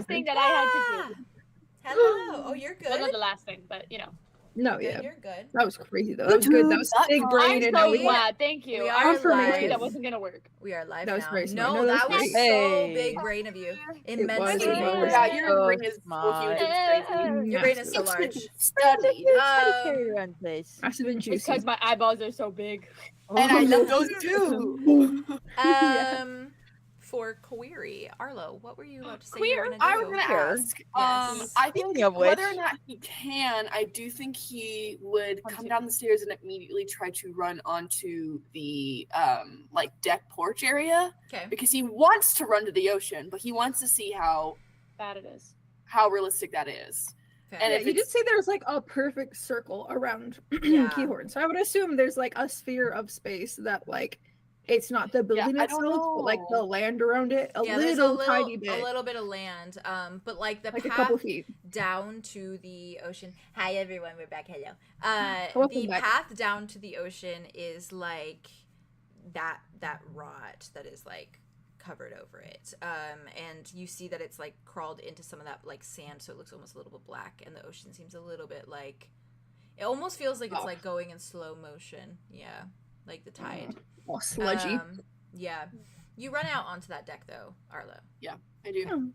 last thing that I had to do. Hello. Oh, you're good. Well, not the last thing, but you know. No, You're yeah. You're good. That was crazy though. That was good. That was big brain. I'm And so we glad. Thank you. We I are was worried live. that wasn't gonna work. We are live That was now. very smart. No, No, that that was was so great. big brain of you. It Immensely. was. Yeah, your So brain is so huge. It's crazy. Your brain is so large. Studied. Carry around place. Massive and It's juicy. because my eyeballs are so big. And I love those too. For query, Arlo, what were you about to say? Queer. You were I gonna was do? gonna ask. Yes. I think Speaking of which- whether or not he can, I do think he would come down the stairs and immediately try to run onto the like deck porch area Okay. because he wants to run to the ocean, but he wants to see how Bad it is. realistic that is. Okay. And Yeah, if you did it's say there's like a perfect circle around Yeah. Keahorn, so I would assume there's like a sphere of space that like it's not the building I don't itself, but like the know. land around it, Yeah, there's little tiny bit, a little bit of land, but like the like a path couple feet. down to the ocean. Hi everyone, we're back. Hello. Welcome The back. path down to the ocean is like that rot that is like covered over it, and you see that it's like crawled into some of that like sand, so it looks almost a little bit black, and the ocean seems a little bit like, it almost feels like it's like going in slow motion. Yeah, like the tide. All sludgy. Yeah, you run out onto that deck though, Arlo. I do.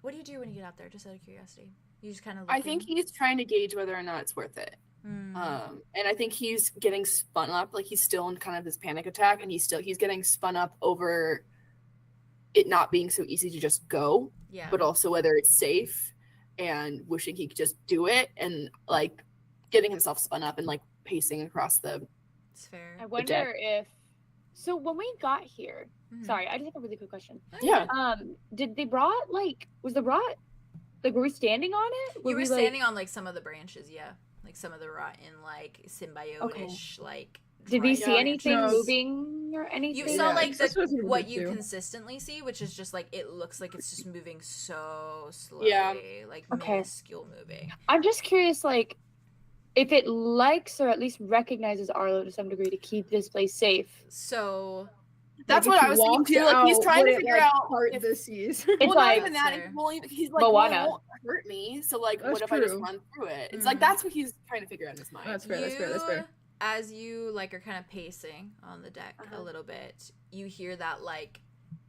What do you do when you get out there? Just out of curiosity, you just kind of. I think he's trying to gauge whether or not it's worth it. And I think he's getting spun up, like he's still in kind of this panic attack, and he's getting spun up over it not being so easy to just go, yeah, but also whether it's safe, and wishing he could just do it, and like getting himself spun up and like pacing across the. it's fair. I wonder if. So when we got here, Mhm. sorry, I just have a really quick question. Yeah. Did they brought like was the rot like were we standing on it? You were we, standing on like some of the branches, yeah, like some of the rotten like symbiote-ish like. Did we dry see branches. anything No. moving or anything? You saw Yeah, like that's what we what would you do. consistently see, which is just like it looks like it's just moving so slowly, Yeah. like Okay. minuscule moving. I'm just curious, like, if it likes or at least recognizes Arlo to some degree to keep this place safe. So That's Like, what if I he was thinking walked too. Like he's out, trying would to it, figure like, out part if, the seas. It's well, not like even that. Fair. Well, he's like, well, Moana. it won't hurt me. So like, That's what if I just true. run through it? It's Mhm. like that's what he's trying to figure out in his mind. That's fair. That's fair. That's You, fair. as you like are kind of pacing on the deck a Uh-huh. little bit, you hear that like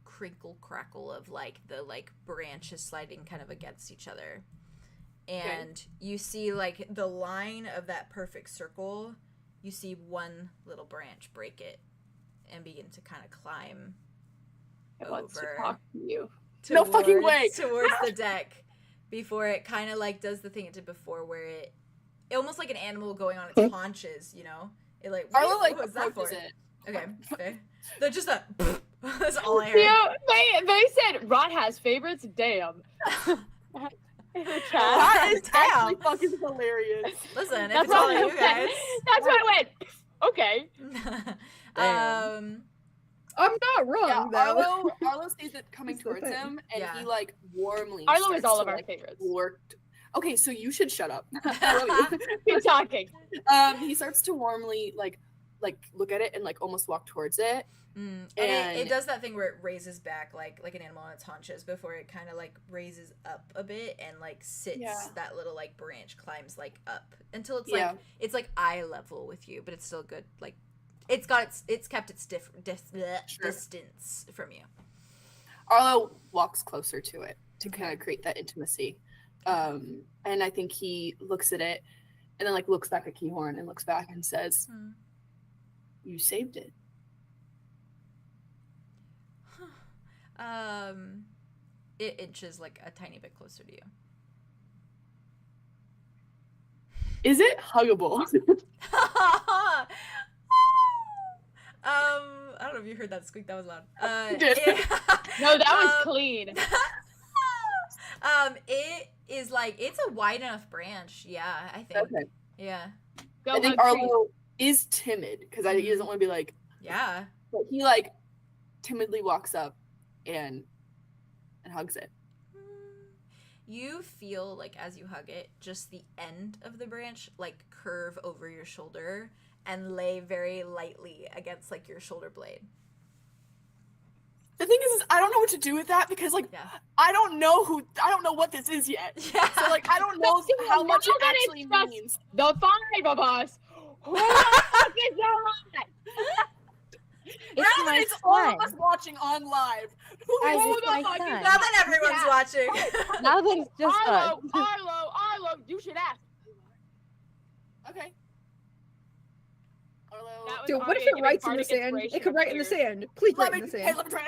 crinkle crackle of like the like branches sliding kind of against each other, and you see like the line of that perfect circle. You see one little branch break it and begin to kind of climb It wants to over talk to you. No fucking way. towards the deck before it kind of like does the thing it did before, where it almost like an animal going on its haunches, you know, it like Arlo like what was that for? approaches it. Okay, fair. They're just a that's all I heard. Yeah, they said Rot has favorites. Damn. In the chat. That is Damn. actually fucking hilarious. Listen, if That's it's all what I you went. guys. That's what I went. Okay. um I'm not wrong Yeah, though. Arlo sees it coming That's the towards thing. him, and Yeah. he like warmly. Arlo is starts all to, of our like, favorites. work. Okay, so you should shut up. I love you. Keep talking. He starts to warmly like look at it and like almost walk towards it. and And- it does that thing where it raises back like an animal on its haunches before it kind of like raises up a bit and like sits. Yeah. That little like branch climbs like up until it's Yeah. like it's like eye level with you, but it's still good. Like it's got it's kept its Sure. distance from you. Arlo walks closer to it to kind of create that intimacy. And I think he looks at it and then like looks back at Keahorn and looks back and says, Hmm. "You saved it." It inches like a tiny bit closer to you. Is it huggable? I don't know if you heard that squeak. That was loud. Did. No, that was clean. It is like it's a wide enough branch. Yeah, I think. Okay. Yeah. Go I think Hug Tree. Arlo is timid because he doesn't want to be like, Yeah. but he like timidly walks up and hugs it. You feel like as you hug it, just the end of the branch like curve over your shoulder and lay very lightly against like your shoulder blade. The thing is I don't know what to do with that because like Yeah. I don't know what this is yet. Yeah. So like I don't know how much it actually means. The 5 of us. Who the fuck is that? Now It's that my it's all of us son. watching on live. Who Guys, is it's the my fuck is son. Now that everyone's watching. Now that it's just us. Arlo, you should ask. Okay. Arlo. That was Dude, what if Aria it giving writes in the bardic sand? inspiration It could write in the upstairs. sand. Please Let write me in the hey, sand. let me try it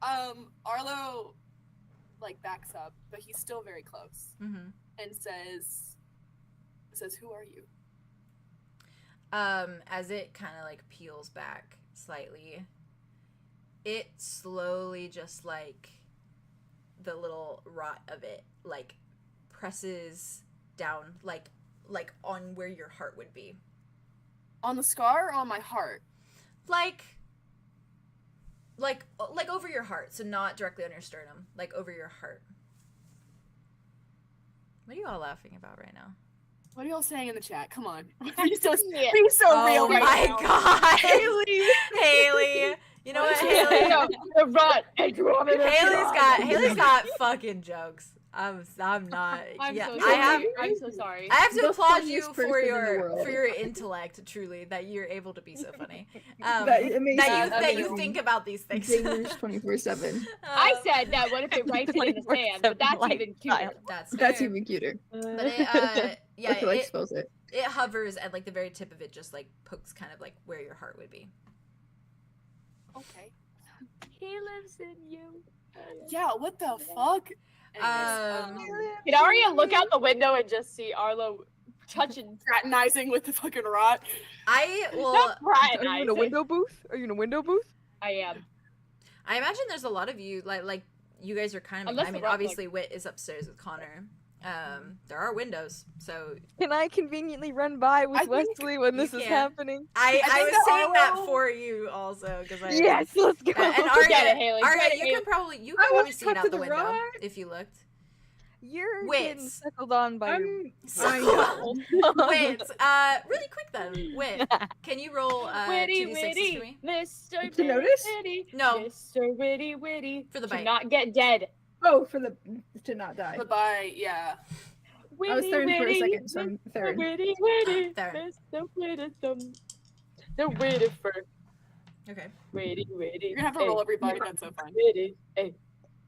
out. Arlo like backs up, but he's still very close Mm-hmm. and says, "Who are you?" As it kind of like peels back slightly, it slowly just like the little rot of it like presses down like on where your heart would be, On the scar or on my heart? like over your heart, so not directly on your sternum, like over your heart. What are you all laughing about right now? What are y'all saying in the chat? Come on. Be so Yeah. real right my now. god, Haley! You know what, Haley? The rot. Andromeda. Haley's got fucking jokes. I'm not. I'm yeah, so I have. sorry. I'm so sorry. I have to The applaud you funniest for person in the your world. intellect. Truly, that you're able to be so funny. It makes That you amazing. think about these things. Dingers 24/7. I said that. What if it writes it in the sand? But that's Like even cuter. that's That's fair. even cuter. But it, yeah, I feel like it spells it. hovers at like the very tip of it, just like pokes kind of like where your heart would be. Okay. He lives in you. Yeah, what the fuck? Can Aria look out the window and just see Arlo touching? Fraternizing with the fucking rot. I will. Not Are you in a fraternizing. window booth? Are you in a window booth? I am. I imagine there's a lot of you like you guys are kind of. Unless I the mean, rock, obviously, Wit is upstairs with Connor. There are windows, so Can I conveniently run by with I think Wesley when this you is can. happening? I think was that saying that Arlo- for you also because I Yes, let's go. and Get Aria, it, Haley. Aria, Get it, you Haley. can probably I probably was see it cut out to the the window right. if you looked. You're Wits. getting suckled on by your... I know. Wait, really quick then. Wit, can you roll Witty, 2d6s witty, for me? Mr. To notice? Witty, No. Mr. Witty, witty. For the To bite. not get dead. Oh, for the to not die. Goodbye, yeah. Witty, I was third for a witty, second, so I'm Mr. third. Witty, witty, Third. Mr. Witty, the witty for Okay. witty, witty. You're gonna have to roll everybody, that's so fun. Witty. Hey,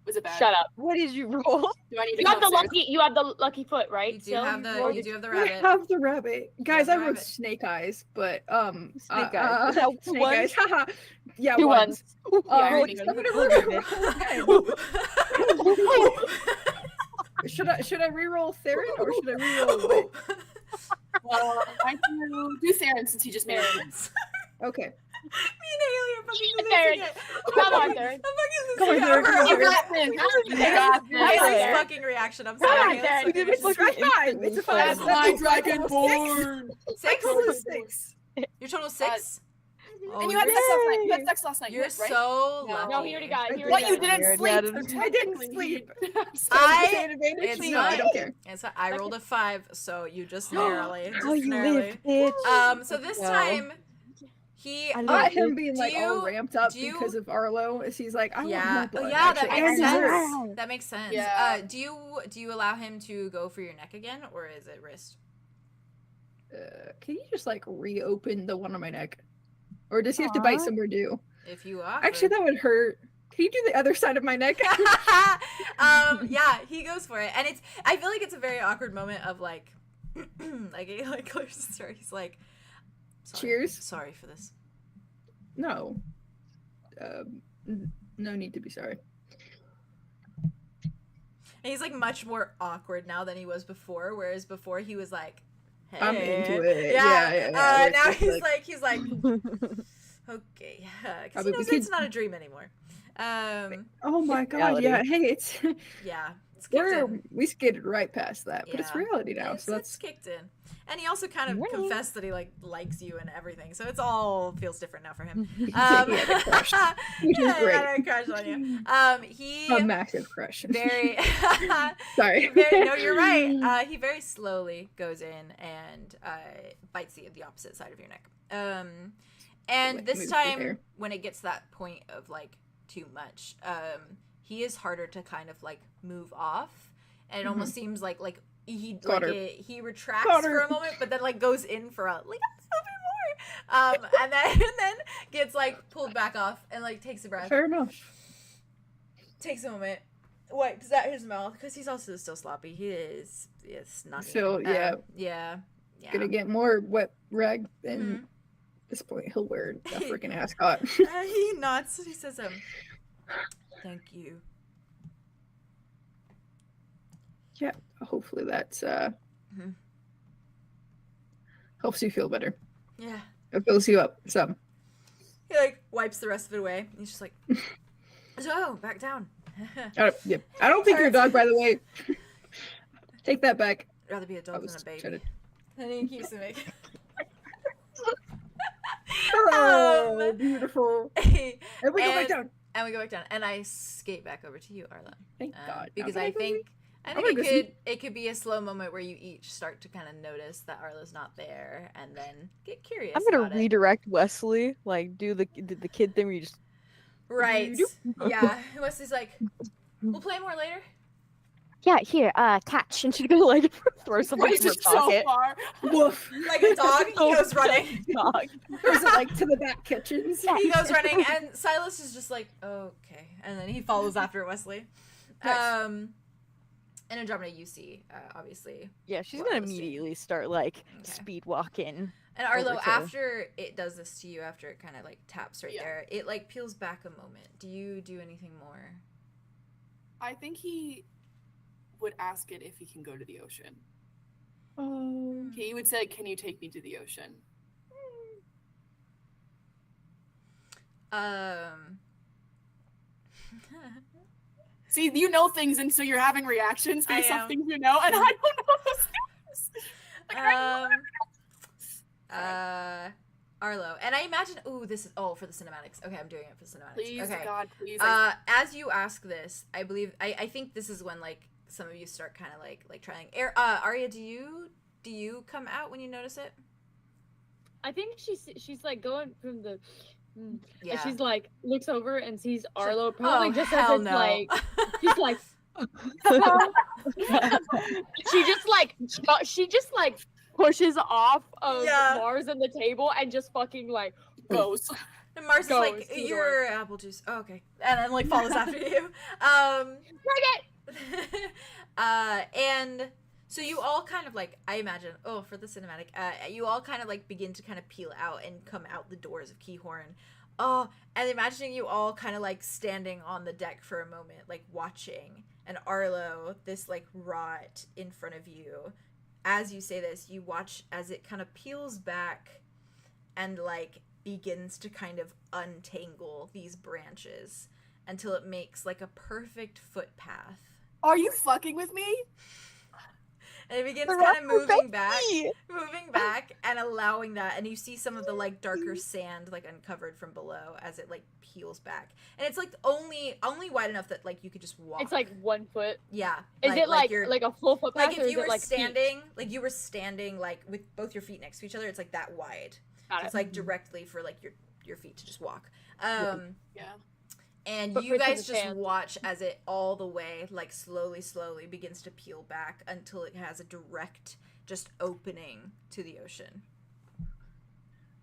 Was it bad? shut up. What did you roll? Do I need to You come have the upstairs? lucky. You have the lucky foot, right? You do Still? have rolled the you do have the I rabbit. have the rabbit. Guys, the I wrote rabbit. snake eyes, but Snake eyes. Is that snake one? eyes. Haha. Yeah, Two ones. ones. Yeah, Roll- really I'm good. gonna roll again. Should I reroll Theron or should I reroll Wit? I do Theron since he just made it. Okay. Me and Haley are fucking Theron. losing it. Come on, Theron. I'm Come on, fucking Theron, losing come on, it. You got this. You got this. Haley's Theron. fucking reaction. I'm Come sorry. on, Haley's Theron. fucking It's reaction. a five. It's a five. That's my dragonborn. Six? Total is six. Your total 6? And you had sex last night. You had sex last night. You're right? so No. lucky. No, he already got it. He What, already You got it. didn't Weird, sleep. yeah, So I didn't technically- sleep. It's No, I don't care. And so I rolled a 5, so you just narrowly. Oh, Just you narrowly. live, bitch. So this Go. time, he. I Not love him it. being Do like all you- ramped up do you- because of Arlo. Is he's like, I want Yeah. more Oh, blood. yeah, that actually, makes and sense. dessert. That makes sense. Yeah. Do you allow him to go for your neck again, or is it wrist? Can you just like reopen the one on my neck, or does he have to bite Aw. somewhere new? If you are. Actually, that would hurt. Can you do the other side of my neck? Yeah, he goes for it, and I feel like it's a very awkward moment of like, like clears his throat. He's like, sorry, Cheers. Sorry for this. No. No need to be sorry. And he's like much more awkward now than he was before, whereas before he was like, hey. I'm into it. Yeah. Yeah. Where it's Now just he's like, okay, because I he mean, knows we could- it's not a dream anymore. oh my god, reality. yeah. Hey, it's Yeah, it's kicked in. we skated right past that, but it's Yeah. reality now. It's, So it's that's kicked in, and he also kind of Yeah. confessed that he like likes you and everything. So it's all feels different now for him. he had a crush, which is Yeah, great. he had a crush on you. He A massive crush. very. Sorry. No, you're right. He very slowly goes in and bites the opposite side of your neck. And like, this move time, through there. when it gets to that point of like too much, he is harder to kind of like move off, and it almost seems like he Got her. he retracts Got for her. a moment, but then like goes in for a like a little bit more, and then gets like pulled back off and like takes a breath, Fair enough. takes a moment, wipes out his mouth because he's also still sloppy. He is snotty. So, yeah. Yeah. Gonna get more wet rag, and Mhm. at this point he'll wear a freaking ascot. He nods. He says, "Thank you." Yeah, hopefully that's Mhm. helps you feel better. Yeah. It fills you up some. He like wipes the rest of it away. He's just like, "So back down." I don't think you're a dog, by the way. Take that back. Rather be a I dog was than a baby. trying to- And he keeps it making. Oh, beautiful. And we go back And- down. And we go back down, and I skate back over to you, Arlo. Thank God. Because Okay, I think gonna go see- it could be a slow moment where you each start to kind of notice that Arlo's not there, and then get curious. I'm gonna about it. redirect Wesley, like do the kid thing where you just Right. Yeah. Wesley's like, "We'll play more later." yeah, here, catch, and she's gonna like throw something in her Just so pocket. far. Woof. Like a dog, he goes running. Dog. Throws it like to the back kitchens. He goes running, and Silas is just like, "Okay," and then he follows after Wesley. Nice. And Andromeda, you see, obviously. Yeah, she's What gonna was it? immediately start like Okay. speed walking. And Arlo, Over to- after it does this to you, after it kind of like taps right Yeah. there, it like peels back a moment. Do you do anything more? I think he would ask it if he can go to the ocean. Oh. He would say, "Can you take me to the ocean?" See, you know things, and so you're having reactions I based am. off things you know, and I don't know those things. Like, Arlo, and I imagine. This is for the cinematics. Okay, I'm doing it for the cinematics. please, okay. God, please. As you ask this, I believe I think this is when like some of you start kind of like trying. Aria, do you come out when you notice it? I think she's like going from the. Yeah. And she's like looks over and sees Arlo like, probably "Oh, just hell as it's no." like she's like she just like pushes off of Yeah. Mars and the table and just fucking like goes. And Mars is Goes like, to the "You're apple juice." Oh, okay, and then like follows after you. And so you all kind of like, I imagine, for the cinematic, you all kind of like begin to kind of peel out and come out the doors of Keahorn. And imagining you all kind of like standing on the deck for a moment, like watching, and Arlo, this like rot in front of you. As you say this, you watch as it kind of peels back and like begins to kind of untangle these branches until it makes like a perfect footpath. Are you fucking with me? And it begins The kind of rubber moving back, baby! and allowing that. And you see some of the like darker sand like uncovered from below as it like peels back. And it's like only wide enough that like you could just walk. it's like 1 foot. yeah. Is it like you're, a full foot like path, or if is you it were like feet? standing like with both your feet next to each other, it's like that wide. Got It's it. like directly for like your feet to just walk. Yeah. And But you for guys the just sand. watch as it all the way, like slowly begins to peel back until it has a direct just opening to the ocean.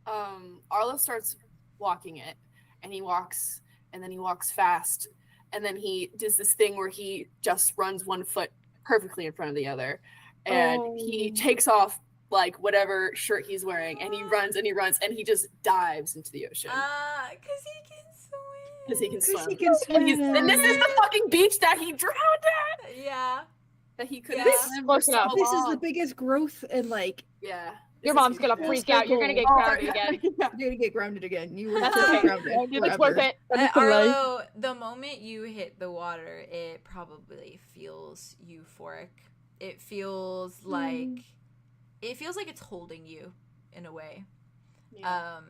Arlo starts walking it, and he walks, and then he walks fast, and then he does this thing where he just runs 1 foot perfectly in front of the other, and he takes off like whatever shirt he's wearing, and he runs and he runs, and he just dives into the ocean. Because he can swim. Because he can swim. He can swim. And this is the fucking beach that he drowned at. Yeah. That he couldn't Yeah. swim Look for it up. so This is long. the biggest growth in like Yeah. Your This is mom's gonna huge. freak out. You're gonna get Oh, grounded yeah. again. Yeah. you're gonna get grounded again. You were That's so okay. grounded. It's worth forever. it. Arlo, the moment you hit the water, it probably feels euphoric. It feels like it's holding you in a way. Yeah.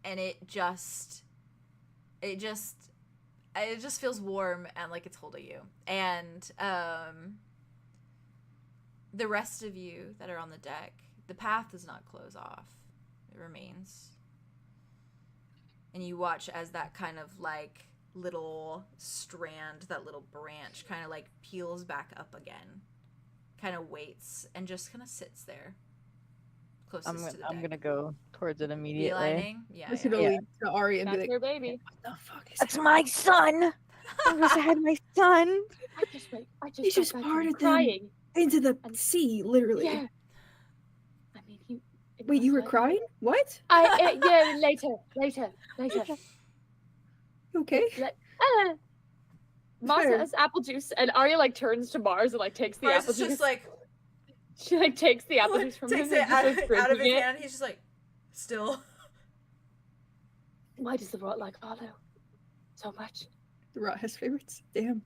And it just feels warm and like it's holding you. And the rest of you that are on the deck, the path does not close off. It remains. and you watch as that kind of like little strand, that little branch kind of like peels back up again, kind of waits and just kind of sits there closest to the deck. I'm gonna go towards it immediately. Beelining? Yeah, Just yeah. gonna lead to Aria and be That's like, her baby. "What the fuck is That's that?" my son. I wish I had my son. I just He just got back farted from them. crying. Into the sea, literally. Yeah. I mean, it Wait, was you were like- crying? What? Yeah, later. You okay? Mars Fair. has apple juice, and Arya like turns to Mars and like takes the Mars apple is juice. just like She like takes the apple juice from takes him it and just out starts of his drinking it. hand. He's just like still. Why does the rot like Arlo so much? The rot has favorites. Damn.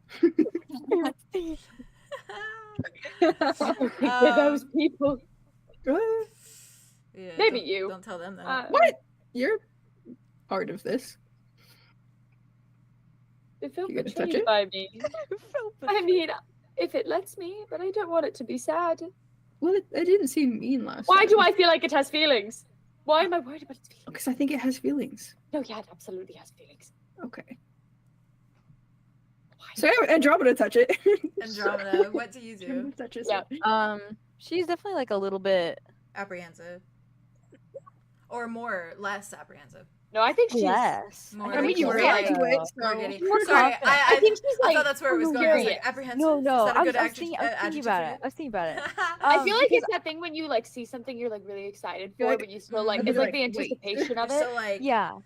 They're those people. Yeah, Maybe don't- you. Don't tell them that. What? You're part of this. They feel You gonna touch betrayed it? by me. I mean, if it lets me, but I don't want it to be sad. Well, it didn't seem mean last Why time. do I feel like it has feelings? Why am I worried about its feelings? Because I think it has feelings. No, yeah, it absolutely has feelings. Okay. Why? So anyway, Andromeda touch it. Andromeda, what do you do? Andromeda touches Yeah. it. She's definitely like a little bit Apprehensive, or less apprehensive. No, I think she's. less. More I mean, you were like- into it, more so... giddy. More Sorry, confident. I think she's I like. thought that's where it was going. I was like, curious. apprehensive. No, Is that a I good was thinking about it. I was thinking about it. I feel like because it's that thing when you like see something you're like really excited You're for, like, but you still like and it's you're like the like, wait. anticipation of it. So like, yeah,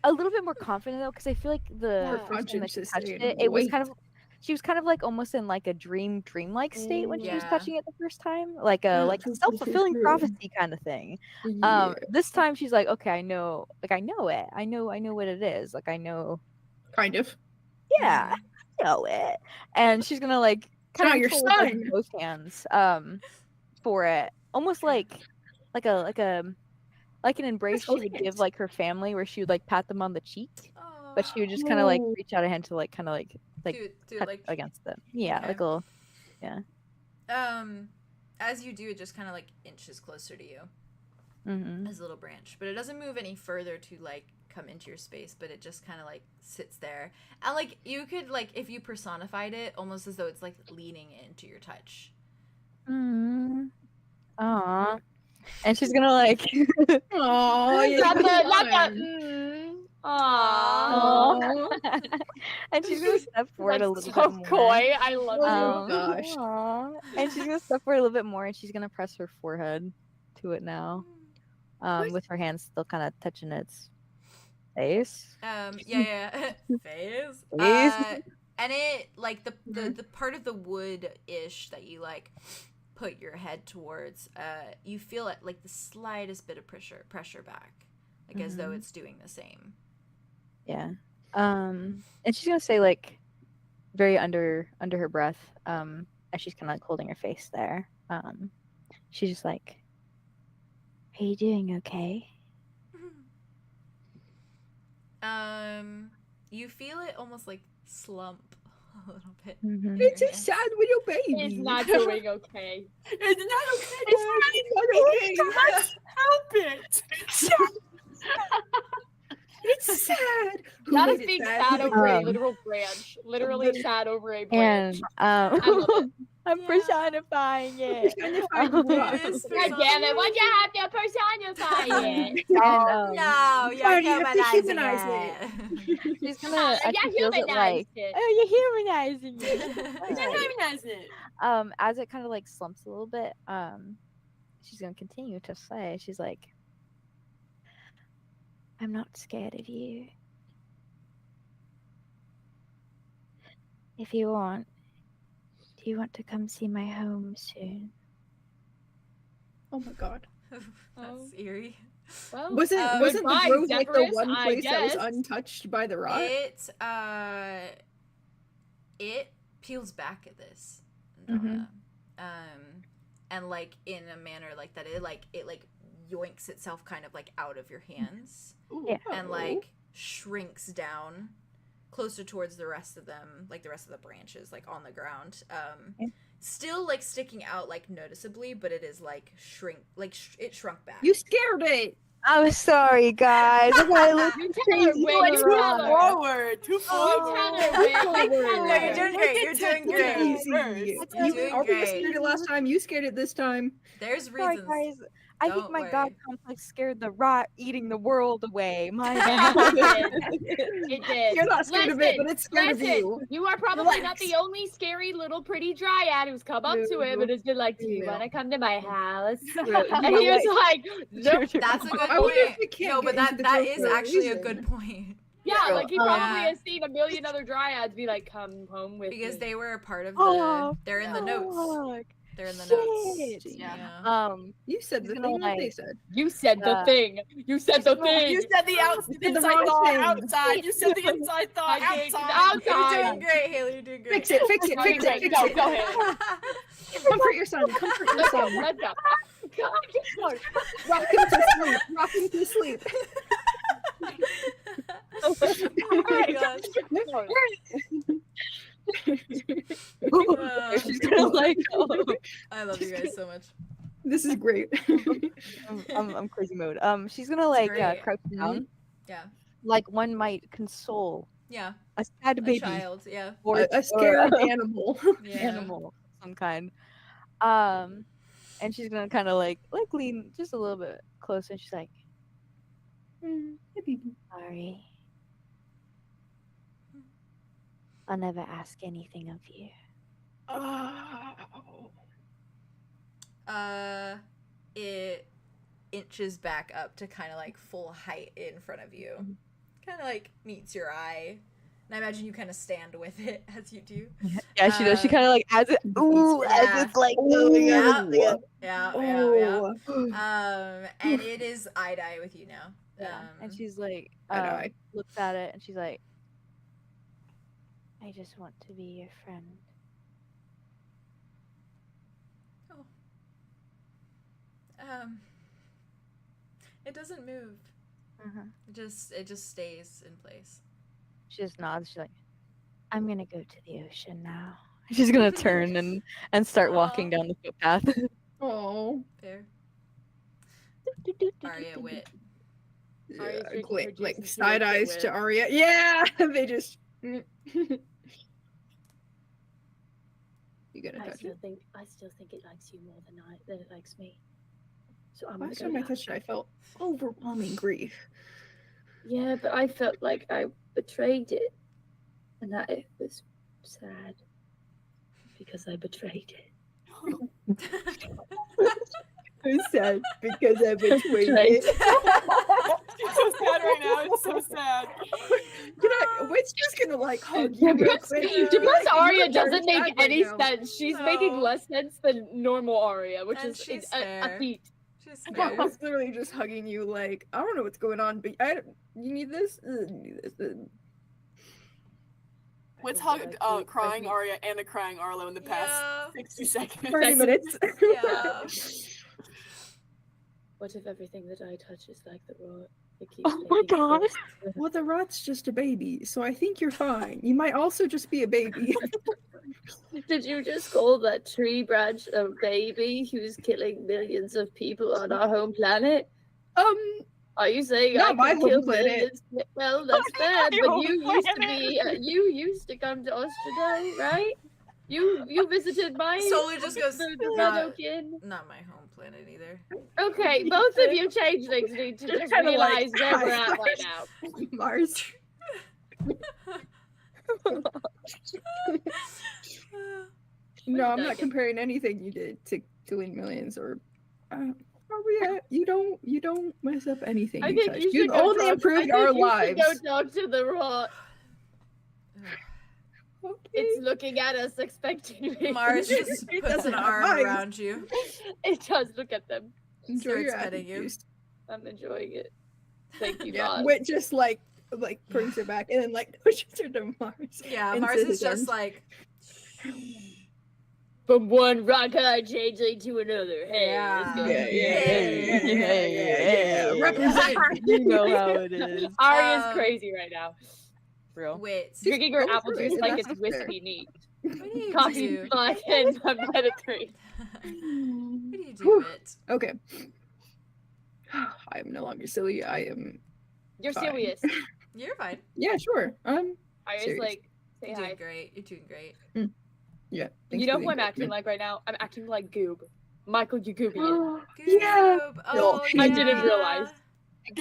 a little bit more confident though, because I feel like Yeah. the first time that she Conscious touched is it, it was wait. kind of. She was kind of like almost in like a dreamlike state when she was Yeah. touching it the first time, like a self-fulfilling True. prophecy kind of thing. Yeah. This time she's like, okay, I know it. I know what it is. Like I know, Kind of. yeah, I know it. And she's gonna like It's not kind your of hold, like, son. both hands for it, almost like an embrace she hold would hands. give like her family, where she would like pat them on the cheek, oh, but she would just kind of like No. reach out a hand to like kind of like do touch like against them. Yeah, Okay. like a little. as you do, it just kind of like inches closer to you Mm-hmm. as a little branch, but it doesn't move any further to like come into your space, but it just kind of like sits there, and like you could like if you personified it almost as though it's like leaning into your touch. Mm-hmm. Aw. And she's gonna like. Oh, yeah. Not the Aww. Aww. And she's gonna step forward a That's little so bit more. coy. I love Oh, you. gosh. Aw. And she's gonna step forward a little bit more, and she's gonna press her forehead to it now, with her hands still kind of touching its face. Yeah. Phase. Phase. And it like the part of the wood-ish that you like put your head towards, you feel it like the slightest bit of pressure back, like as though Mhm. it's doing the same. Yeah. And she's gonna say like, very under her breath, as she's kind of like holding her face there. She's just like, "Are you doing okay?" You feel it almost like slump a little bit. Mm-hmm. in your It's a hand. sad little baby. He's not doing okay. It's not okay. It's not okay. Help it. It's sad. Who Not made as it being sad? sad over a Um, literal branch. Literally literal- sad over a And branch. I love it. I'm Yeah. personifying it. Personifying Um, what? It is God damn it, why'd you have to personify it? And, No, Why do you have to humanize it. she's gonna Yeah, actually feels it like, humanized it. "Oh, you're humanizing it." Humanize it. As it kind of like slumps a little bit, she's gonna continue to say, she's like, "I'm not scared of you. If you want, do you want to come see my home soon?" Oh my god. That's eerie. Well, Wasn't goodbye, the grove like the Zephyrus, one I place that was guess. untouched by the rot? It peels back at this, Mhm. and like in a manner like that, it like yoinks itself kind of like out of your hands Yeah. and like shrinks down closer towards the rest of them, like the rest of the branches, like on the ground. Yeah. Still like sticking out like noticeably, but it is like it shrunk back. You scared it. I'm sorry, guys. I gotta look You tell her, crazy Wait, on you the tell rock. her. Forward, too You tell forward. her, Wait. No, you're doing great. You're doing great. Easy. You're doing Arya great. scared it last time. You scared it this time. There's Sorry, reasons. guys. I think Don't my worry. god complex scared the rot eating the world away. My Yeah, bad. it did. You're not scared of it, but it's scared of Listen, you. you are probably not Relax. the only scary little pretty dryad who's come up to him and has been like, "Do you No. want to come to my house?" No, And he was like, "Nope." That's a good I wonder if point. we can't No, but get into that the joke is for a actually a reason. good point. Yeah, like he probably Yeah. has seen a million other dryads be like, "Come home with Because me." they were a part of the. Oh, They're in the notes. Fuck. They're in the notes. Shit. Yeah. You said the He's thing gonna, that they like- said. You said the thing. You said the thing. You said the inside wrong thought thing. outside. You said the inside thought I did outside. You're outside. doing great, Haley. You're doing great. Fix it, fix it, Okay, fix it, great. fix Go, it. go ahead. Comfort your son, comfort your Let's go. son. Let's go. God, Rock him to sleep, rock him to sleep. Oh my gosh. She's gonna like. I love you guys so much. This is great. I'm crazy mode. She's gonna like great. crouch down, Yeah. like one might console Yeah. a sad A baby child. Yeah. or A scared animal. Yeah. animal of some kind. And she's gonna kind of like lean just a little bit closer. And she's like, "Sorry, I'll never ask anything of you." It inches back up to kind of like full height in front of you. Kind of like meets your eye. And I imagine you kind of stand with it as you do. Yeah, she does. She kind of like as it, ooh, Yeah. as it's like Ooh. going up. Yeah. Yeah. Oh. And it is eye-to-eye with you now. And she's like, Eye-to-eye. looks at it, and she's like, "I just want to be your friend." It doesn't move. Uh-huh. It just stays in place. She just nods. She's like, "I'm gonna go to the ocean now." She's gonna turn and start walking Aw. down the footpath. Oh. Fair. Aria wit. Aria's drinking her juice Like and she side looks at eyes to Will. Arya. Yeah, they just. You gonna I touch still it? think it likes you more than it likes me. So I'm Last gonna time I go touched it, I felt overwhelming grief. Yeah, but I felt like I betrayed it, and that it was sad because I betrayed it. I'm sad because I betrayed Betrayed. it. She's so sad right now. It's so sad. Wit's just gonna like hug you real quick. Because Aria You're doesn't make sad right any now. sense. She's making No. less sense than normal Aria, which And is she's a fair. feat. She's I fair. was literally just hugging you like, I don't know what's going on, but you need this? You need this. What's hugged crying Arya and a crying Arlo in the past Yeah. 60 seconds. 30 minutes. Yeah. What if everything that I touch is like the rot? It keeps Oh my making it gosh. worse. Well, the rot's just a baby, so I think you're fine. You might also just be a baby. Did you just call that tree branch a baby who's killing millions of people on our home planet? Are you saying Not I my can home kill planet. millions? Well, that's bad, Your but home you used to be you used to come to Osterday, right? You visited my Solar just goes, the "Not- Meadowkin. Not my home planet either. Okay, both of you changelings need to just Kinda like, realize where we're hi, at right now. Mars. No, I'm not comparing anything you did to killing millions or. Arya, you don't mess up anything. I you think touch. you should You've go only talk- improved I think our you should lives. Go talk to the rot. Okay. It's looking at us expectingly. Mars just It puts doesn't an have arm eyes. around you. It does look at them. Enjoy starts your petting apple you. juice. I'm enjoying it. Thank you, Yeah, Mars. Wit just like brings her back and then like pushes her to Mars. Yeah, into Mars is his just arms. like, From one rock-eyed changeling to another. Hey, let's go. Yeah. Represent. You know how it is. Aria's Um, crazy right now. Real. wait. Drinking her go apple through it, juice and like that's it's not fair. whiskey neat. What do you Coffee do? black and I'm medicated. What do you do, it? Okay. I am no longer silly. I am. You're Fine. serious. You're fine. Yeah, sure. Aria's Serious. like, say You're hi. doing great. You're doing great. Yeah. You know who I'm acting like right now? I'm acting like Goob. Michael Yagubian. Yeah. Goob. Oh, I yeah. didn't realize.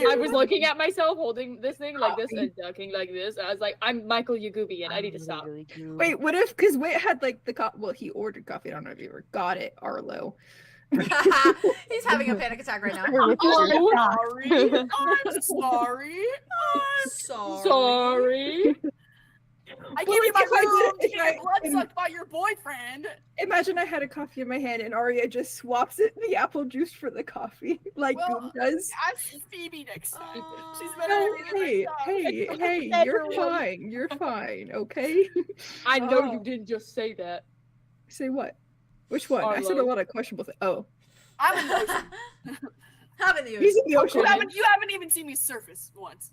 I was looking at myself holding this thing like this and ducking like this. I was like, I'm Michael Yagubian. I need to stop. Wait, what if? Because Wit had like the well, he ordered coffee. I don't know if you ever got it, Arlow. He's having a panic attack right now. Sorry. I'm sorry. Sorry. I Well, gave you my if I room did- to if get I- your blood sucked by your boyfriend. Imagine I had a coffee in my hand and Aria just swaps it the apple juice for the coffee, like Well, Goop does. Ask Phoebe next time. She's Aw. better No, at reading hey, my stuff. hey, you're fine. You're fine, okay? I know Oh. you didn't just say that. Say what? Which one? I said a Arlo. lot of questionable things. Oh, I'm in the ocean. I'm in the he's ocean. in the ocean. You haven't even seen me surface once.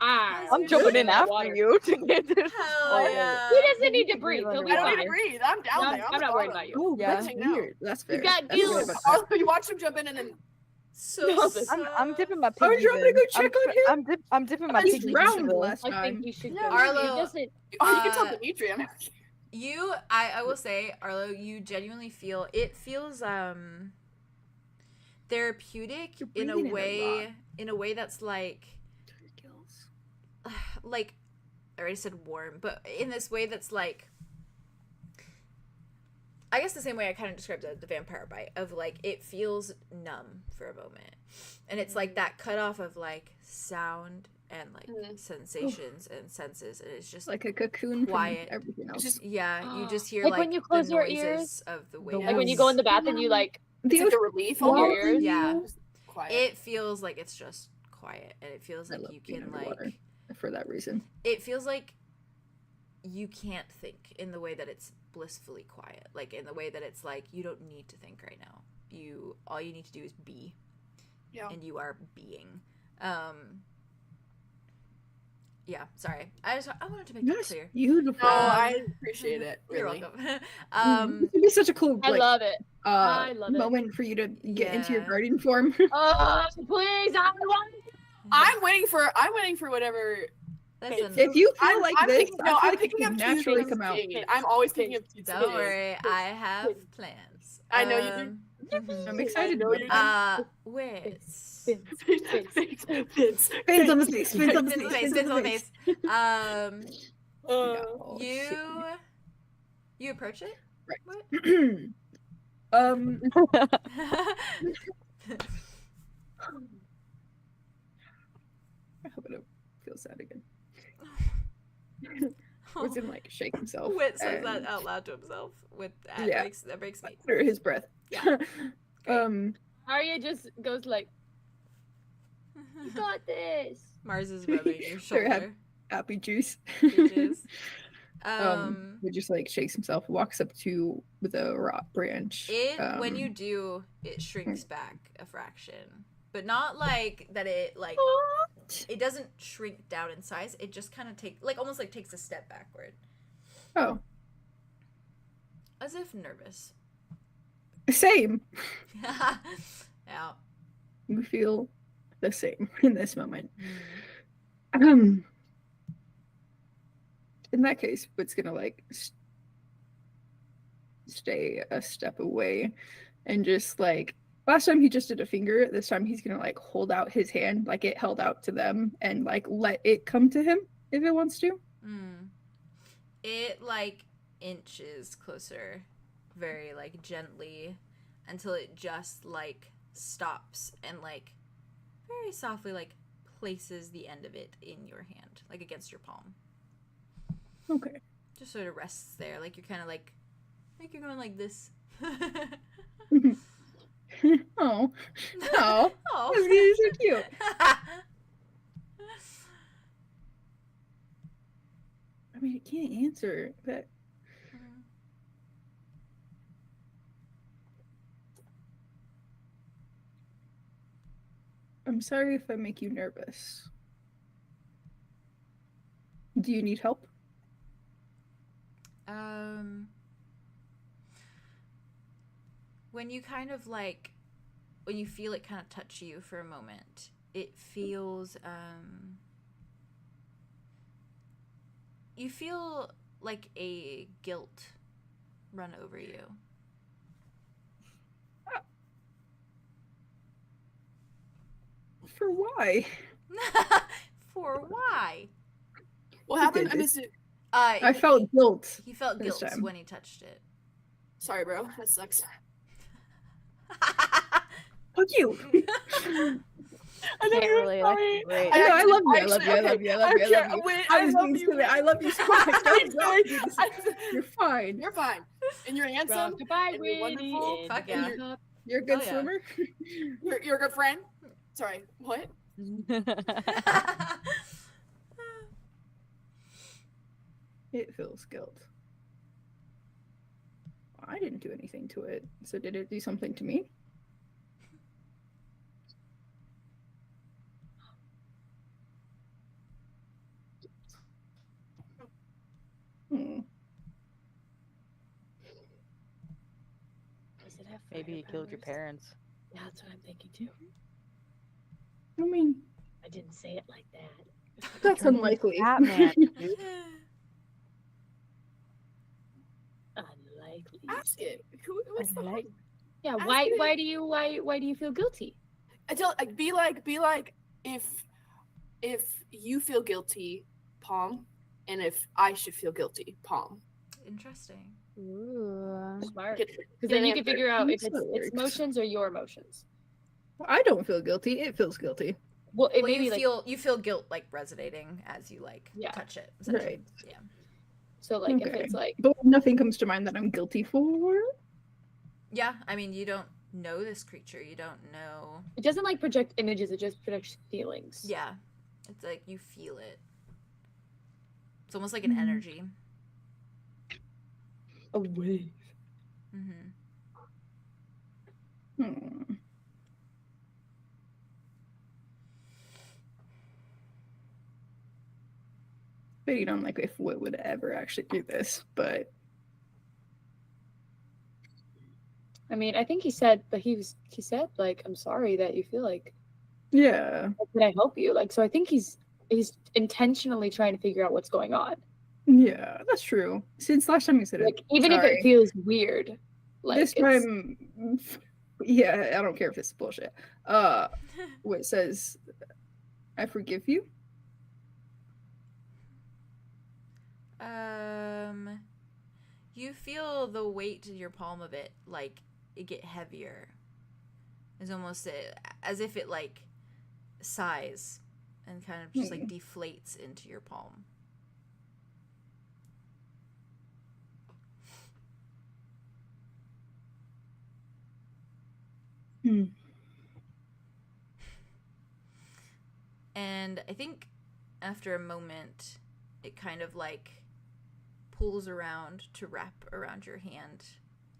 I'm jumping in after you to get to Hell yeah. He doesn't need to breathe. He'll be I don't need fine. to breathe. I'm down No, there. I'm not worried about you. Oh, Yeah. that's Hang out. weird. That's fair. got That's weird gills. about that. Also, you watch him jump in and then So No, I'm dipping my Oh, piggies you're gonna in. go check on him? I'm dipping my He's piggies drowned into the- last I time. think you should No, go. Arlo. He doesn't. oh, you can tell Uh, Dimitri. I will say, Arlo, you genuinely feel it feels therapeutic You're in a breathing in a way lot. that's like I already said warm, but in this way that's like, I guess the same way I kind of described the vampire bite of like it feels numb for a moment, and it's like that cutoff of like sound and like sensations and senses, and it's just Like a cocoon quiet. from everything else. Just yeah, you just hear Like like when you close the your noises ears? of the The waves. Like when you go in the bath and you like. it's like the relief on your ears. Yeah. Quiet. It feels like it's just quiet, and it feels I like love you being can underwater. like. For that reason. It feels like you can't think in the way that it's blissfully quiet, like in the way that it's like you don't need to think right now. All you need to do is be, Yeah. and you are being. Yeah, sorry. I wanted to make that That's clear. beautiful. No, I appreciate it. You're Really. welcome. This would be such a cool I like, love it. I love it. moment for you to get into your Yeah. guardian form. Oh, please, I want. I'm waiting for whatever. Listen, If you feel I'm, like I'm this, thinking, no, I feel I'm like it picking up can two naturally things come out. thinking. I'm always picking up two don't things. worry, I have plans. I know you do. I'm excited know about you that. Wits. Vince. Fins on the face. Fins on the Fins face. Fins on the face. No, shit. You approach it? Right. I hope I don't feel sad again. Was him like shake himself. Wit says that and out loud to himself. Yeah. That breaks me. under his breath. Yeah. Arya just goes like, "You got this." Mars is rubbing your Sure, have- shoulder. Happy juice. Bitches. He just like shakes himself, walks up to the rock branch. When you do, it shrinks back a fraction, but not like that. It like it doesn't shrink down in size. It just kind of almost like takes a step backward, Oh, as if nervous. same. Yeah. We feel the same in this moment. Mm. In that case, Wit's gonna like stay a step away and just like last time he just did a finger. This time he's gonna like hold out his hand like it held out to them and like let it come to him if it wants to. It like inches closer, very like gently, until it just like stops and like very softly like places the end of it in your hand, like against your palm. Okay. Just sort of rests there, like you're kind of like you're going like this. Oh, oh, Oh. this is so cute. I mean, I can't answer that. I'm sorry if I make you nervous. Do you need help? When you kind of like when you feel it kind of touch you for a moment, it feels you feel like a guilt run over you. For why? For why? What happened? did I it. missed it. I felt guilt. He felt this guilt time. when he touched it. Sorry, bro. That sucks. Fuck you. I know Can't you're really, sorry. that's great. I know, I love you, I actually- love you, I love you, I love you, I love you. Wait, I was love being you. silly. I love you so much. Don't Sorry. do this. You're fine. You're fine. And you're handsome. Goodbye, and you're wonderful. Winnie. Fuck and yeah. You're a good Oh, yeah. swimmer. You're a good friend. Sorry. What? It feels guilt. I didn't do anything to it. So did it do something to me? Hmm. Does it have Maybe you fire killed your powers? parents. Yeah, that's what I'm thinking too. I mean, I didn't say it like that. that's unlikely. Batman. dude. Unlikely. Ask it. What's the Unlikely. Yeah, Ask why it. why do you feel guilty? Be like if you feel guilty, palm, and if I should feel guilty, palm. Interesting. Ooh. Smart. Get- Because get then an you can answer. figure out if That it's works. emotions or your emotions. I don't feel guilty. It feels guilty. Well, it Well, may be you like feel guilt like resonating as you like Yeah. touch it. essentially. Right. Yeah. so like if Okay. it's like But nothing comes to mind that I'm guilty for. Yeah. I mean, you don't know this creature. You don't know. it doesn't like project images, it just projects feelings. Yeah. It's like you feel it. It's almost like an Mhm. energy. A wave. Mm-hmm. Hmm. But you don't like if Wit would ever actually do this, but I mean, I think he said, but he said like, I'm sorry that you feel like, yeah. can I help you? Like, so I think he's intentionally trying to figure out what's going on. Yeah, that's true. Since last time you said Like, it, even if sorry. it feels weird, like this it's- time, yeah, I don't care if it's bullshit. Wit says, I forgive you. You feel the weight in your palm of it, like it get heavier. It's almost as if it like sighs and kind of just like deflates into your palm. Hmm. And I think after a moment, it kind of like pulls around to wrap around your hand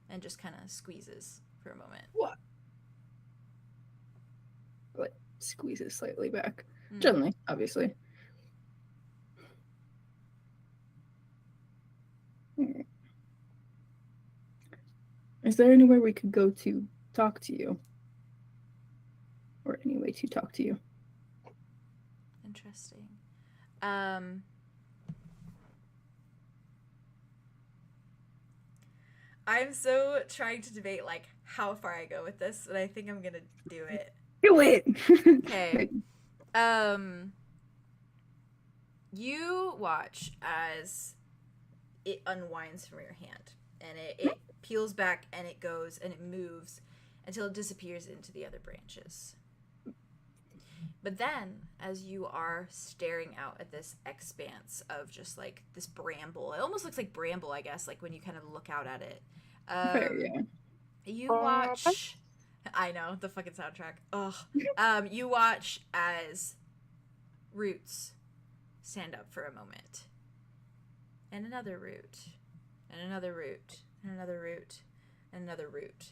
and just kind of squeezes for a moment. What? Like squeezes slightly back. Mm. Gently, obviously. Hmm. Is there anywhere we could go to talk to you? Or any way to talk to you? Interesting. I'm so trying to debate like how far I go with this, and I think I'm gonna do it. Do it! Okay. You watch as it unwinds from your hand, and it peels back, and it goes, and it moves until it disappears into the other branches. But then, as you are staring out at this expanse of just like this bramble, it almost looks like bramble, I guess, like when you kind of look out at it. Fair, yeah. You watch. I know the fucking soundtrack. Ugh. You watch as roots stand up for a moment, and another root, and another root, and another root, and another root,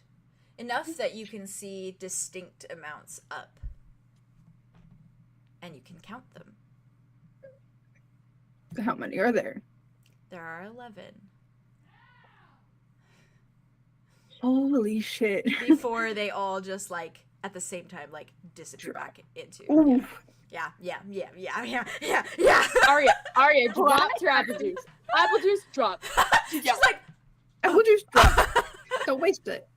enough that you can see distinct amounts up, and you can count them. How many are there? There are 11. Holy shit. Before they all just like at the same time, like, disappear Drop. back into. Ooh. Yeah. Aria, drop your apple juice. Apple juice, drop. She's just like, Apple juice drop. Don't waste it.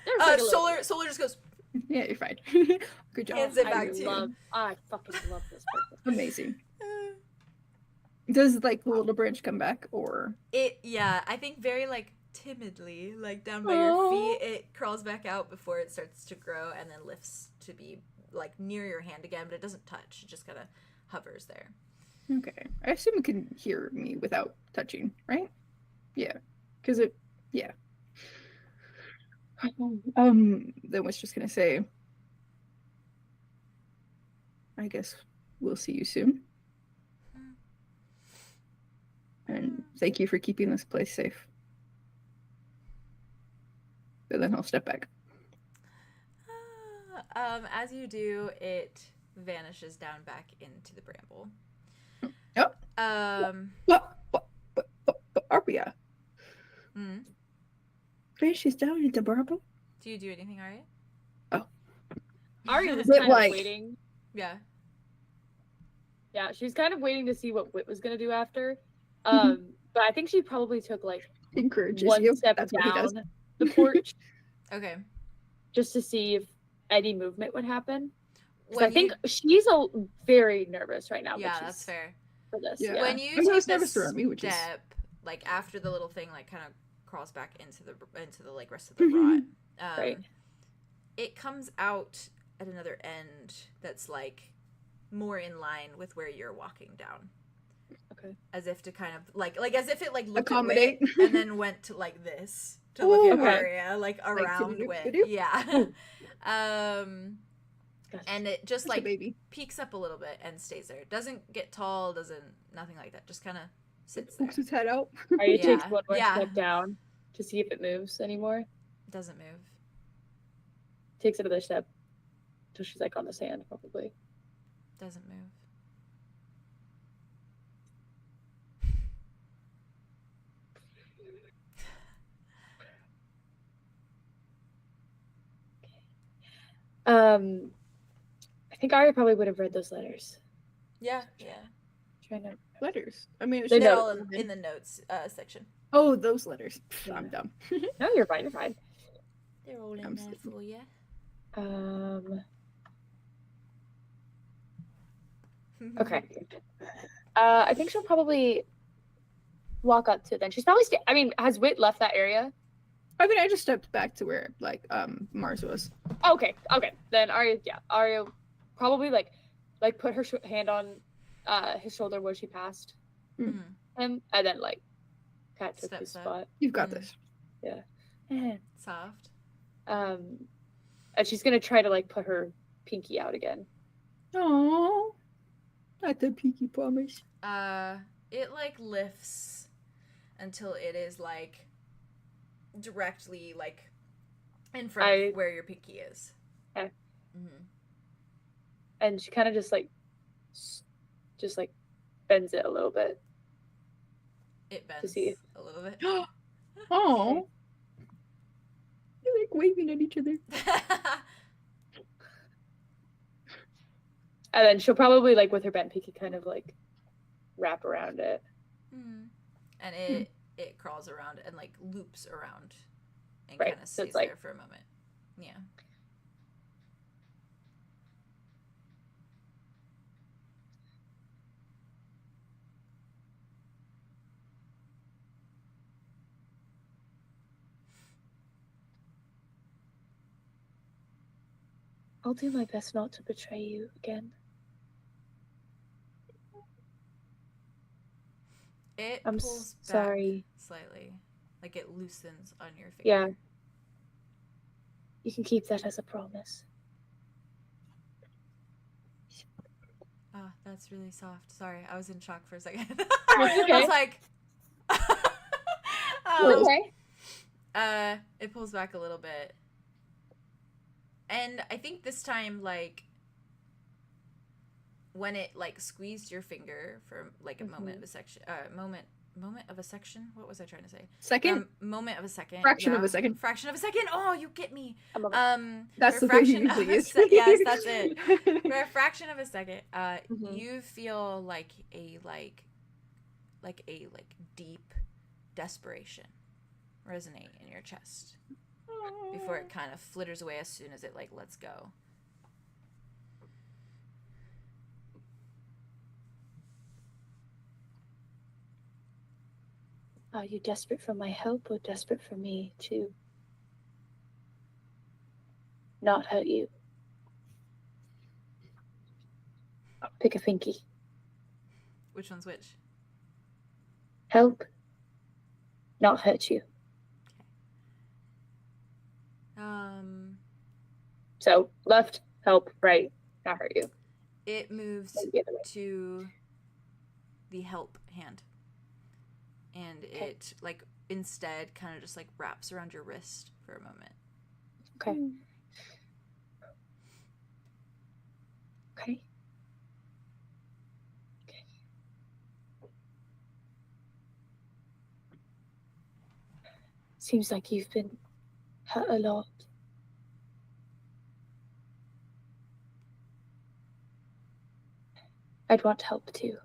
There's like a little- Solar just goes, Yeah, you're fine. Good job. hands it back to you. I fucking love this person. Amazing. Does like the little branch come back or? I think very like timidly, like down by your feet, it crawls back out before it starts to grow and then lifts to be like near your hand again, but it doesn't touch. It just kind of hovers there. Okay. I assume it can hear me without touching, right? Yeah. Because it, yeah. Then was just gonna say, I guess we'll see you soon. And thank you for keeping this place safe. And then I'll step back. As you do, it vanishes down back into the bramble. Oh. What Aria? Mm. She's down in the bramble? Do you do anything, Aria? Oh. Aria was But, kind like- of waiting. Yeah. Yeah, she was kind of waiting to see what Whit was gonna do after. Mm-hmm. But I think she probably took like Encourages one you. step That's what he does. down the porch Okay. just to see if any movement would happen. 'Cause I When think she's very nervous right now. but yeah, she's that's fair. for this. Yeah. Yeah. When you I'm take less this nervous around me, which is- step, like after the little thing like kind of crawls back into the like rest of the rot, Right. it comes out at another end that's like more in line with where you're walking down. Okay. As if to kind of like as if it like looked Accommodate. at Wit and then went to like this to look at Ooh, okay. Aria like around to-do-do, Wit. to-do. Yeah. Gotcha. And it just Like like baby. peeks up a little bit and stays there. It doesn't get tall, nothing like that. Just kind of sits there. Pokes its head out. Aria takes Yeah, one more yeah. step down to see if it moves anymore. Doesn't move. Takes another step till she's like on the sand, probably. Doesn't move. I think Aria probably would have read those letters. Yeah. Trying to. Letters. I mean, They They're know. all in the notes section. oh, those letters. Yeah. I'm dumb. No, you're fine. You're fine. They're all in I'm there sleepy. for you. Okay. I think she'll probably walk up to it then. She's probably. I mean, has Wit left that area? I mean, I just stepped back to where like Mars was. Okay. Then Aria probably like put her hand on his shoulder where she passed Mhm. him, and then like kind of took Steps his up. spot. You've got Mm. this. Soft. And she's gonna try to like put her pinky out again. Oh, not the peaky promise. It like lifts until it is like directly like in front of where your pinky is. Okay. Mm-hmm. And she kind of just like bends it a little bit. It bends see. a little bit. Oh, you're like waving at each other. And then she'll probably like with her bent pinky kind of like wrap around it. Mhm. And it crawls around and like loops around and Right, kind of so stays it's like- there for a moment. Yeah. I'll do my best not to betray you again. It I'm pulls back sorry. slightly. Like it loosens on your finger. Yeah. You can keep that as a promise. Oh, that's really soft. Sorry, I was in shock for a second. It's I okay. was like, it pulls back a little bit, and I think this time, like, when it like squeezed your finger for like a moment of a section, moment moment of a section. What was I trying to say? Second? Moment of a second. Fraction of a second. Fraction of a second. Oh, you get me. That's for the thing fraction usually of a is. yes, that's it. For a fraction of a second, Mhm. you feel like a deep desperation resonate in your chest before it kind of flitters away as soon as it like lets go. Are you desperate for my help or desperate for me to not hurt you? Pick a finky. Which one's which? Help, not hurt you. So left, help, right, not hurt you. It moves The other way. to the help hand. And it, like, instead kind of just, like, wraps around your wrist for a moment. Okay. Okay. Seems like you've been hurt a lot. I'd want help too.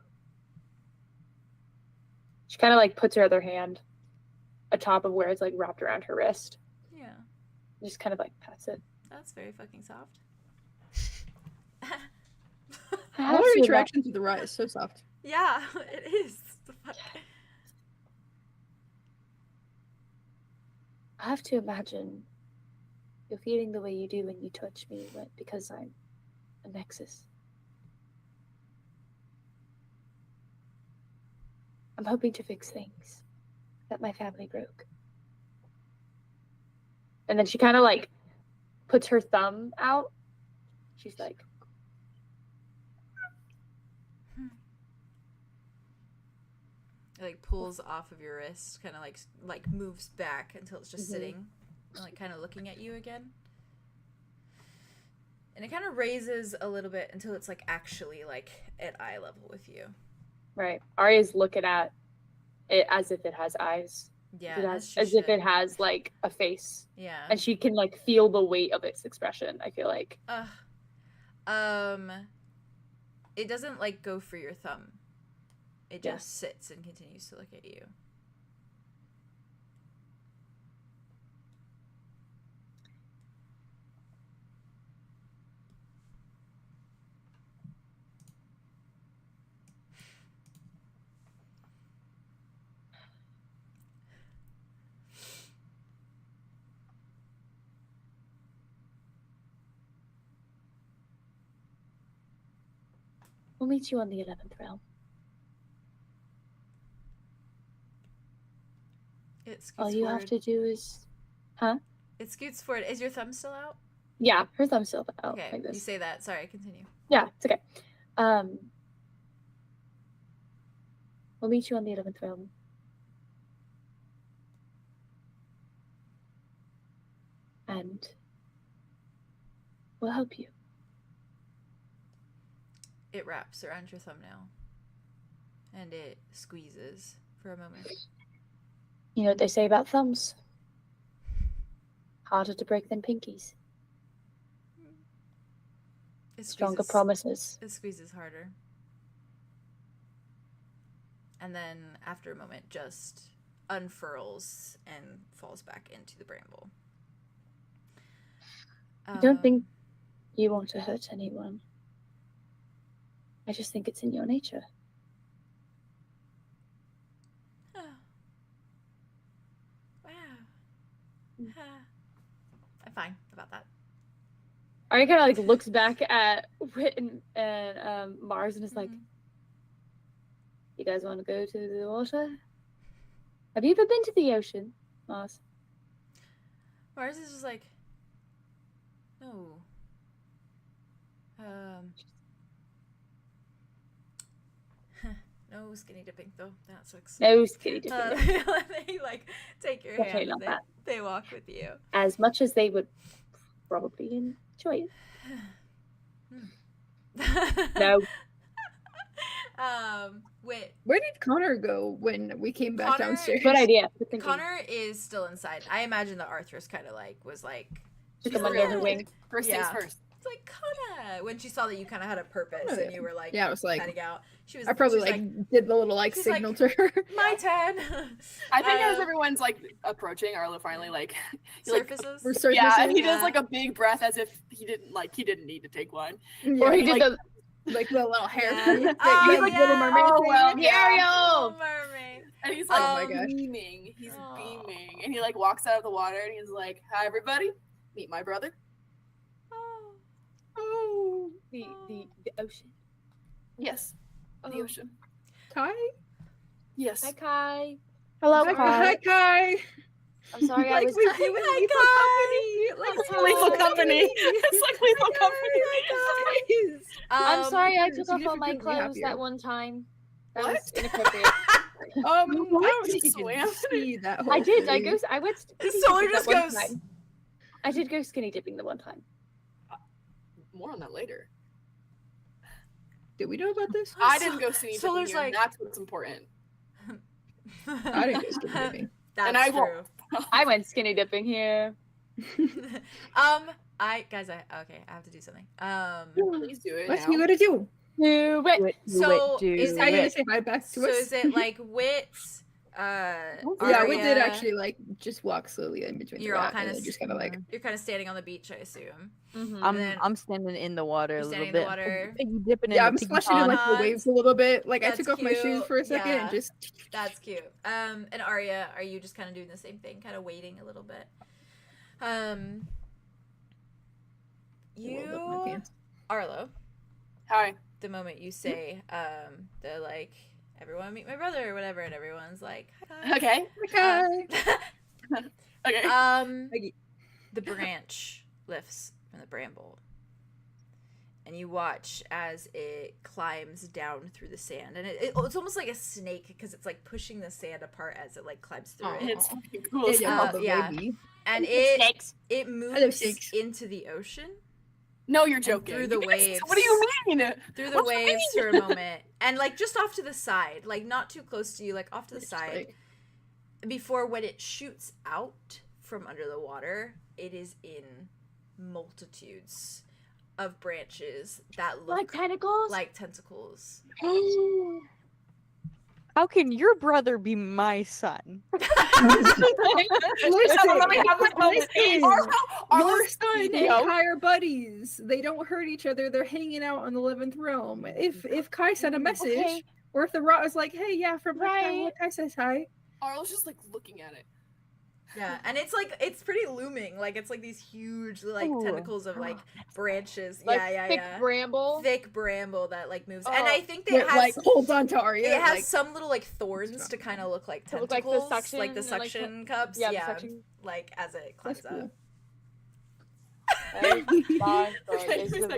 She kind of like puts her other hand atop of where it's like wrapped around her wrist. Yeah. Just kind of like pats it. That's very fucking soft. All our interactions with the rat is so soft. Yeah, it is. The fuck? I have to imagine you're feeling the way you do when you touch me because I'm a nexus. I'm hoping to fix things that my family broke. And then she kind of like puts her thumb out. She's like, It like pulls off of your wrist, kind of like moves back until it's just sitting, and like kind of looking at you again. And it kind of raises a little bit until it's like actually like at eye level with you. right. Aria's looking at it as if it has eyes. Yeah, As if it has like a face. Yeah. And she can like feel the weight of its expression, I feel like. It doesn't like go for your thumb. It Yeah. just sits and continues to look at you. We'll meet you on the 11th realm. It scoots All you forward. have to do is... It scoots forward. Is your thumb still out? Yeah, her thumb's still out Okay, like you this. say that. Sorry, continue. Yeah, it's okay. We'll meet you on the 11th realm. And we'll help you. It wraps around your thumbnail. And it squeezes for a moment. You know what they say about thumbs? Harder to break than pinkies. It Stronger squeezes- promises. It squeezes harder. And then after a moment just unfurls and falls back into the bramble. I don't think you want to hurt anyone. I just think it's in your nature. Oh. Wow. I'm fine about that. Arya kind of like looks back at Wit and Mars and is like, "You guys want to go to the water? Have you ever been to the ocean, Mars?" Mars is just like, no. No skinny dipping though. That sucks. No skinny dipping. They like take your Definitely hand. not They, that. they walk with you. As much as they would probably enjoy it. No. Wit. Where did Connor go when we came back Connor- downstairs? Good idea. Good thinking. Connor is still inside. I imagine the Arthur's kind of like was like Took she's him under her like, wing. First things Yeah. first. It's like Connor when she saw that you kind of had a purpose Oh, and you were like Yeah, I was like, heading out. She was. I probably she's like did the little like she's signal to her. my turn. I think as everyone's like approaching, Arlo finally like he, like, surfaces. We're surfacing. yeah, and he Yeah. does like a big breath as if he didn't need to take one. Yeah, Or he like- did like the little hair. Yeah. like, Oh, like yeah. Little Mermaid. Oh, thing. well, the yeah. Ariel. Mermaid. And he's like Oh my gosh. beaming. He's Aw. beaming. And he like walks out of the water and he's like, "Hi everybody. Meet my brother." Oh. Oh, the ocean. Yes. The Oh. ocean. Kai. Yes. Hi, Kai. Hello, Hi, Kai. hi, Kai. I'm sorry I Like was. we do in Lethal Company. Like Hi, Lethal Kai. Company. It's like Lethal Company. Guys. I'm sorry I took off all my significantly clothes happier. that one time. That What? was inappropriate. I don't think you Swam? can see that whole I did. I thing. went. Skinny Solar dipping just that one goes- time. I did go skinny dipping the one time. More on that later. Did we know about this? I didn't go skinny so dipping there's here, like- and that's what's important. I didn't go skinny dipping. That's And I true. won't. I went skinny dipping here. I have to do something. Please do it What's now. you gonna do? Do it. Do it, So, do is it, I do gonna it. say hi back to So us. is it like Wit? Yeah, we Aria? did actually like just walk slowly in between. You're the all rat, kind and of then just kind of like You're kind of standing on the beach, I assume. Mhm. I'm then- I'm standing in the water You're a little standing in bit. the water. Piggy dipping in yeah, the I'm piggy splashing in pond. like the pond. waves a little bit. Like I That's took off my shoes cute. for a second Yeah. and just That's cute. And Aria, are you just kind of doing the same thing, kind of waiting a little bit? rolled up my You, pants. Arlo, Hi. the moment you say, the like, everyone meet my brother or whatever, and everyone's like, hi. Okay. Okay. Okay. Peggy. The branch lifts from the bramble, and you watch as it climbs down through the sand, and it's almost like a snake because it's like pushing the sand apart as it like climbs through Aw. it, It's fucking cool. as Yeah, hell. the yeah. baby. and it Snakes. moves snakes. into the ocean No, you're joking. through the You guys- waves. What do you mean? through the What do you waves mean? for a moment, and like just off to the side, like not too close to you, like off to the Just, side, like, before when it shoots out from under the water, it is in multitudes of branches that Like look tentacles. like tentacles. How can your brother be my son? Your son and Yo. Kai are buddies. They don't hurt each other. They're hanging out on the 11th realm. If Kai sent a message, Okay. or if the rot was like, "Hey, yeah, from Right. Kai says hi." Arlo's just like looking at it. Yeah, and it's like it's pretty looming. Like it's like these huge like Ooh. tentacles of like branches. Like yeah, thick yeah. bramble. Thick bramble that like moves, and Oh. I think that That it has like holds on to Aria. it has like, some little like thorns to kind of look like To tentacles, look like the suction like the and, like, suction cups. Yeah, Yeah, the suction. like as it climbs that's cool.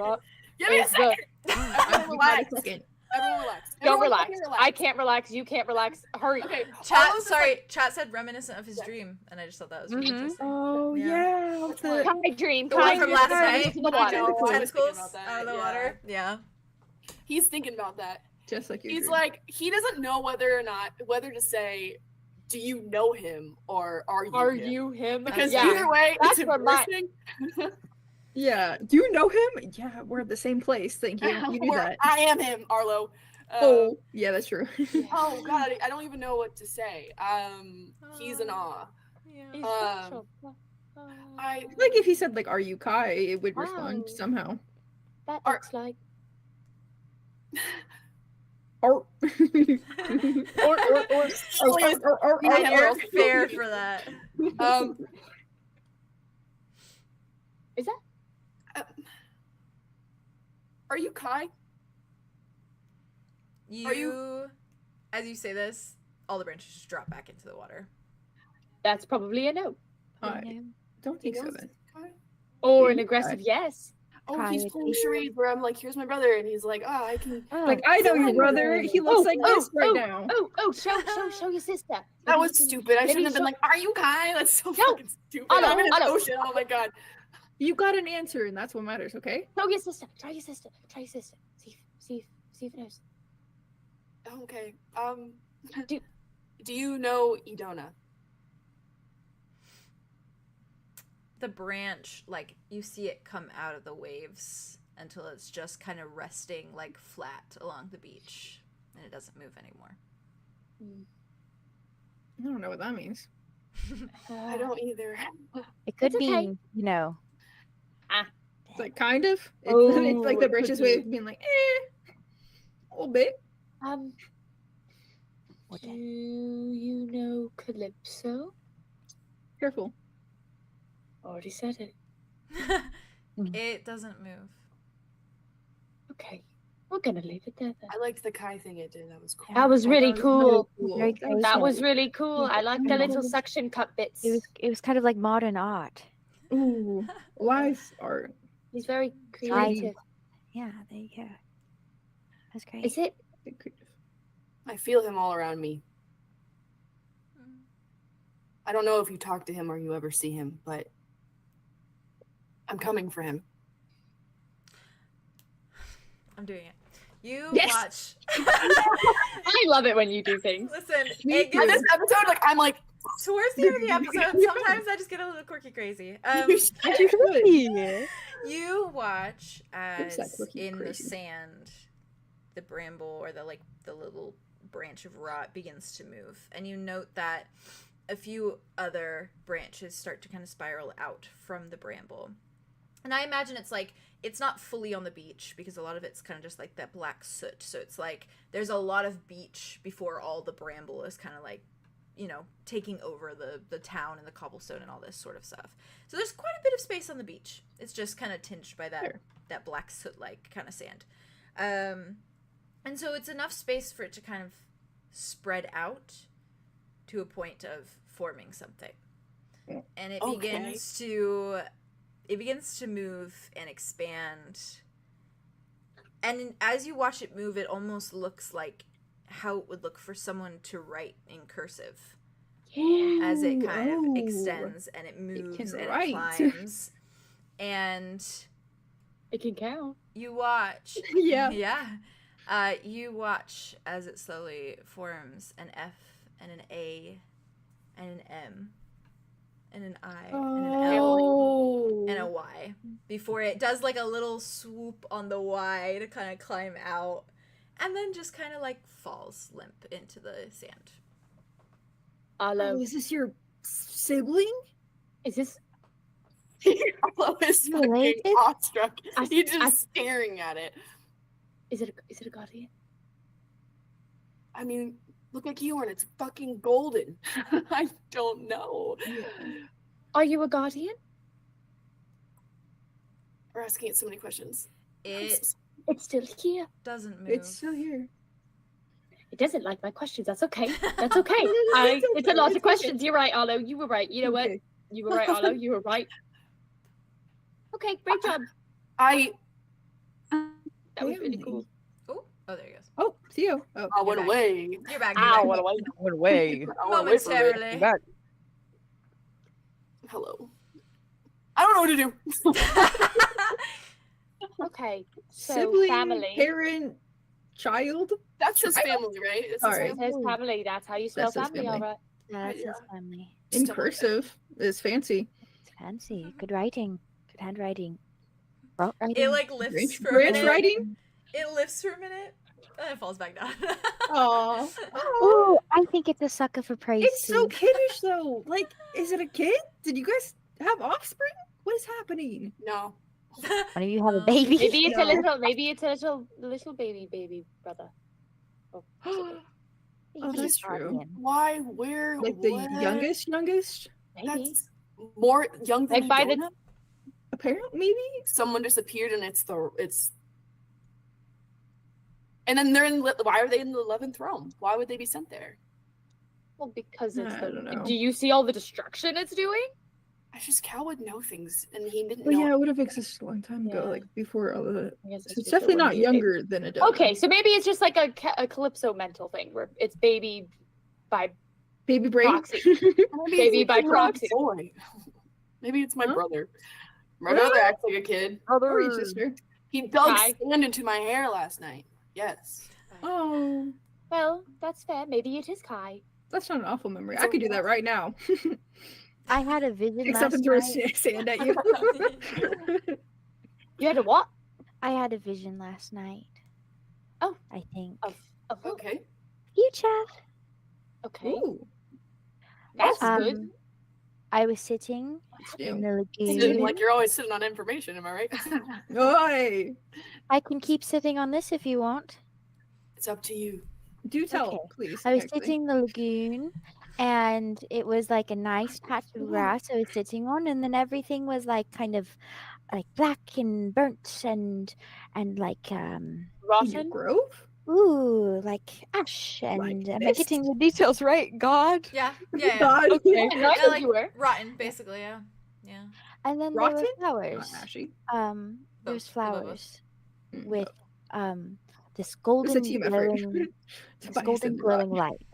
up. Give me a second. Everyone You relax. got a second. Everyone relax. Don't Everyone relax. fucking I can't relax. You can't relax. Hurry. Okay. Chat, Arlo's just sorry, like- chat said reminiscent of his dream, and I just thought that was really Mhm. interesting. Oh Yeah. yeah. Which the- one? Kai dream. The one Kai from dream. last Kai night? into the I water. know. I was thinking Tentacles about that, out of the yeah. water. Yeah. He's thinking about that. just like your He's dream. like, he doesn't know whether to say, do you know him or are you Are him? you him? Because yeah. either way, That's it's where my- embarrassing. Yeah. Do you know him? Yeah, we're at the same place. Thank you. You knew Or, that. I am him, Arlo. Oh, yeah, that's true. Oh god, I don't even know what to say. He's in awe. Yeah. He's Um, special. I Like if he said like, "Are you Kai?" It would respond Wow. somehow. That Are- looks like. Or I And you're fair for that. um Is that? Are you Kai? You, as you say this, all the branches just drop back into the water. That's probably a no. I don't think so then. Kai? Or Yeah, an aggressive yes. Oh, Kai, he's I pulling think- charades where I'm like, here's my brother, and he's like, oh, I can. Like I know your brother. He looks like this right now. Oh, show your sister. That Maybe was you can- stupid. I maybe shouldn't have been show- like, are you Kai? That's so No. fucking stupid. Arlo, I'm in an Arlo. ocean. Oh my god. You got an answer, and that's what matters. Okay. Show your sister. Try your sister. See if it knows. Okay. Do- Do you know Idona? The branch, like, you see it come out of the waves until it's just kind of resting, like, flat along the beach, and it doesn't move anymore. I don't know what that means. I don't either. It could It's be, okay. you know. It's like kind of. It's, Oh, it's like the it could branch's way of being like, a little bit. What Do the- you know Calypso? Careful. Already said it. It doesn't move. Okay, we're gonna leave it there then. I liked the Kai thing it did. That was cool. That was really That cool. Very That was That cool. was really cool. I like the little cool. suction cup bits. It was kind of like modern art. Ooh, wise art. He's very Nice. creative. Yeah, there you go. That's great. Is it? I feel him all around me. I don't know if you talk to him or you ever see him, but I'm coming for him. I'm doing it. You Yes! watch. I love it when you do things. Listen, Me it too. And gets this episode, like, I'm like, towards the end of the episode. Sometimes I just get a little quirky crazy. You should. You watch Looks like as quirky in the crazy. sand, the bramble or the little branch of rot begins to move, and you note that a few other branches start to kind of spiral out from the bramble. And I imagine it's not fully on the beach because a lot of it's kind of just like that black soot. So it's like there's a lot of beach before all the bramble is kind of like, you know, taking over the town and the cobblestone and all this sort of stuff. So there's quite a bit of space on the beach. It's just kind of tinged by that black soot-like kind of sand. And so it's enough space for it to kind of spread out to a point of forming something. And it begins to move and expand. And as you watch it move, it almost looks like how it would look for someone to write in cursive. As it kind of extends and it moves and write. it climbs. And It can count. you watch. Yeah. Yeah. You watch as it slowly forms an F and an A and an M and an I and an L and a Y before it does like a little swoop on the Y to kind of climb out and then just kind of like falls limp into the sand. Arlo, Oh, is this your sibling? is this? Arlo is fucking Related? awestruck. I- He's I- just staring at it. Is it a guardian? I mean, look at Keahorn. It's fucking golden. I don't know. Are you a guardian? We're asking it so many questions. It It's still here. doesn't move. It's still here. It doesn't like my questions. That's okay. That's okay. It's It's a okay, lot it's of questions. You're right, Arlo. You were right. You know what? Okay. You were right, Arlo. You were right. Okay, great job. That was really cool. Oh, there he goes. Oh, Theo. Oh, I went back. away. You're back. Ow, You're back. Went away. I went away from it. Momentarily. Hello. I don't know what to do. Okay, so sibling, family. parent, child. That's his family, right? It's his Sorry. It says family. That's how you spell That's his family, all family. right. Yeah, that's Yeah. his family. In Still cursive is fancy. It's fancy. Good writing. Good handwriting. Rote writing. It like lifts Branch, for a branch minute. writing. It lifts for a minute, and it falls back down. Aw. Oh, I think it's a sucker for praise. It's so too. kiddish though. Like, is it a kid? Did you guys have offspring? What is happening? No. One of you have a baby. Maybe it's No. maybe it's a little baby brother. Oh, Oh, He's that's a true. guardian. Why? Where? Like the what? youngest? maybe. That's more young than Like by the- Idona? Apparently, maybe. Someone disappeared and it's. And then they're in. Why are they in the 11th realm? Why would they be sent there? Well, because it's I don't know. Do you see all the destruction it's doing? I just Cal would know things, and he didn't Well, know. yeah, it would have existed a long time ago, Yeah. like before all the. I guess So true, it's so definitely it not wouldn't be a baby. younger than a dog. Okay, so maybe it's just like a Calypso mental thing where it's baby by Baby brain. proxy. Maybe baby it's by a little proxy. boy. Maybe it's my Huh? brother. My brother acts like a kid. Or your sister. He dug Hi. sand into my hair last night. Yes. Oh. Well, That's fair. Maybe it is Kai. That's not an awful memory. It's I a could do that right now. I had a vision Pick something last throw night. sand at you. You had a what? I had a vision last night. Oh. I think. Of what? Okay. Future. Okay. Ooh. That's Um, good. I was sitting in the Sitting lagoon. like you're always sitting on information, am I right? Oi! I can keep sitting on this if you want. It's up to you. Do tell, Okay. please. I was actually. sitting in the lagoon, and it was like a nice patch of grass I was sitting on, and then everything was like kind of like black and burnt and like In your Rotten. grove? like ash. And Like am I this? getting the details right? God. Yeah, yeah. God. Okay. Yeah, Nice like you were. rotten, basically. Yeah, yeah. And then Rotten? there were Not flowers. ashy. There's Both, above us. flowers Mm, with oh. this It's a golden team effort. glowing, this Tobias golden and glowing Rod. light.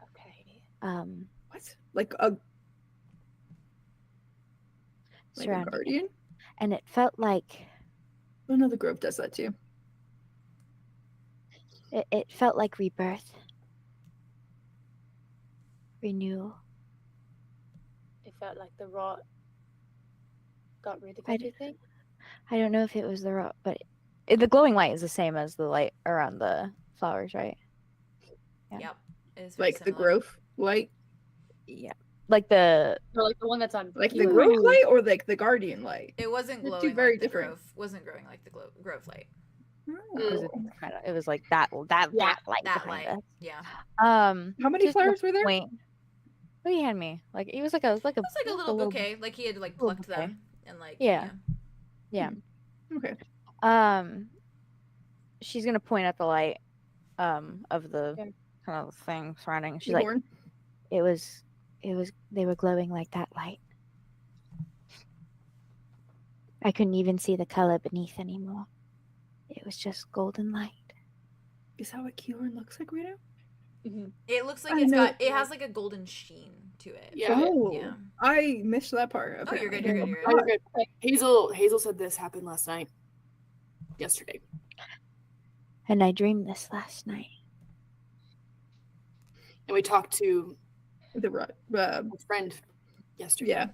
Okay. What? Like a Surrounding it. guardian? And it felt like Oh no, the grove does that too. it felt like rebirth, renewal. It felt like the rot got rid of I d- everything. I don't know if it was the rock, but the glowing light is the same as the light around the flowers, right? Yeah. Yep. It's very Like the similar. grove light? Yeah. Like the Or like the one that's on. Like the you. grove light or like the guardian light? It wasn't They're two glowing very like the different. grove. Wasn't growing like the grove light. was Oh. it was like that Yeah, light That behind light. us. Yeah. How many just to the flowers were there? point- What do you hand me? Like it was like a It was like a little bouquet. Like he had like little plucked bouquet. them and like Yeah. Yeah. Okay. She's gonna point at the light of the Yeah. kind of thing surrounding. She's like, Keahorn? it was they were glowing like that light. I couldn't even see the color beneath anymore. It was just golden light. Is that what Keahorn looks like right now? Mhm. It looks like I it's know. got. It has like a golden sheen to it. Yeah. Oh, Yeah. I missed that part. Oh, you're good. apparently. You're good. You're Oh, good. you're good. Hazel said this happened last night. Yesterday. And I dreamed this last night. And we talked to The rot. a friend yesterday. Yeah.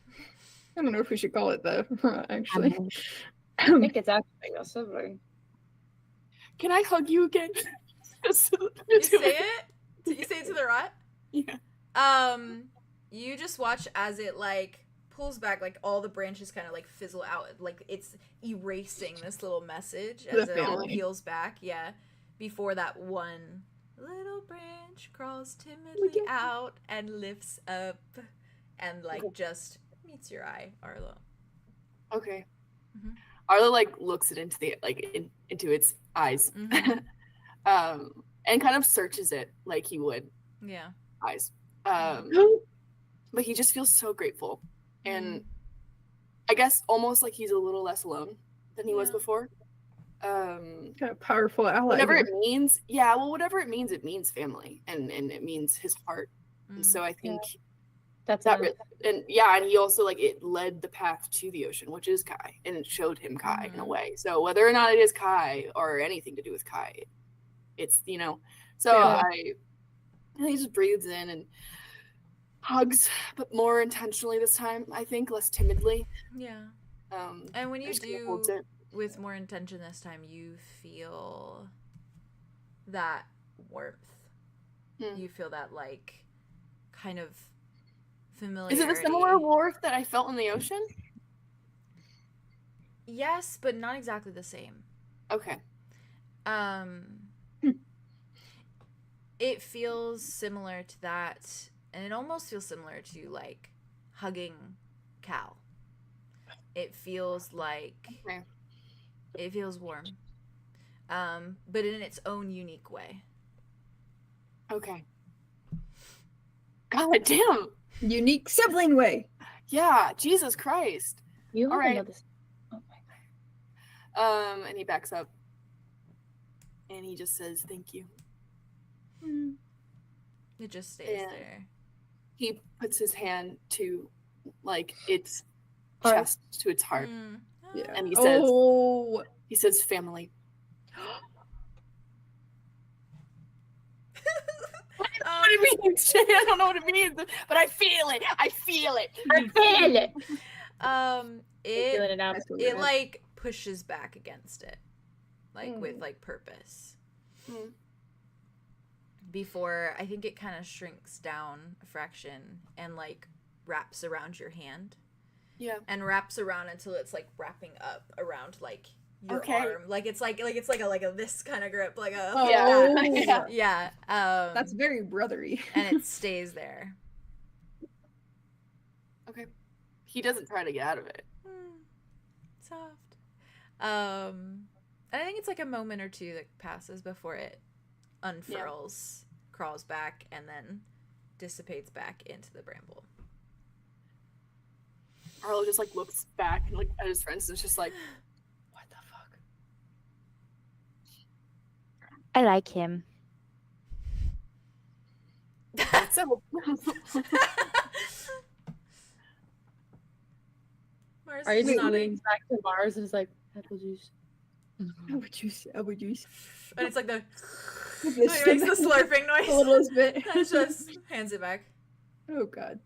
I don't know if we should call it the rot, actually. I think it's actually your sibling. Can I hug you again? You say it. Did you say it to the rot? Yeah. You just watch as it like pulls back, like all the branches kind of like fizzle out, like it's erasing this little message as The it all family. peels back. Yeah, before that one little branch crawls timidly out and lifts up, and like just meets your eye, Arlo. Okay. Mhm. Arlo like looks it into the into its eyes, Mhm. and kind of searches it like he would Yeah. eyes. But he just feels so grateful, and Mm. I guess almost like he's a little less alone than he was Yeah. before. Got a powerful ally. Whatever here. it means, yeah. Well, whatever it means family, and it means his heart. Mm. And so I think That's that, it. and yeah, and he also like it led the path to the ocean, which is Kai, and it showed him Kai in a Mhm. way. So whether or not it is Kai or anything to do with Kai, it's So Yeah. he just breathes in and hugs, but more intentionally this time. I think less timidly. Yeah. And And when you just kinda do holds it. with more intention this time, you feel that warmth. Hmm. You feel that like kind of Is familiarity. it the similar warmth that I felt in the ocean? Yes, but not exactly the same. Okay. It feels similar to that, and it almost feels similar to like hugging Cal. It feels like Okay. it feels warm, but in its own unique way. Okay. God damn. Unique sibling way. Yeah. Jesus Christ. You have All right. another. Oh my god. And he backs up, and he just says, "Thank you." It just stays Yeah. there. He puts his hand to, like, its Heart. chest to its heart, Mm. Yeah. and he says, Oh, "Family." I don't know what it means, but I feel it. I feel it. I feel it. Feeling Feeling it now. it like pushes back against it, like with like purpose. Mm. Before I think it kind of shrinks down a fraction and like wraps around your hand. Yeah. And wraps around until it's like wrapping up around like your Okay. arm. Like it's like a this kind of grip, like a Yeah. yeah. That's very brothery. And it stays there. Okay. He doesn't try to get out of it. Soft. And I think it's like a moment or two that passes before it unfurls, crawls back, and then dissipates back into the bramble. Arlo just like looks back and like at his friends and is just like, what the fuck? I like him. So Mars Are is you nodding. just back to Mars and it's like apple juice? Apple juice. Apple juice. And it's like the This it makes the slurping a noise. little bit. And just hands it back. Oh god.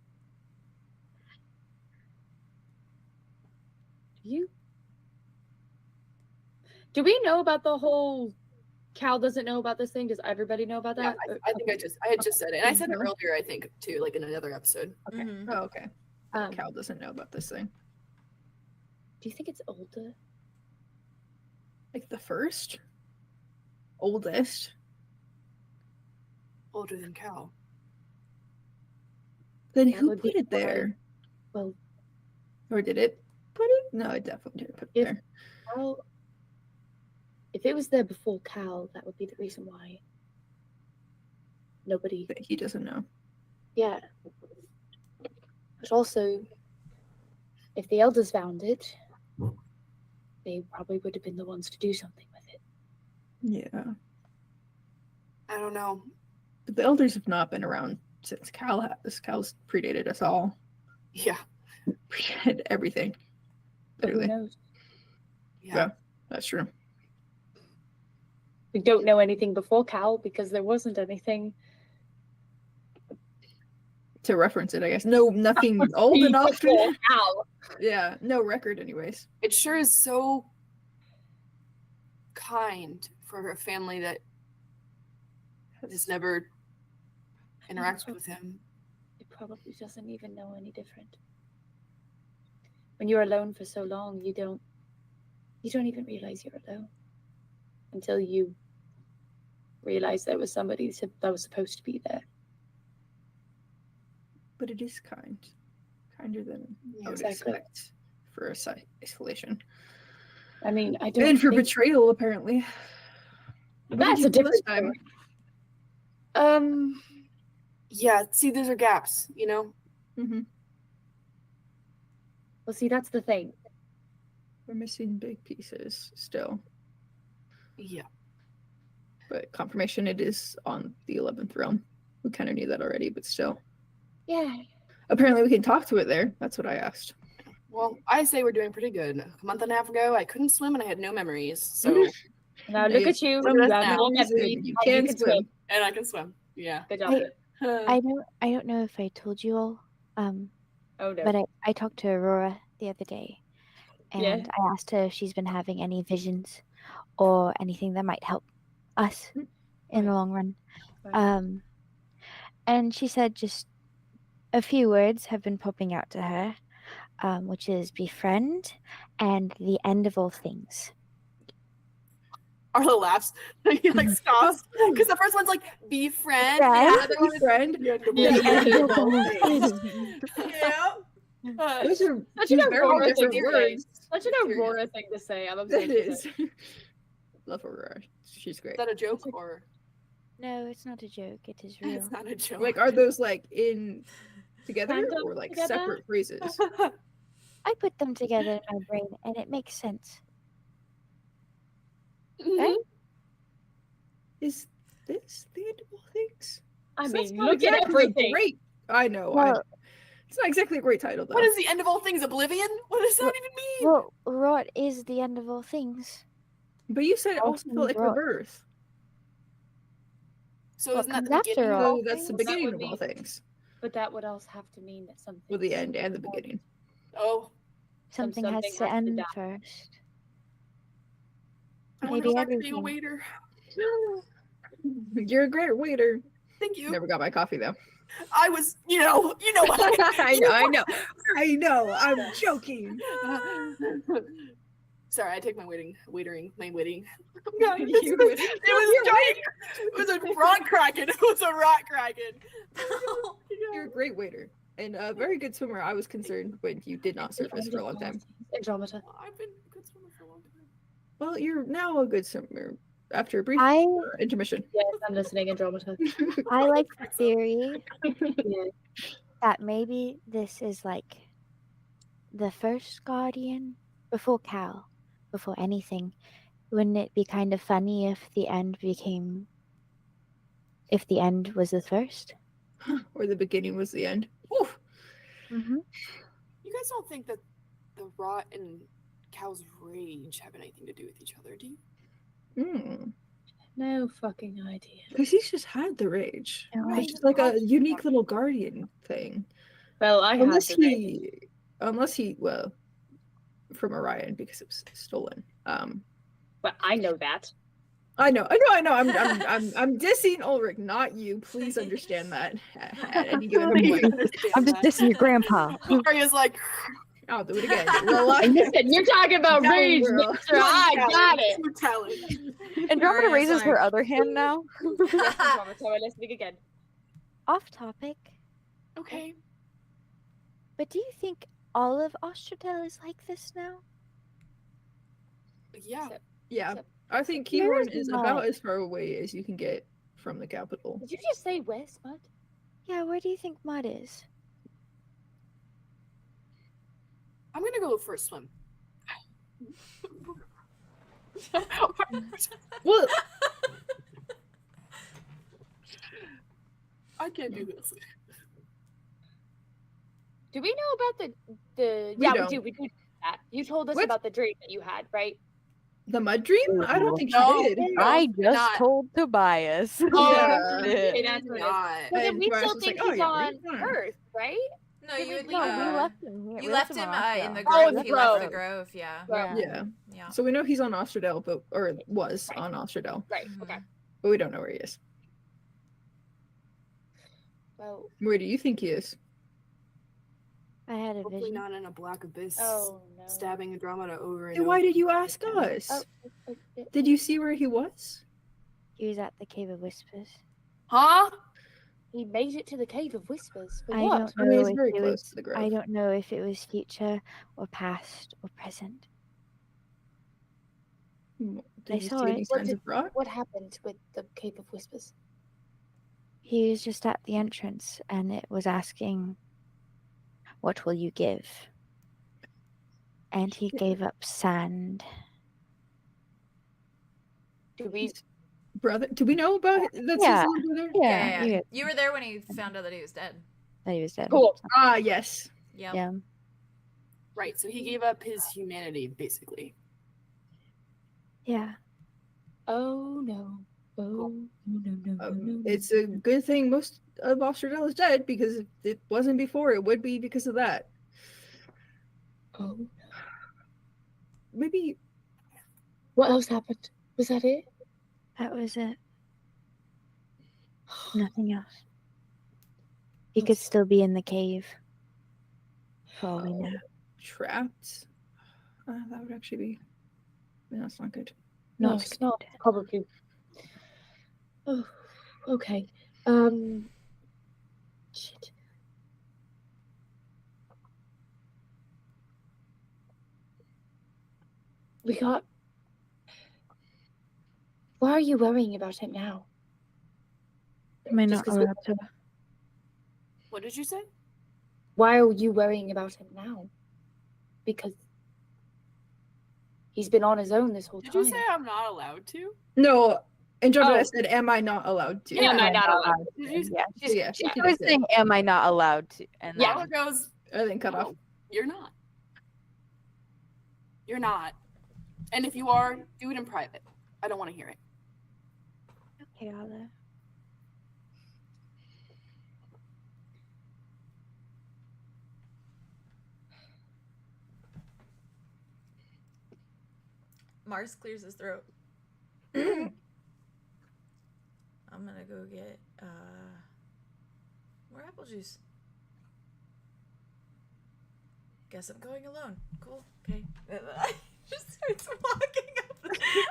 Do we know about the whole Cal doesn't know about this thing? Does everybody know about yeah, that? I think I had just said it. And I said it earlier, I think, too, like in another episode. Okay. Mhm. Oh, okay. Um, Cal doesn't know about this thing. do you think it's older? Like the first? Oldest? Older than Cal. Then That who would be put it there? Well, Or did it put it? No, it definitely didn't put it If- there. Cal, if it was there before Cal, that would be the reason why nobody. But he doesn't know. Yeah. But also, if the elders found it, they probably would have been the ones to do something with it. Yeah. I don't know. But the elders have not been around since Cal has. Cal's predated us all. Yeah. Predated everything. But who Literally. knows? Yeah. That's true. We don't know anything before Cal because there wasn't anything. To reference it, I guess. No, nothing old enough. Before Cal. Yeah, no record anyways. It sure is so kind for a family that has never interacted with him. It probably doesn't even know any different. When you're alone for so long, you don't even realize you're alone until you realize there was somebody that was supposed to be there. But it is kind. Kinder than I would Exactly. expect for isolation. I mean, I don't. And for think- betrayal, apparently. What That's did a you do this different time. Yeah, see, those are gaps, you know? Mm-hmm. Well, see, that's the thing. We're missing big pieces still. Yeah. But confirmation it is on the 11th realm. We kind of knew that already, but still. Yeah. Apparently we can talk to it there. That's what I asked. Well, I say we're doing pretty good. A month and a half ago, I couldn't swim and I had no memories. So, Now look at you. Look at You us have now. no memory. You and can swim. and I can swim. Yeah. Good job. I don't know if I told you all, Oh no. but I talked to Aurora the other day, and Yeah. I asked her if she's been having any visions or anything that might help us in the long run. Right. And she said just a few words have been popping out to her, which is befriend and the end of all things. Arlo laughs. He like stops. Because the first one's like, befriend. Friend. The other one is Friend. the Yeah. Those are Such two an very Aurora different thing to say. words. Such an Aurora thing to say. I'm obsessed That with is. it. Love Aurora. She's great. Is that a joke or? No, it's not a joke. It is real. It's not a joke. Like, are those like in together Kind of or like together? separate phrases? I put them together in my brain, and it makes sense. Mhm. Is this the end of all things? I That's mean, not look at exactly a everything. Great. I know. Well- It's not exactly a great title though. What is the end of all things? Oblivion? What does that even mean? Well, rot is the end of all things. But you said it also felt like Rot. rebirth. So What isn't that the comes beginning after of all? all So that's the things? beginning would of be- all things. But that would also have to mean that something. Well, the end and the beginning. Oh, Something something has to has to end die. first. I want to Maybe go back to being a everything. waiter. You're a great waiter. Thank you. Never got my coffee though. I was, you know what I know. I'm joking. Sorry, I take my waiting. You It was a rock kraken. It was a rock kraken. You're a great waiter and a very good swimmer. I was concerned when you did not surface for a long time. Andromeda. I've been a good swimmer for a long time. Well, you're now a good swimmer after a brief I intermission. Yes, I'm listening, Andromeda. I like the theory Yeah. that maybe this is like the first guardian before Cal, before anything. Wouldn't it be kind of funny if the end was the first? Or the beginning was the end. Oof. Mm-hmm. You guys don't think that the rot and Cow's rage have anything to do with each other, do you? No fucking idea. Because he's just had the rage. No, It's just like a unique little guardian thing. Well, I Unless have to he, well, from Orion because it was stolen. But I know that. I know. I'm dissing Ulrich, not you. Please understand that at any given point. I'm just dissing your grandpa. Aria's like, I'll do it again. Well, Listen, you're talking about Down, rage, girl. mister. I got it. you're telling. Andromeda Aria's raises her like- other hand now. Yes, Andromeda, so I'm listening again. Off topic, Okay. but do you think all of Ostratel is like this now? Yeah. yeah, I think Where Keahorn is is Mud? about as far away as you can get from the capital. Did you just say West, Bud? Yeah, where do you think Mud is? I'm gonna go for a swim. Well, I can't do this. Do we know about the? We Yeah, don't. we do that. You told us What? about the dream that you had, right? the mud dream? I don't think No. she did. I No, just not. told Tobias. Yeah. Okay, that's what it is. Not. But then And we Tobias still was think like, "Oh, he's yeah, on we're fine." Earth, right? No, Did you we would leave No, him? we left him here. You We left on him in Ostratel. the Oh, grove. the He left the grove. grove. Yeah. Well, Yeah. Yeah. So we know he's on Ostradel, or was Right. on Ostradel, Right. Mhm. Okay. but we don't know where he is. Well. Where do you think he is? I had a Hopefully vision. not in a black abyss. Oh no. Stabbing Andromeda over and Then why over. did you ask us? Oh, Did you see where he was? He was at the Cave of Whispers. Huh? he made it to the Cave of Whispers. For I what? don't I mean, know it's if very it close was. to the grove. I don't know if it was future or past or present. Did I you saw see any it. signs of rot? What happened with the Cave of Whispers? He was just at the entrance and it was asking, "What will you give?" And he gave up sand. Do we? Brother, do we know about that's Yeah. his little brother? Yeah, Yeah. you- You were there when he found out that he was dead. that he was dead. Cool. Ah, yes. Yep. Yeah. Right, so he gave up his humanity, basically. Yeah. Oh no. Oh no. It's a good thing most of Ostradel is dead, because if it wasn't before, it would be because of that. Oh. Maybe What else happened? Was that it? That was it. Nothing else. He could still be in the cave. For all we know. trapped. That would actually be. No, that's not good. No, Not it's not. good. Probably. Oh, okay. Shit. We got. Why are you worrying about him now? Am I Just not 'cause we- allowed to? What did you say? Why are you worrying about him now? Because he's been on his own this whole Did time. you say I'm not allowed to? No, Andromeda Oh. said, "Am I not allowed to?" Am I not allowed? Did you? Yeah. Yeah, Yeah. she I was did. saying, am I not allowed to? And Yeah. then- Paula goes, I think cut off. "No, you're not. You're not. And if you are, do it in private. I don't want to hear it." Okay, Arlo. Mars clears his throat. I'm gonna go get more apple juice. Guess I'm going alone. Cool. Okay. Just starts walking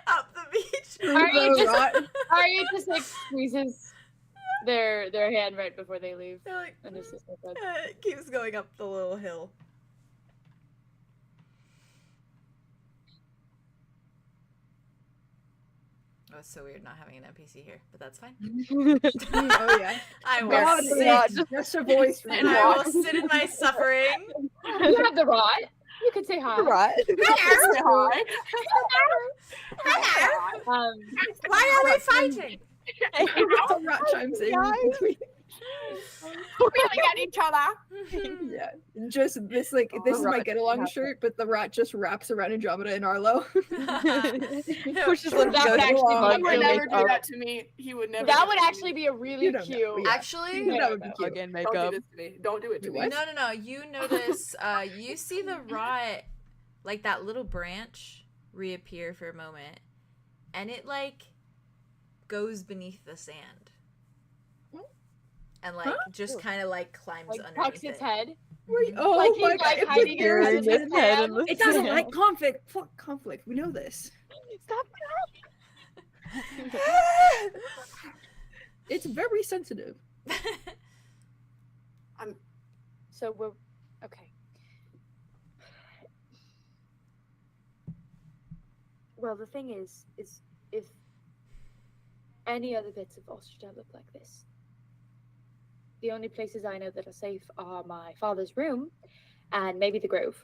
up the beach. Arya just like squeezes their hand right before they leave. They're like, And it's just like that. it keeps going up the little hill. Oh, it's so weird not having an NPC here, but that's fine. Oh yeah. I God, will yeah, sit, just a voice. and I will sit in my suffering. You have the rod. You could say hi. Right. Hello. Why are we fighting? The rat chimes in. Really at each other. Yeah, just this this is my rat get along happen. shirt, but the rat just wraps around Andromeda and Arlow. Pushes them That's together. actually He would really never do Makeup. that to me. He would never. That do would to me. actually be a really You don't know, cute. yeah. Actually, That would be cute. Again, Don't makeup. do this to me. Don't do it to me. What? no. You notice, you see the rot, like that little branch, reappear for a moment, and it like goes beneath the sand, and like just kind of like climbs Like underneath tucks its head. Oh Like my he's god! like It hiding was it very in his hand. It doesn't like conflict. Fuck conflict. We know this. Stop It's very sensitive. So we're okay. Well, the thing is if any other bits of 𝑓𝐻𝐸𝐺 look like this, the only places I know that are safe are my father's room and maybe the grove.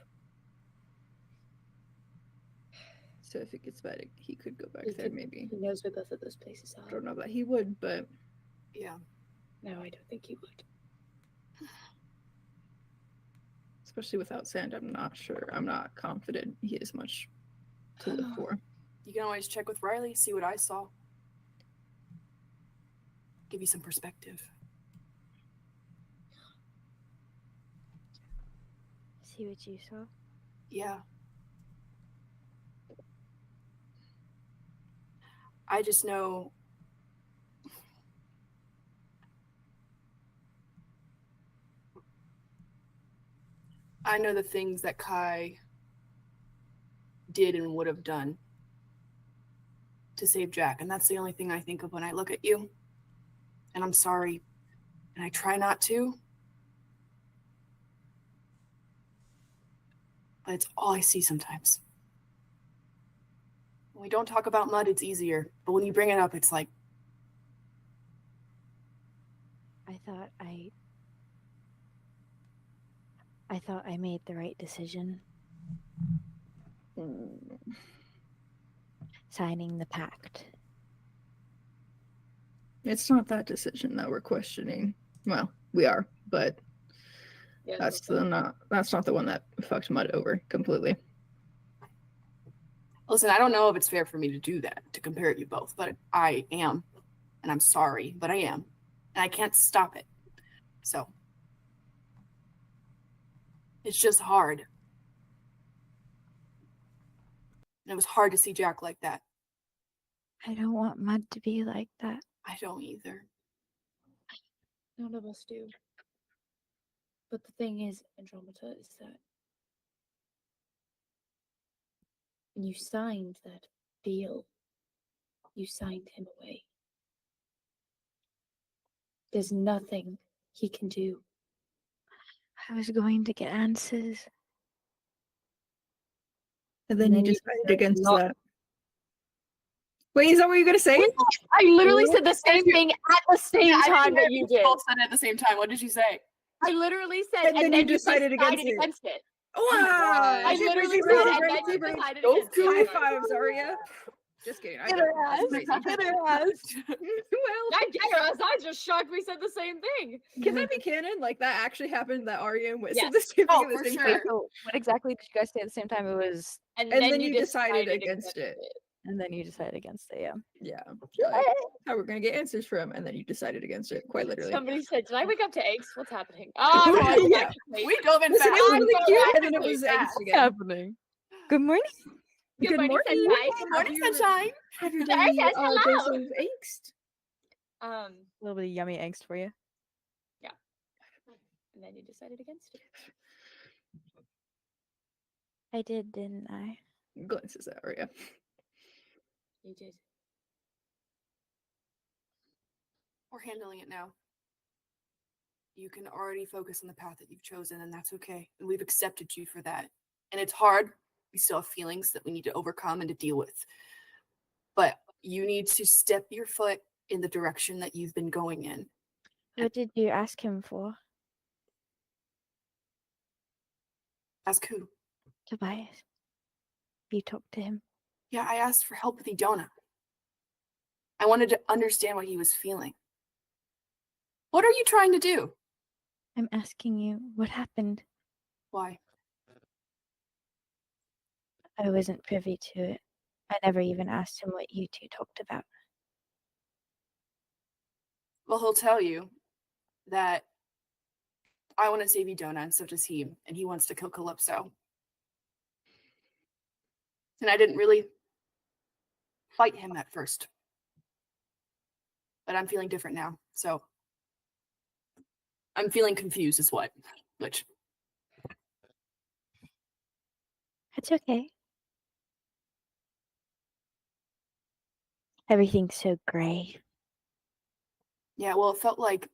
So if it gets bad, he could go back He there. could- Maybe. Who knows where both of those places I are? don't know that he would, but Yeah. No, I don't think he would. especially without sand, I'm not sure. I'm not confident he has much to look for. You can always check with Riley, see what I saw. Give you some perspective. See what you saw? Yeah. I just know the things that Kai did and would have done to save Jack, and that's the only thing I think of when I look at you. And I'm sorry, and I try not to, but it's all I see sometimes. When we don't talk about mud, it's easier, but when you bring it up, it's like, I thought I made the right decision signing the pact. It's not that decision that we're questioning. Well, we are, but Yeah, that's not the one that fucked Mud over completely. listen, I don't know if it's fair for me to do that, to compare you both, but I am, and I'm sorry, but I am, and I can't stop it. So it's just hard. And it was hard to see Jack like that. I don't want Mud to be like that. I don't either. None of us do. But the thing is, Andromeda, is that when you signed that deal, you signed him away. There's nothing he can do. I was going to get answers. And then you And then you decided said against not- that. Wait, is that what you're gonna say? I literally said the same thing at the same I time didn't that hear you you did. both said it at the same time. What did you say? I literally said, And then you decided against it. against it. Wow! I Super, literally super, said, super, and then you super. decided Those against two High it. fives, Aria. Just kidding. I Get know. her That's ass. crazy. Get her ass. Well, I get us. I just shocked we said the same thing. can that be canon? Like that actually happened? That Aria and Wit said Yes. the same Oh, thing at for the same sure. time? So what exactly did you guys say at the same time? It was, And then you decided against it. and then you decided against it. Yeah. Yeah. How we're gonna get answers from, and then you decided against it. Quite literally. Somebody said, "Did I wake up to eggs? What's happening?" Oh, I'm going Yeah. back to sleep. We dove in Listen, fast. it was I'm really going cute, back and then to it was sleep eggs fast. again. Happening. Good morning. Good morning, sunshine. Good morning, sunshine. Have your There daily says dose hello. of angst. A little bit of yummy angst for you. And then you decided against it. I did, didn't I? Glances at Aria. You did. We're handling it now. You can already focus on the path that you've chosen, and that's okay. And we've accepted you for that. And it's hard. We still have feelings that we need to overcome and to deal with. But you need to step your foot in the direction that you've been going in. What did you ask him for? Ask who? Tobias. You talked to him. Yeah, I asked for help with 𝐕. I wanted to understand what he was feeling. What are you trying to do? I'm asking you, what happened? Why? I wasn't privy to it. I never even asked him what you two talked about. Well, he'll tell you that I want to save 𝐕, and so does he, and he wants to kill 𝓕𝓪𝓏. And I didn't really fight him at first. But I'm feeling different now, so I'm feeling confused is which. It's okay. Everything's so gray. Yeah, well, it felt like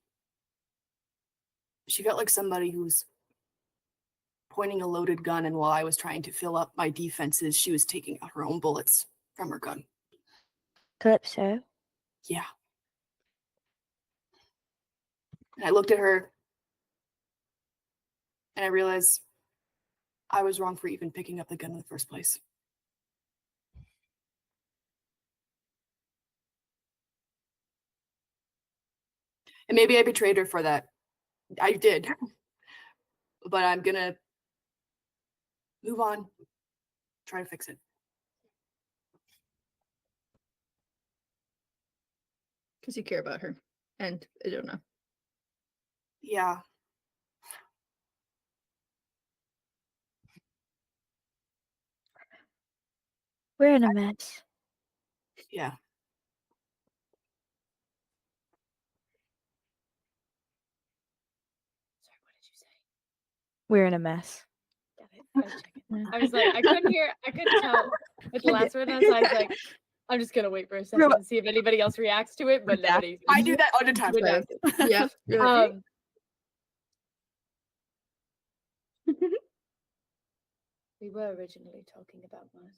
she felt like somebody who's pointing a loaded gun, and while I was trying to fill up my defenses, she was taking out her own bullets from her gun. 𝓕𝓪𝓏? Yeah. And I looked at her, and I realized I was wrong for even picking up the gun in the first place. And maybe I betrayed her for that. I did. But I'm gonna move on, try to fix it. Because you care about her. And 𝐕. Yeah. We're in a mess. Yeah. Sorry, what did you say? We're in a mess. Got it. I was checking. I was like, I couldn't tell with the last word. I was like, I'm just gonna wait for a second and see if anybody else reacts to it, but nobody. I do that all the time. Yeah. We were originally talking about Mars.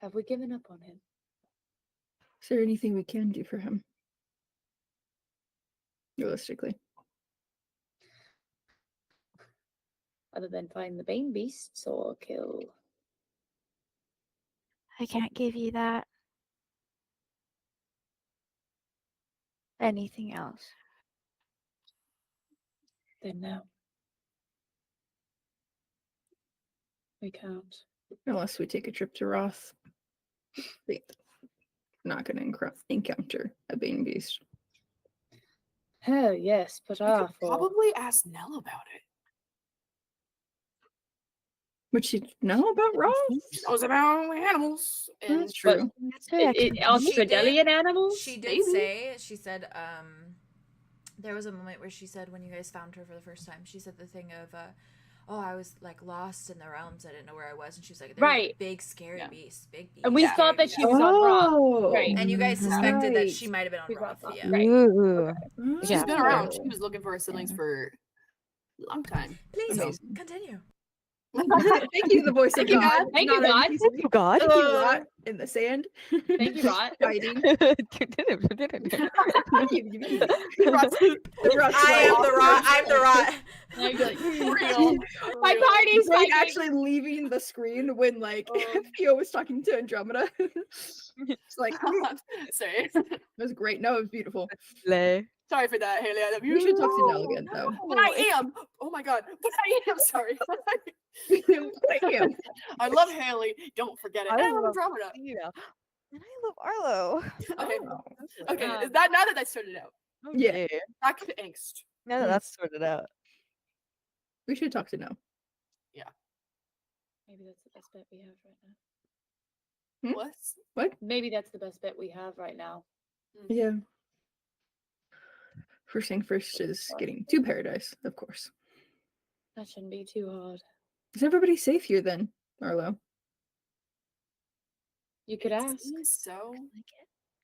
Have we given up on him? Is there anything we can do for him? Realistically. Other than find the Bane beasts or kill. I can't give you that. Anything else? Then no. We can't. Unless we take a trip to Roth. We're not going to encounter a Bane beast. Oh, yes, but We could probably ask Nell about it. Would she know about Roth? She knows about animals. And That's true. That's what I can do. Australian animals? She did Maybe. say, she said, there was a moment where she said, when you guys found her for the first time, she said the thing of, oh, I was like lost in the realms. I didn't know where I was. And she was like, there's a big, scary beast. Big beast. And we thought that she was on Roth. Right. And you guys suspected that Right. she might have been on We Roth. thought Yeah. that. Right. Ooh. she's been around. She was looking for her siblings for a long time. Please Amazing. continue. Thank you, the voice of Thank you, God. God. Thank you, Not a God. piece Thank you, God. Thank you, Rot, in the sand. Thank you, Rot. Fighting. I am the rot. I'm the rot. Like, Real. my party's Like fighting. actually leaving the screen when like Theo was talking to Andromeda. It's like Sorry. it was great. No, it was beautiful. Sorry for that, Haley. I love you. We should talk to Nell again though. But I am. Oh my god. But I am sorry. Damn. I love Haley. Don't forget it. I And I love love Andromeda. You know. And I love Arlow. Okay. Oh. Okay. Is that now that sorted out? Yeah. Back to angst. Now that that's sorted out. We should talk to Nell. Yeah. Maybe that's the best bet we have right now. What? Maybe that's the best bet we have right now. Yeah. First thing first is getting to paradise, of course. That shouldn't be too hard. Is everybody safe here then, Arlo? You could It ask. seems so.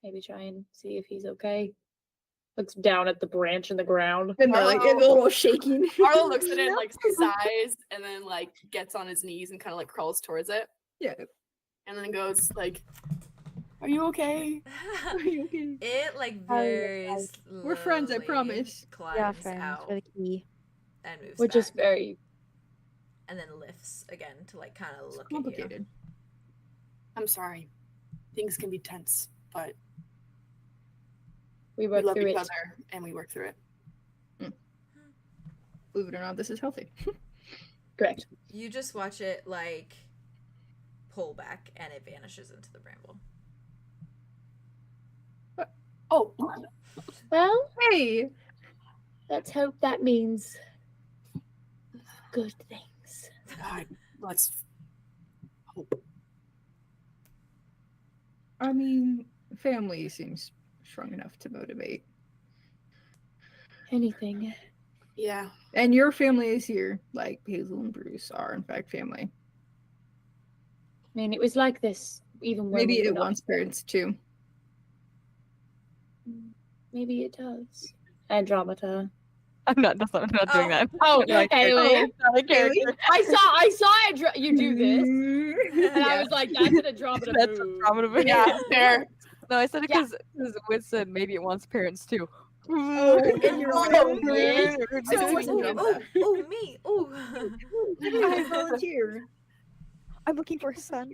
Maybe try and see if he's okay. Looks down at the branch in the ground. And they're like a little shaking. Arlo looks at it, like sighs, and then like gets on his knees and kind of like crawls towards it, Yeah. and then goes like, "Are you okay?" Are you okay? It like Oh, yeah, very guys. We're friends, I slowly promise. climbs Yeah, friends out for the key. and moves We're just back, very. and then lifts again to like kind of It's look at you. complicated. I'm sorry. Things can be tense, but We we work love through each it. other and we work through it. Believe it or not, this is healthy. Correct. You just watch it like pull back, and it vanishes into the bramble. Oh, Well, Hey! let's hope that means good things. God, let's hope. I mean, family seems strong enough to motivate. Anything. Yeah. And your family is here, like Hazel and Bruce are, in fact, family. I mean, it was like this even when Maybe we were it not- wants parents too. Maybe it does. Andromeda. I'm not doing that. Oh, No, I can't. Haley. Not a character. I saw you do this, and I Yeah. was like, "That's an Andromeda That's move." Andromeda. Yeah, fair. No, I said it Yeah. because Wit said maybe it wants parents too. Oh, and you're like, Oh, yes. I Oh, voice oh, Andromeda. oh, me. Oh. I volunteer. I'm looking for a son.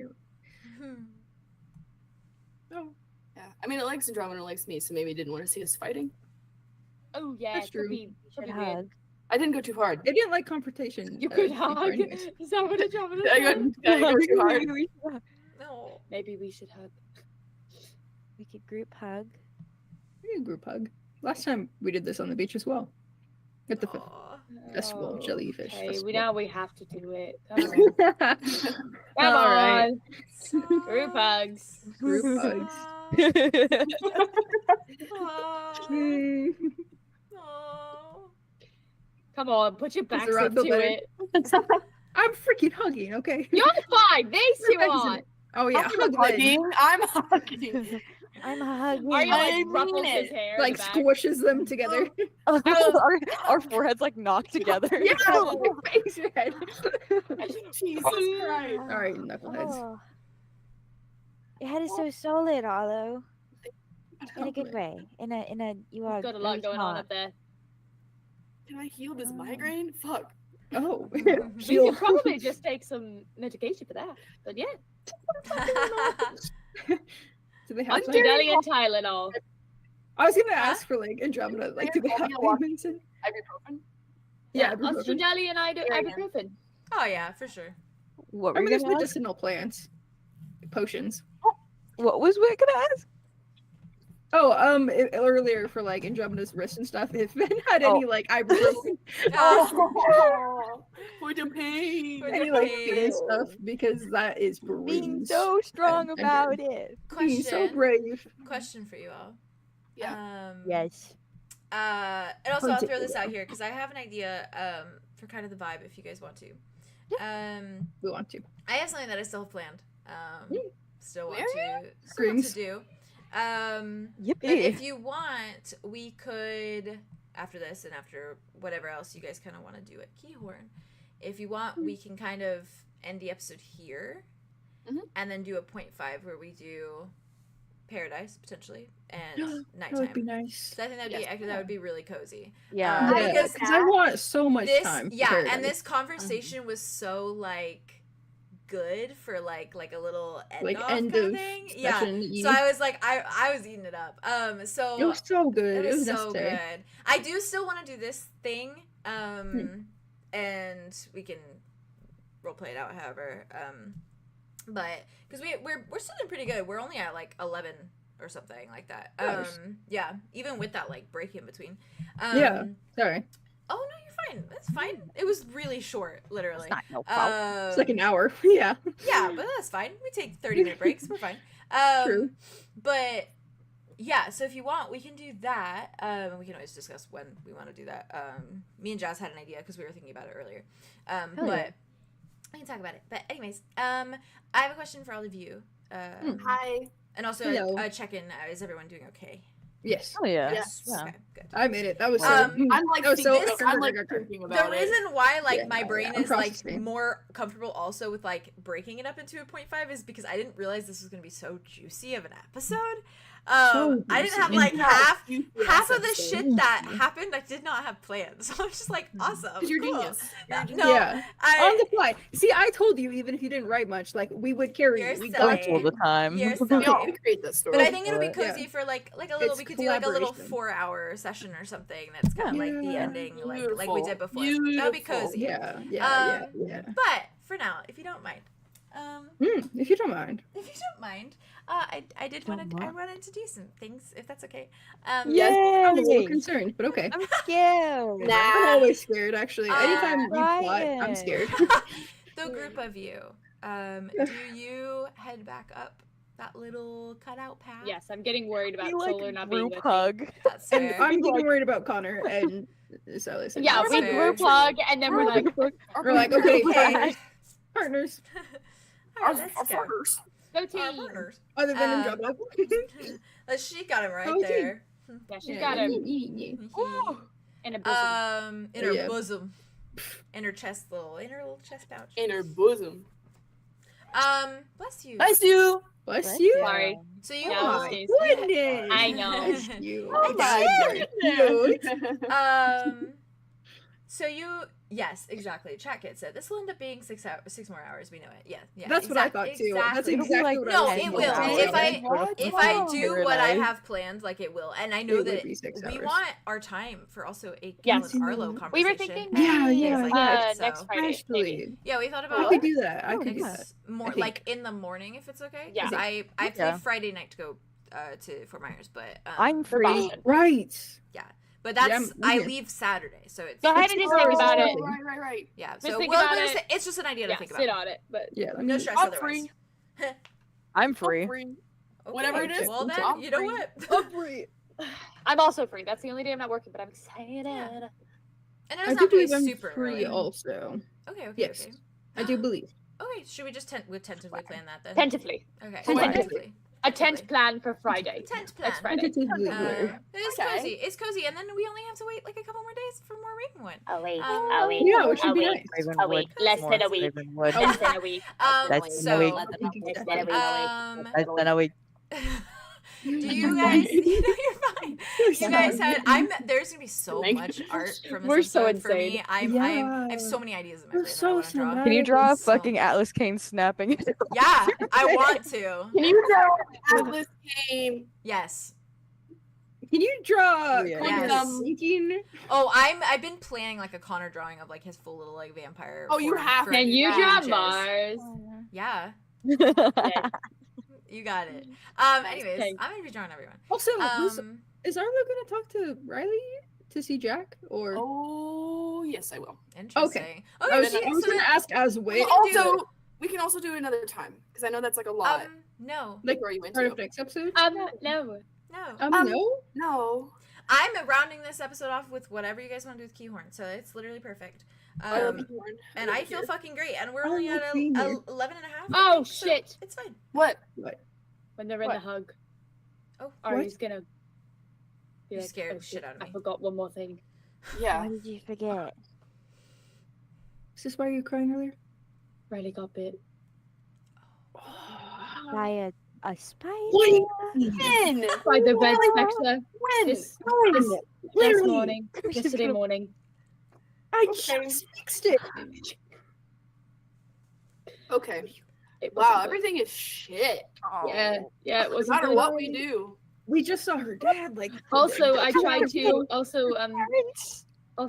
Oh, Yeah. I mean, it likes Andromeda, it likes me, so maybe it didn't want to see us fighting. Oh yeah, That's it could true. be. Should Could be weird. hug. I didn't go too hard. it didn't like confrontation. You could before hug. anyways. Is that what Andromeda Did I said? go, did I go too hard? No. Maybe we should hug. We could group hug. We need a group hug. Last time we did this on the beach as well. At the Aw. festival, jellyfish Okay, festival. now we have to do it. Come on. Come All right. on. Group hugs. Group hugs. Aw. Mm. Aw. Come on, put your backs Zara feel into better? it. I'm freaking hugging, okay? You're fine. These two Your back's in aren't. it. Oh yeah, I'm hug then. hugging. I'm hugging. I'm hugging. Are you I like mean ruffles his it. hair? in Like the back? squishes them together. our foreheads like knocked together. Yeah, face your head. Jesus Christ. All right, knuckleheads. Oh. Your head is so solid, Arlo. In a good way. In a you are He's got a lot very going on smart. up there. Can I heal this migraine? Fuck. Oh, We heal. could probably just take some medication for that. But yeah, Do they have Under- like? Fidelity and Tylenol. I was gonna ask for like Andromeda. Like, do they have medicine? Ibuprofen? Yeah, Us ibuprofen. Fidelity and Yeah. ibuprofen. Oh yeah, for sure. What I were mean, you there's gonna ask? medicinal plants, potions. What was Wit gonna ask? Oh, earlier for like Andromeda's wrist and stuff. If Ben had any like ibuprofen, Oh, for the pain. For any like pain stuff, because that is Being bruised. so strong and about it. Being so Question. brave. Question for you all. Yeah. Yes. And also I'll throw this out here because I have an idea for kind of the vibe if you guys want to. We want to. I have something that I still have planned. Still want Where? to still want to Screams. do. Yippee. But if you want, we could after this and after whatever else you guys kind of want to do at Keahorn. If you want, we can kind of end the episode here, and then do a 0.5 where we do paradise potentially and That would be nighttime. nice. So I think that'd be actually that would be really cozy. Yeah. Uh, Yeah, because because I want so much This time. for yeah, paradise. and this conversation was so like good for like a little end like off end kind of of thing. Yeah. session. So I was like, I was eating it up. So it was so good. it was so necessary. good. I do still want to do this thing, and we can role play it out, however. But because we're still doing pretty good. We're only at like 11 or something like that. Nice. Yeah, even with that like break in between. Yeah. Sorry. Oh no, you're fine. That's fine. It was really short, literally. It's not your fault. It's like an hour. Yeah. Yeah, but that's fine. We take 30-minute breaks. We're fine. True. But yeah, so if you want, we can do that. We can always discuss when we want to do that. Me and Jazz had an idea because we were thinking about it earlier. But yeah. we can talk about it. But anyways, I have a question for all of you. Hi. And also Hello. a check-in. Is everyone doing okay? Yes. Oh yeah. Yes. Yeah. Okay, good. I made it. That was so. Um, I'm like, that was so. I'm like thinking The about it. reason why like Yeah, my brain I'm is like processing. more comfortable also with like breaking it up into a 0.5 is because I didn't realize this was gonna be so juicy of an episode. I didn't have like half of the shit that happened. I did not have planned, so I'm just like awesome. Because you're cool. genius. You're a No, Yeah. On I, the fly. See, I told you, even if you didn't write much, like we would carry You're you. We silly. got All the time. You're We silly. all create this story. But I think it'll be Yeah. cozy for like a little. It's We could do like a little collaboration. 4-hour session or something. That's kind of like the Yeah. ending, like we did before. That would be Beautiful. cozy. Yeah. But for now, if you don't mind, If you don't mind. if you don't mind, I did Don't want to. I mind. wanted to do some things, if that's okay. Yes, I'm a little Yay. concerned, but okay. I'm scared. Nah. I'm always scared, actually. Anytime you plot, I'm Ryan. scared. The group of you, do you head back up that little cutout path? Yes, I'm getting worried about We like Solar not being group with me. hug. That's And fair. I'm getting worried about Connor and Silas. Yeah, That's we fair. group hug, and then we're like, We're like, okay, Okay. partners. All Our right, let's go. partners. go Our team. partners. Other than in Um, job She got him right Oh, there. Yeah, she's got him in a bosom. In her Yeah. bosom, in her chest, in her little chest pouch. In her bosom. Bless you. Bless you. Bless you. Sorry. So you, No, Oh my Stacey. goodness. I know. Bless you. Oh my Goodness. so you, yes, exactly. Chat kit said this will end up being 6 more hours. We know it. Yeah. That's what I thought too. That's exactly. exactly what No, I was it thinking. will. about. If I do Very what I nice. have planned, like it will, and I know It would that be 6 we hours. want our time for also a Yes. Arlow conversation. We were thinking and Yeah, things yeah, like yeah. that, Next so- Friday. maybe. Actually, Yeah, we thought I about could do that. I could do that. next more I think. like in the morning if it's okay. Yeah. Because I have to Yeah. leave Friday night to go to Fort Myers, but I'm For free. Boston. Right. but that's Yeah, I'm I here. leave Saturday, so it's Go ahead and just think about it. Right. yeah. Just So think we'll about we're it. just, it's just an idea to Yeah, think sit about. on it, but Yeah. Let No me- stress I'm otherwise. free. I'm I'm free. free. Okay, Whatever it is, Well then, I'm you know free. what? I'm free. I'm also free. That's the only day I'm not working, but I'm excited. Yeah. And it I doesn't do have to be believe I'm super free early. also. Okay. Yes. I do believe. Okay, should we just tentatively plan that then? Tentatively. Okay. Tentatively. A tent plan for Friday. Tent plan. Next Friday. Tentatively. It is Okay. cozy. It's cozy, and then we only have to wait like a couple more days for more Ravenwood. Oh wait. Oh, wait. Yeah, which should Oh, be wait. nice. Oh wait. Less than a week. Ravenwood. Less than a week. That's So, week. Less than a week. Less than a week. do you guys? No, you're fine. You guys had. There's gonna be so Make- much art from this We're so episode for me. insane. I Yeah. have so many ideas in my We're brain that I so want to draw. cinematic. Can you draw a So- fucking Atlas Cane snapping? Yeah, I want to. Can you draw Atlas Game? Yes. Can you draw Yeah. Connor Yes. sinking? Oh, I've been planning like a Connor drawing of like his full little like vampire. Oh, you form have for Can you draw ages. Mars? Yeah, Yes. you got it. Anyways, Okay. I'm gonna be drawing everyone. Also, Um, is Arlo gonna talk to Riley to see Jack? Or Oh, yes, I will. interesting. I Okay, was, so I was gonna then- ask as We way can do also we can also do it another time because I know that's like a lot. no, like Where are you part of into? next episode. No. no. No. No. I'm rounding this episode off with whatever you guys want to do with Keahorn, so it's literally perfect. I love you, Um, Lauren. and I feel fucking great, and we're I only love at being here. 11 and a half. I Oh, think, so shit. It's fine. What? When they're in What? the hug. Oh, Ari's gonna be You like, scared oh, the shit out of I me. forgot one more thing. Yeah. What did you forget? Is this why you were crying earlier? Riley got bit. By a spider? Wait. When? By the red spectre. When? This Literally. morning. Yesterday morning. I Okay. just fixed it. Okay. It Wow, wasn't good. everything is shit. Yeah, it No wasn't matter good. what we do. We just saw her dad. Like Also, I tried to. Also, I Oh,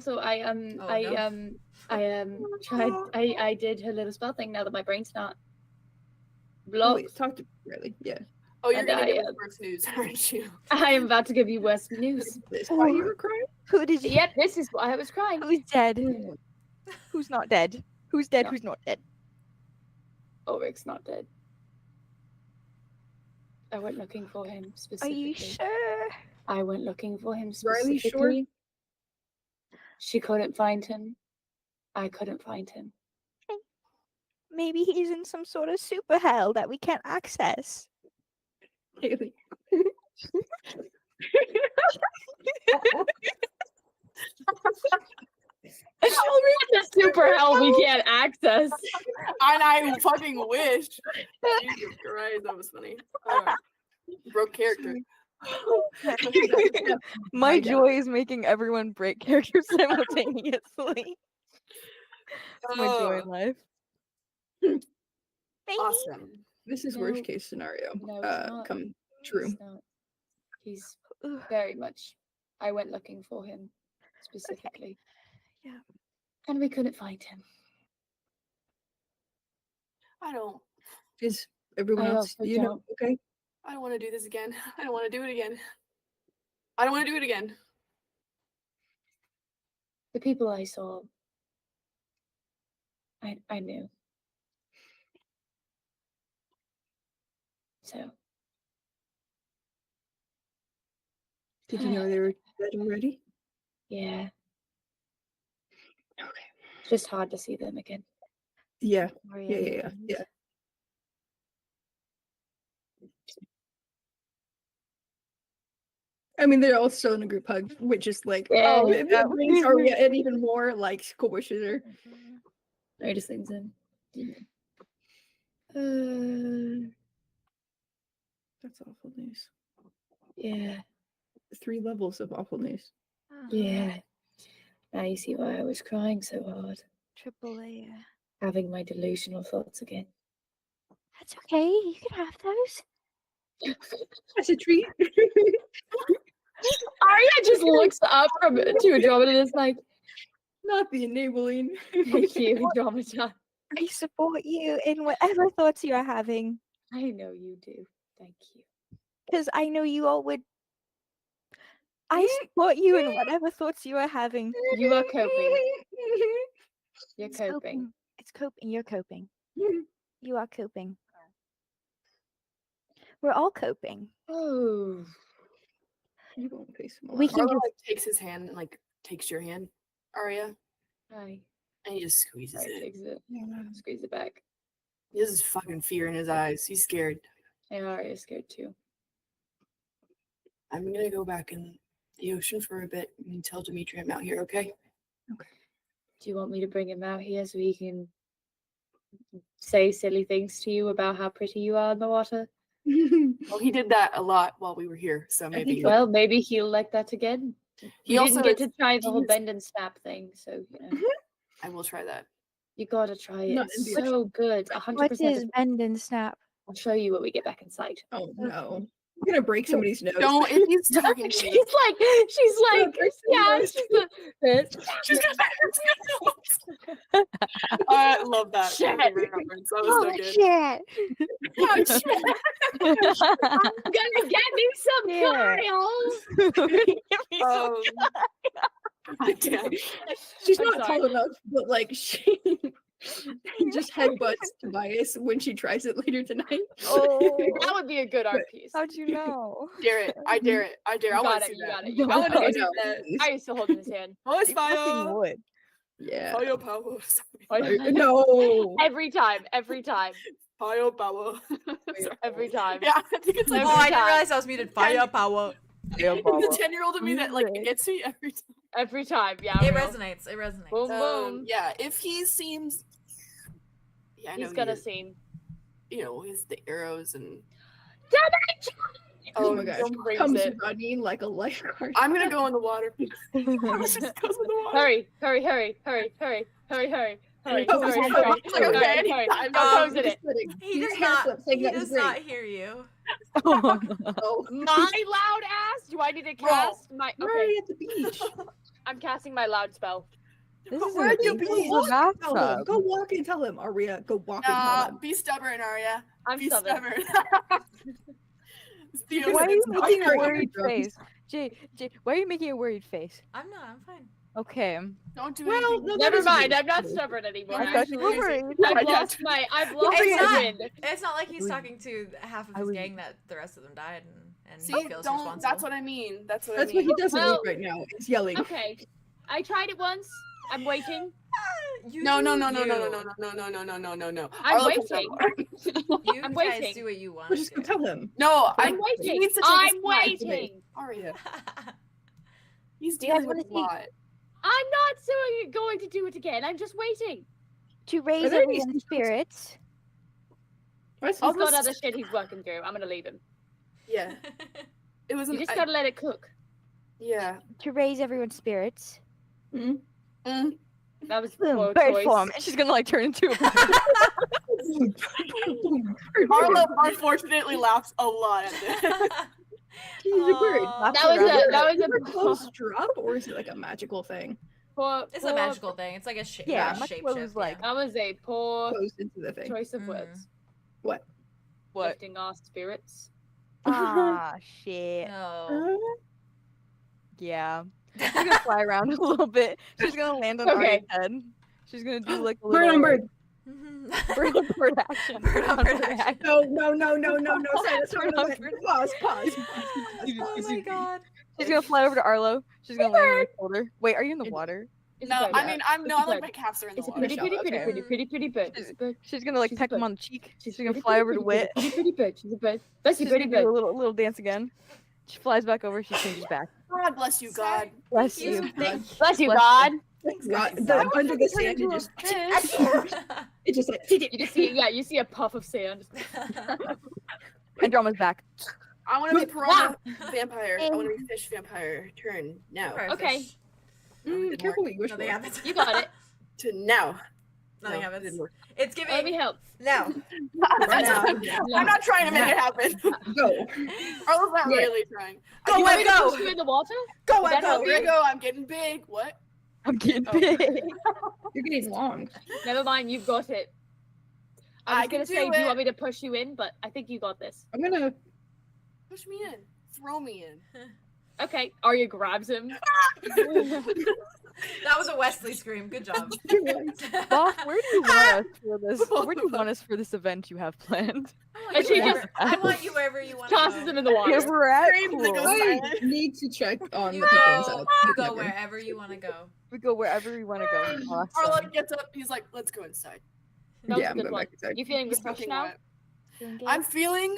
no. tried. I did her little spell thing now that my brain's not Oh, blocked. wait, talk to Riley. Yeah. Oh, you're And gonna I, give us worse news, aren't you? I am about to give you worse news. That's why you were crying? Who did you? Yep, this is why I was crying. Who's dead? Who's not dead? Who's dead? No. Who's not dead? Ulrich's not dead. I went looking for him Are specifically. you sure? I went looking for him Riley, specifically. sure? She couldn't find him. I couldn't find him. Maybe he's in some sort of super hell that we can't access. Haley. The super hell we can't access. And I fucking wish. Jesus Christ, that was funny. Broke character. My I joy is making everyone break characters simultaneously. That's my joy in life. Baby. Awesome. This is No. worst case scenario. No, it's not. Come true. He's not. He's very much. I went looking for him specifically. Yeah. And we couldn't find him. I don't Is everyone I else, also you know, don't. okay? want to do this again. I don't want to do it again. I don't want to do it again. The people I saw, I knew. So Did you know they were dead already? yeah, Okay. it's just hard to see them again. Yeah. Aria Yeah. and- Yeah. I mean, they're all still in a group hug, which is like, Yeah. oh, it brings Aria and even more like cool wishes her. I just things in. That's awful news. Yeah, 3 levels of awful news. yeah. Now you see why I was crying so hard, AAA. having my delusional thoughts again. That's okay. You can have those. That's a treat. Arya just looks up to Andromeda and is like, Not the enabling. "Thank you, Andromeda. I support you in whatever thoughts you are having, I know you do. Thank you." because I know you all would. I support you in whatever thoughts you are having. You are coping. You're It's coping. It's coping. You're coping. You are coping. We're all coping. Oh, You won't face him. We can Arlo just like takes his hand and like takes your hand, Aria, hi. and he just squeezes Sorry, it. takes it. Squeeze it back. He has this fucking fear in his eyes. He's scared. And Arya's scared too. I'm gonna go back in the ocean for a bit and tell Dimitri I'm out here, okay? Do you want me to bring him out here so he can say silly things to you about how pretty you are in the water? Well, he did that a lot while we were here, so maybe. Well, maybe he'll like that again. He You also didn't get to try the whole he's- bend and snap thing, so you know I will try that. you gotta try it. Not It's in the so good. What 100%. is bend and snap? I'll show you when we get back inside. Oh no. I'm gonna break somebody's nose. Don't if he's talking to she's me. like, yeah, she's the She's gonna I love that. Shit. Reference. That was Oh so good. shit! Oh, shit. I'm gonna get me some Yeah. Kyle. God damn. She's I'm not sorry. tall enough, but like she just headbutts Tobias when she tries it later tonight. Oh, That would be a good art piece. how'd you know? Dare it. I dare it. I dare. I You want got to it, see you that. got it, you I got want it. to Oh, see no. that. I used to hold in his hand. Voice You fucking fire. would. Yeah. Fire power. No. Every time. Fire power. Every time. Yeah, I think it's like Oh, I didn't time. realize I was muted. Fire power. the 10-year-old in me that like gets me every time. Every time, yeah. It bro. resonates. It resonates. Boom, boom. Yeah, if he seems, yeah, I know He's gonna he is. seem. You know, his the arrows and. Oh my gosh. Don't raise Comes it. running like a lifeguard. I'm gonna go in the water. Just goes in the water. Hurry. Hurry. Oh, okay, anytime. Go pose in it. He does His not. hair flip saying He that is does great. not hear you. Oh. My loud ass? Do I need to cast my We're okay. already at the beach. I'm casting my loud spell. This is Where a are you this being? is a Tell him. bathtub. Go walk and tell him, Aria. Go walk and tell him. Be stubborn, Aria. I'm Be stubborn. stubborn. Theo Why are you says no. making a Sorry, worried drugs. face? Jay, why are you making a worried face? I'm not. I'm fine. Okay. Don't do Well, anything. no, that Never is mind. weird. I'm not stubborn anymore. I thought you were Actually, worried. I've Yeah. lost my It's not- wind. It's not like he's would- talking to half of I his would- gang that the rest of them died and See, he feels don't. responsible. That's what I mean. That's what That's I what mean. he doesn't Well- need right now. Is yelling. Okay, I tried it once. I'm waiting. You No, do no, no, no, you. no, no, no, no, no, no, no, no, no, no. I'm Arlo comes waiting. over. You I'm guys waiting. do what you want We're to just do. gonna tell him. No, I'm he waiting. needs to take I'm his time. waiting. Aria, he's Do you guys dealing with a wanna see- lot. I'm not going to do it again. I'm just waiting. To raise Are there any everyone's secrets? spirits. What's He's his- got other shit he's working through. I'm gonna leave him. Yeah, it was. You just gotta let it cook. Yeah. To raise everyone's spirits. Mm. That was Boom, poor bird choice. form. And she's gonna like turn into a Arlo unfortunately laughs a lot at this. He's a bird. Aw. That was Is a it a close drop, or is it like a magical thing? It's a magical thing. It's like a Yeah, shape Maxwell was shift. like- That was a poor Goes into the thing. choice of Mhm. words. What? what? Lifting our spirits. Ah, shit. No. Yeah. She's gonna fly around a little bit. She's gonna land on Okay. Aria's head. She's gonna do like a Bird little on bird. bird on bird action. Bird on bird action. No, no, no, no, no, no. Sorry, that's Bird on bird. Pause, pause. Oh my god. She's gonna fly over to Arlo. She's gonna land on her shoulder. Wait, are you in the water? It's No, a bird. I mean I'm no, It's a like bird. my calves are in the It's a water. pretty, pretty, pretty, Okay. pretty, pretty, pretty bird. It's a bird. She's gonna like She's a peck him bird. on the cheek. She's pretty, gonna fly pretty, over to pretty, Wit. Pretty, pretty bird. She's a bird. That's a She's pretty gonna do a bird. little dance again. She flies back over. She changes back. God bless you, God. Bless You you. think Bless you, Bless God. The, under the sand, it just, it just like, You just see, yeah, you see a puff of sand. Andromeda's back. I want to be piranha vampire. I want to be fish vampire. Turn now. Okay. careful what you wish Nothing for. happens. You got it. To now. Nothing No, happens. didn't work. It's Let me giving help. now. I'm not trying to make it happen. Go. Arlo's not Yeah. really trying. Go, You Wet, want me to go. Push you in the water? Go, Would that help Here you? we go. I'm getting big. What? I'm getting Oh. big. You're getting long. Never mind, you've got it. I I was gonna can say, do do you it. want me to push you in? But I think you got this. I'm gonna. Push me in. Throw me in. Okay. Arya grabs him. That was a Wesley scream. Good job. Boss, where do you want us for this? Where do you want us for this event you have planned? And she I want you wherever you want to Tosses go. him in the water. Yeah, we're at Screams and cool. goes I silent. need to check on You the people go, inside. you go Whatever. wherever you want to go. We go wherever we want to go. Arlo Awesome. gets up. He's like, let's go inside. That was Yeah, a I'm good going one. back inside. You feeling He's refreshed fucking now? wet. I'm feeling.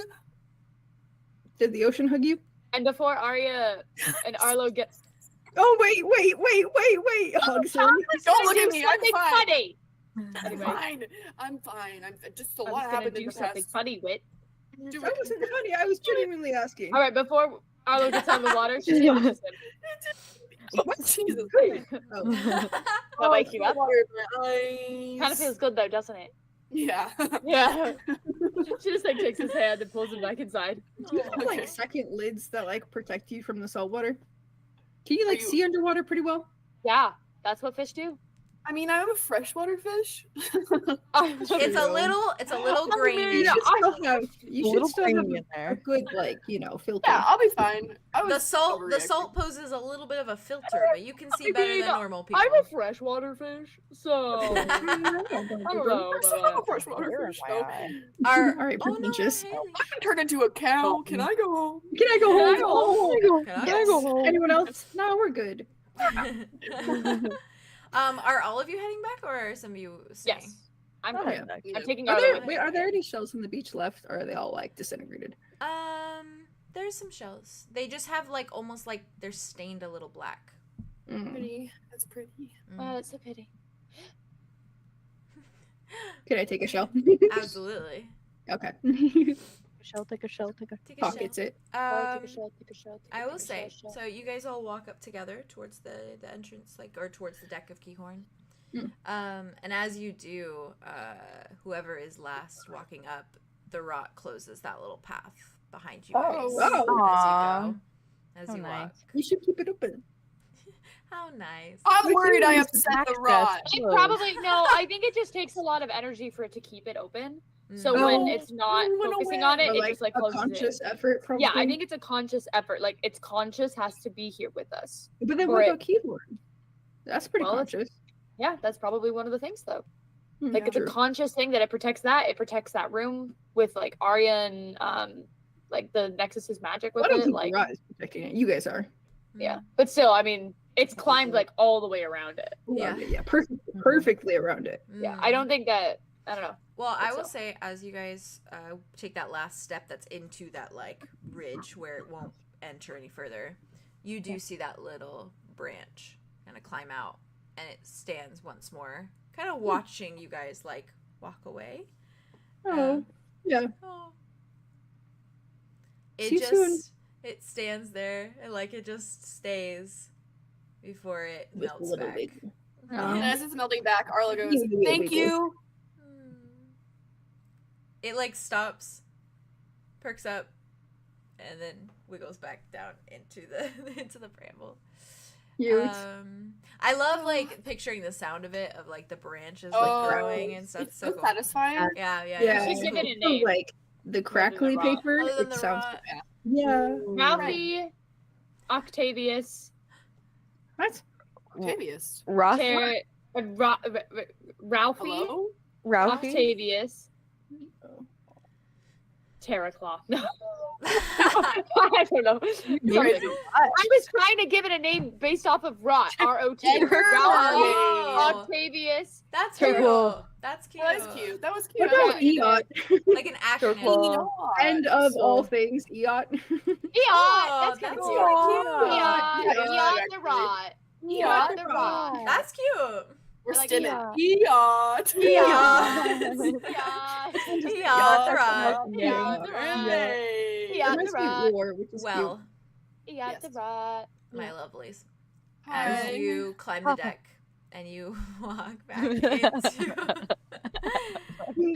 Did the ocean hug you? And before Arya and Arlo get Oh wait, hugs him. Don't look at me. I'm something fine. funny. I'm Anyway. fine. I'm fine. I'm just a I'm lot just gonna happened in do the something past. funny, Wit. Do That it. wasn't funny. I was genuinely asking. All right, before Arlo gets out of the water, she pushes him. Jesus. Oh. That wakes you up. Water in my eyes. Kind of feels good though, doesn't it? Yeah. Yeah. She just like takes his hand and pulls him back inside. Do you have Okay. like second lids that like protect you from the salt water? Can you like you- see underwater pretty well? Yeah, that's what fish do. I mean, I'm a freshwater fish. It's a True. little You grainy. should still have. You A should little still have creamy in a there. good like filter. Yeah, I'll be fine. I was The overreacting. salt poses a little bit of a filter, but you can see better than normal people. I'm a freshwater fish, so I don't know. I'm a freshwater fish. So Our, All right, oh no, pretentious. Haley. I can turn into a cow. Can I go home? Can I go Can I home? go Oh, Can I Can I go go home? Anyone else? No, we're good. Are all of you heading back, or are some of you staying? Yes, I'm. Oh, I'm yeah. taking Are Arlo. there, with me. wait, are there any shells on the beach left, or are they all like disintegrated? There's some shells. They just have like almost like they're stained a little black. Mm. Pretty. That's pretty. Oh, it's a pity. Can I take a shell? Absolutely. Okay. Take a shell. Take a Pockets shell. it. Oh, take a shot, take a shot. I will say, so you guys all walk up together towards the entrance, like, or towards the deck of Keahorn. Mm. And as you do, whoever is last walking up, the rock closes that little path behind you guys Oh. as How you nice. walk. You should keep it open. How nice. I'm worried I Access. upset the rod. It probably no. I think it just takes a lot of energy for it to keep it open. So Oh, when it's not it went focusing away. on it, Or, it like just like a closes conscious it. effort, probably. Yeah, I think it's a conscious effort. Like it's conscious has to be here with us. But then or what it- about Keahorn? That's pretty Well, it's- conscious. Yeah, that's probably one of the things though. Like Yeah, it's a true. conscious thing that it protects that. It protects that room with like Aria and like the Nexus's magic with I don't it. think Like Ra is protecting it. You guys are. yeah. But still, I mean, it's climbed like all the way around it. Yeah. Around it, yeah. Perfectly around it. Yeah. I don't think that I don't know. Well, I will so. say, as you guys take that last step that's into that, like, ridge where it won't enter any further, you do see that little branch kind of climb out, and it stands once more, kind of watching you guys, like, walk away. Oh, yeah. Oh. See you soon. It stands there, and, like, it just stays before it With a melts little back. wiggle. And as it's melting back, Arlo goes, Give me a "Thank wiggle. you." It like stops, perks up, and then wiggles back down into the into the bramble. Cute. I love like picturing the sound of it, of like the branches Oh, like growing and stuff. It's So so cool. satisfying. Yeah, yeah, Yeah. You it's should cool. give it a So, name. like the crackly rot. paper, Other than it the sounds. rot. Yeah. Ralphie, Octavius, What? Octavius. Roth, Ralphie, Hello? Ralphie. Octavius, Oh. 𝓕𝓪𝓬𝓲. No, I don't know. Something. I was trying to give it a name based off of rot. ROT. Ralphie, Oh. Octavius. That's So cute. cool. That's cute. That was cute. That was cute. What about Yeah. Eot? Like an acronym. cool. End of all things, Eot. Eot. Oh, That's kind of that's cute. really Eot. cute. Eot the rot. Eot the rot. That's cute. We're I like still Eot. in Eot. Eot. Eot. Eot the rot. Eot the rot. Yay. Eot Reminds the me of rot. War, which is Well, Eot the rot. my Yeah. lovelies, Hi. as you climb the deck and you walk back into cute.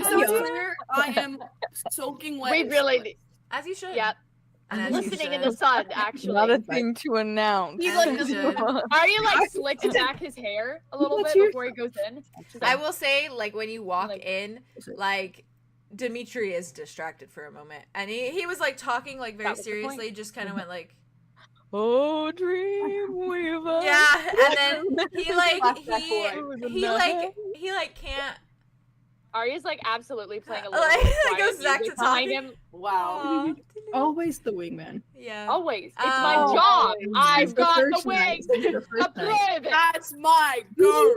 So Yeah. clear, I am soaking wet. We in really, sweat. as you should. yep. And as Listening you in the should. sun, actually. Not a thing to announce. He's As like, you should. Aria like slicks back his hair a little What's bit your- before he goes in. She's I like, will say, like, when you walk Like- in, like, Dimitri is distracted for a moment. And he was, like, talking, like, very That was the point. seriously, just kind of went, like, Oh, Dreamweaver. yeah. And then he, like, Flashback boy. he, like, can't. Aria's like absolutely playing a little Like, bit it quiet goes back music to behind talking. him. Wow. Aw. Always the wingman. Yeah. Always. It's Oh. my job. Since I've got the first night, wings. since the first night. Approve it. That's my girl.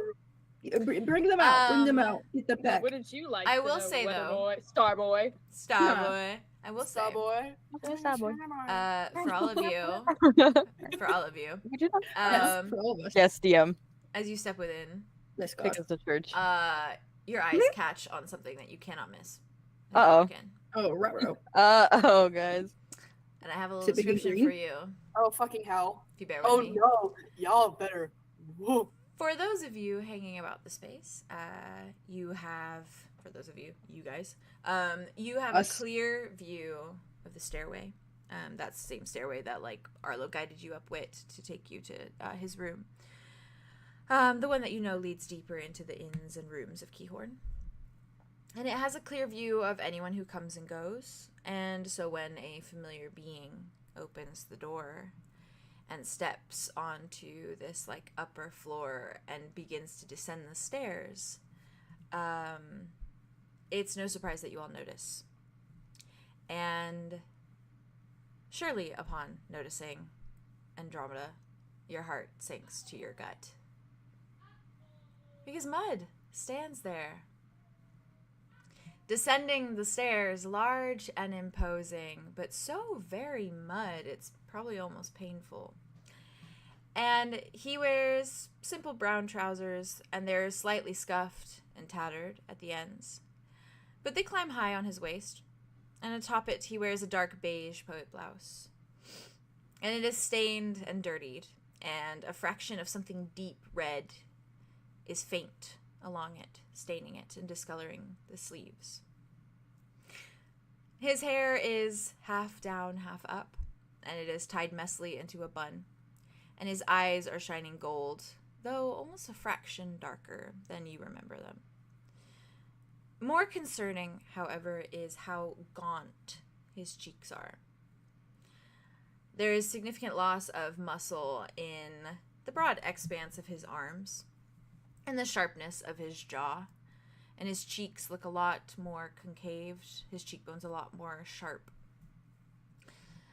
Bring them out. Bring them Um, out. Get the pack. Wouldn't you like I to will know, say, Weather though- boy, Star Boy? Star Yeah. boy. I will say, Star boy. Star boy. for all of you, Would you not? Yes, for all of us. Yes, DM. as you step within, Let's go. Take us to church. your eyes catch on something that you cannot miss. Uh-oh. Again. Oh, ruh-roh. Oh, guys. And I have a little Is it big and description for green? you, Oh fucking hell. if you bear with Oh me. no. Y'all better. Whoa. For those of you hanging about the space, you have, for those of you, you guys, you have Us. a clear view of the stairway. That's the same stairway that, like, Arlow guided you up with to take you to his room. The one that you know leads deeper into the inns and rooms of Keahorn. And it has a clear view of anyone who comes and goes. And so when a familiar being opens the door and steps onto this, like, upper floor and begins to descend the stairs, it's no surprise that you all notice. And surely upon noticing Andromeda, your heart sinks to your gut. Because Mud stands there, descending the stairs, large and imposing, but so very Mud, it's probably almost painful. And he wears simple brown trousers, and they're slightly scuffed and tattered at the ends. But they climb high on his waist, and atop it he wears a dark beige poet blouse. And it is stained and dirtied, and a fraction of something deep red is faint along it, staining it and discoloring the sleeves. His hair is half down, half up, and it is tied messily into a bun, and his eyes are shining gold, though almost a fraction darker than you remember them. More concerning, however, is how gaunt his cheeks are. There is significant loss of muscle in the broad expanse of his arms and the sharpness of his jaw, and his cheeks look a lot more concaved, his cheekbones a lot more sharp.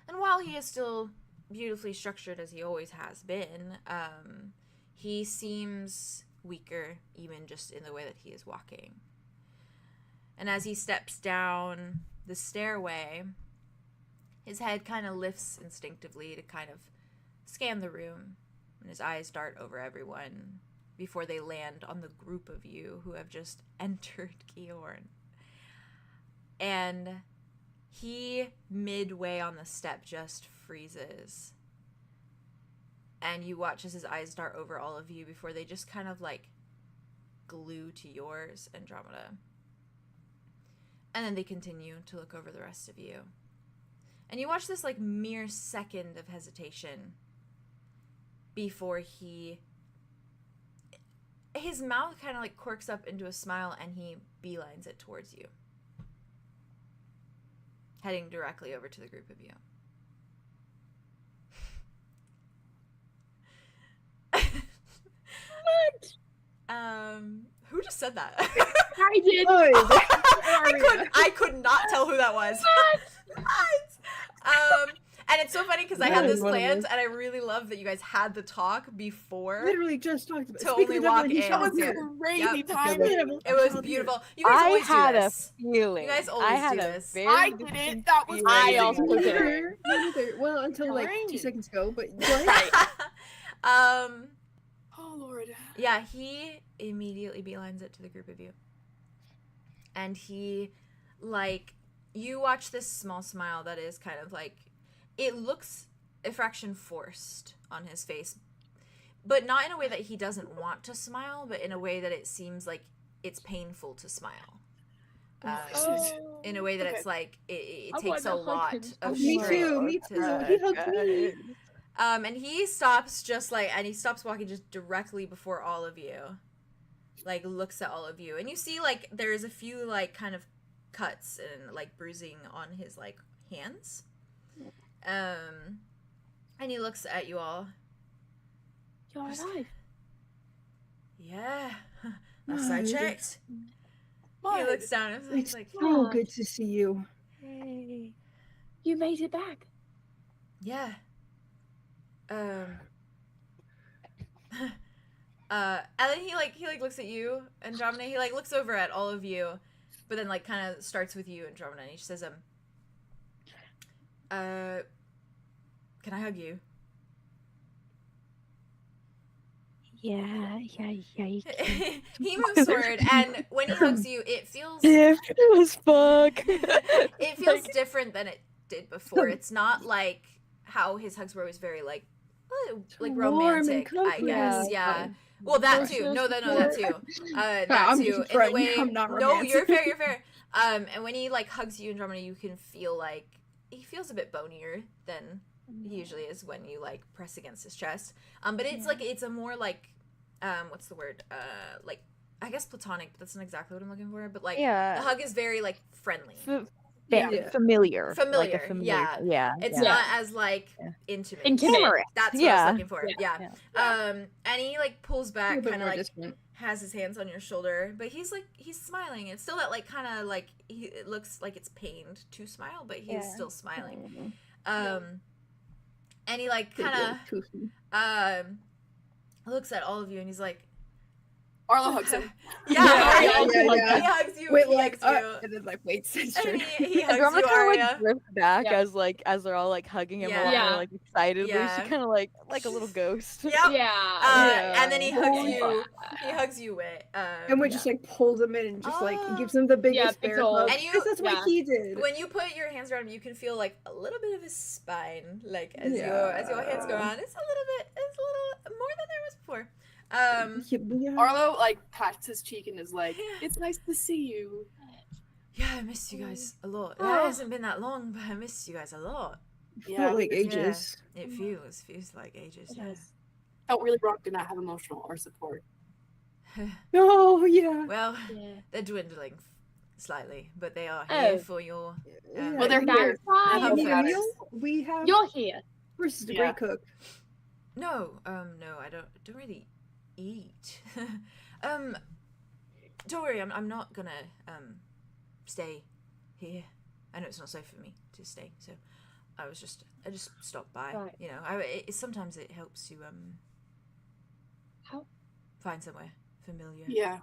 And while he is still beautifully structured as he always has been, he seems weaker even just in the way that he is walking. And as he steps down the stairway, his head kind of lifts instinctively to kind of scan the room, and his eyes dart over everyone before they land on the group of you who have just entered Keahorn. And he, midway on the step, just freezes. And you watch as his eyes dart over all of you before they just kind of like glue to yours, Andromeda. And then they continue to look over the rest of you. And you watch this like mere second of hesitation before his mouth kind of like quirks up into a smile and he beelines it towards you, heading directly over to the group of you. Who just said that? I did. I could not tell who that was. And it's so funny because I had this planned, and I really love that you guys had the talk before. Literally just talked about to only walk in. That was crazy timing. It was beautiful. You guys always do this. Feeling. You guys always do this. I didn't. That was I crazy. also did. Neither. Well, until like 2 Right. seconds ago, but Oh Lord. Yeah, he immediately beelines it to the group of you. And he, like, you watch this small smile that is kind of like, it looks a fraction forced on his face, but not in a way that he doesn't want to smile, but in a way that it seems like it's painful to smile. In a way that it's like, it I takes a wanna hug lot him. of me strength too. Me to- too. He hugged me. And he stops he stops walking just directly before all of you. Like, looks at all of you. And you see, like, there's a few, like, kind of cuts and, like, bruising on his, like, hands. And he looks at you all. You're alive. Yeah. Last I Good. checked. He What? looks down and he's It's like, so good to see you. Hey. You made it back. yeah. And then he looks at you, Andromeda. He like looks over at all of you, but then like kind of starts with you, Andromeda. And he says, can I hug you? Yeah, you can. He moves forward, and when he hugs you, it feels It was fuck. it feels different than it did before. It's not like how his hugs were always very like Warm and romantic, I comfy. guess. Yeah. Well, that too. No, that too. That I'm too. just In the frightened. way. I'm not No, you're romantic. fair. You're fair. And when he like hugs you, Andromeda, you can feel like he feels a bit bonier than he usually is when you like press against his chest. But it's like it's a more like what's the word? Like I guess platonic, but that's not exactly what I'm looking for. But like Yeah. the hug is very like friendly. Yeah. Familiar. Familiar, Like a familiar. yeah. Yeah. It's yeah. not as like Yeah. intimate. Humorous. That's what I Yeah. was looking for. Yeah. And he like pulls A back, little bit kind of more like distant. has his hands on your shoulder, but he's smiling. It's still that like kind of like it looks like it's pained to smile, but he's still smiling. And he like kind of looks at all of you and he's like, Arlo hugs him. yeah, Yeah, he hugs you. Wait, he like, hugs you. and then like, wait, And sister. he hugs Andromeda you, kind of Aria. like drifts back Yeah. as they're all like hugging him Yeah. a lot Yeah. more like excitedly. Yeah. She kind of like a little ghost. Yep. Yeah. And then he hugs Holy you. He hugs you with. And we just like pulls him in and just like Oh. gives him the biggest big bear ol'- hug. And you- Because that's what yeah. he did. when you put your hands around him, you can feel like a little bit of his spine, like as your hands go on. It's a little more than there was before. Yeah. Arlo like pats his cheek and is like, "It's nice to see you." Yeah, I missed you guys a lot. It Oh. hasn't been that long, but I missed you guys a lot. Yeah, Felt like ages. It feels like ages. Yeah. felt really rocked to not have emotional or support. Oh yeah. Well, Yeah. they're dwindling slightly, but they are here Oh. for your. Well, they're That's here. fine. You need a Matters. meal? We have. You're here. Bruce is a Yeah. great cook. No, no, I don't really eat. Don't worry, I'm not gonna stay here. I know it's not safe for me to stay, so I just stopped by. Right. You know, sometimes it helps to How? find somewhere familiar. Yeah.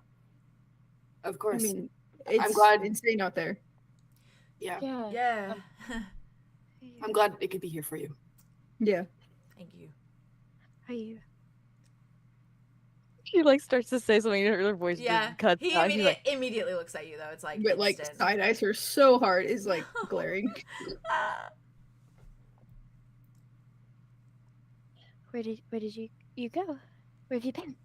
Of I course. mean, it's glad- insane out there. yeah. Yeah. Yeah. I'm glad it could be here for you. Yeah. Thank you. Are you? She like starts to say something, her voice Yeah, just cuts he out. She's like, immediately looks at you though. It's like But like instant. side eyes her so hard is like glaring. Where did you go? Where have you been?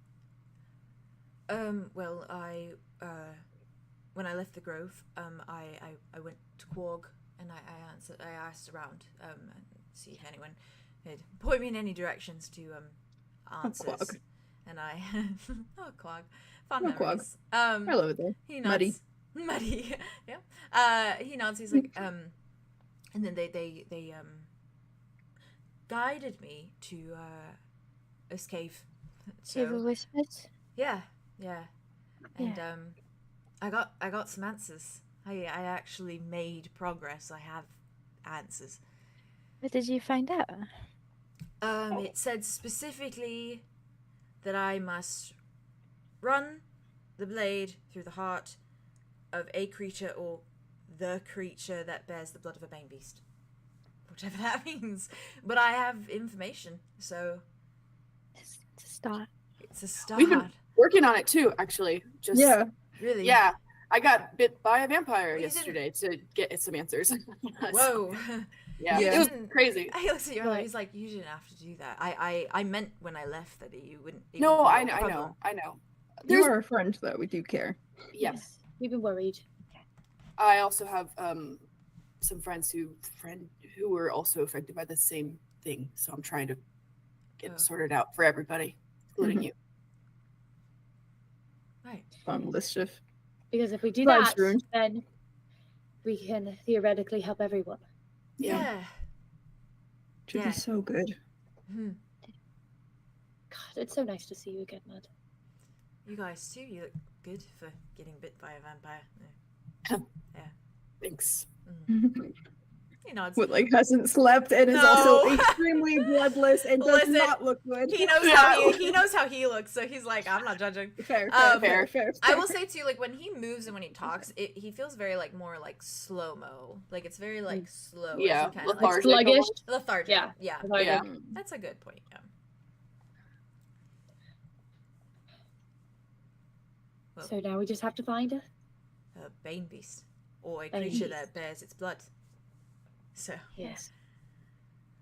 Well, when I left the grove, I went to Quag and I asked around, and see if anyone had point me in any directions to, answers. Quag. And I, oh, Quag, fun Oh, Quag. memories. Hello there. He Muddy. nods. Muddy, yeah. He nods, he's like, and then they guided me to, this cave. Cave of Whispers? Yeah, yeah. And Yeah. I got some answers. I actually made progress. I have answers. What did you find out? It said specifically that I must run the blade through the heart of a creature or the creature that bears the blood of a bane beast. Whatever that means. But I have information, so To start. it's a start. We've been working on it too, actually. Just Yeah. Really? Yeah. I got bit by a vampire Well, you didn't- yesterday to get some answers. Whoa. Yeah. Yeah. It was Didn't- crazy. He looks at you and Right. he's like, you didn't have to do that. I meant when I left that you wouldn't. it No, wouldn't be I a know. problem. You There's are a friend though, we do care. yes. We've been worried. I also have some friends who were also affected by the same thing. So I'm trying to get Oh. it sorted out for everybody, including Mhm. you. Right. Fun mischief. Because if we do Blood's that, ruined. then we can theoretically help everyone. Yeah. Should Yeah. be so good. Hmm. God, it's so nice to see you again, Mud. You guys too. You look good for getting bit by a vampire. Thanks. He nods. What, like hasn't slept and is No. also extremely bloodless and does Listen, not look good. He knows he knows how he looks, so he's like, I'm not judging. Fair, Um, fair. I will say too, like when he moves and when he talks, he feels very like more like slow mo. Like it's very like slow. Yeah, kind of lethargic. Sluggish. lethargic. Yeah. Yeah. Like, Yeah. That's a good point. Yeah. Well, So now we just have to find her. a bane beast or a Bane creature beast. that bears its blood. So Yes.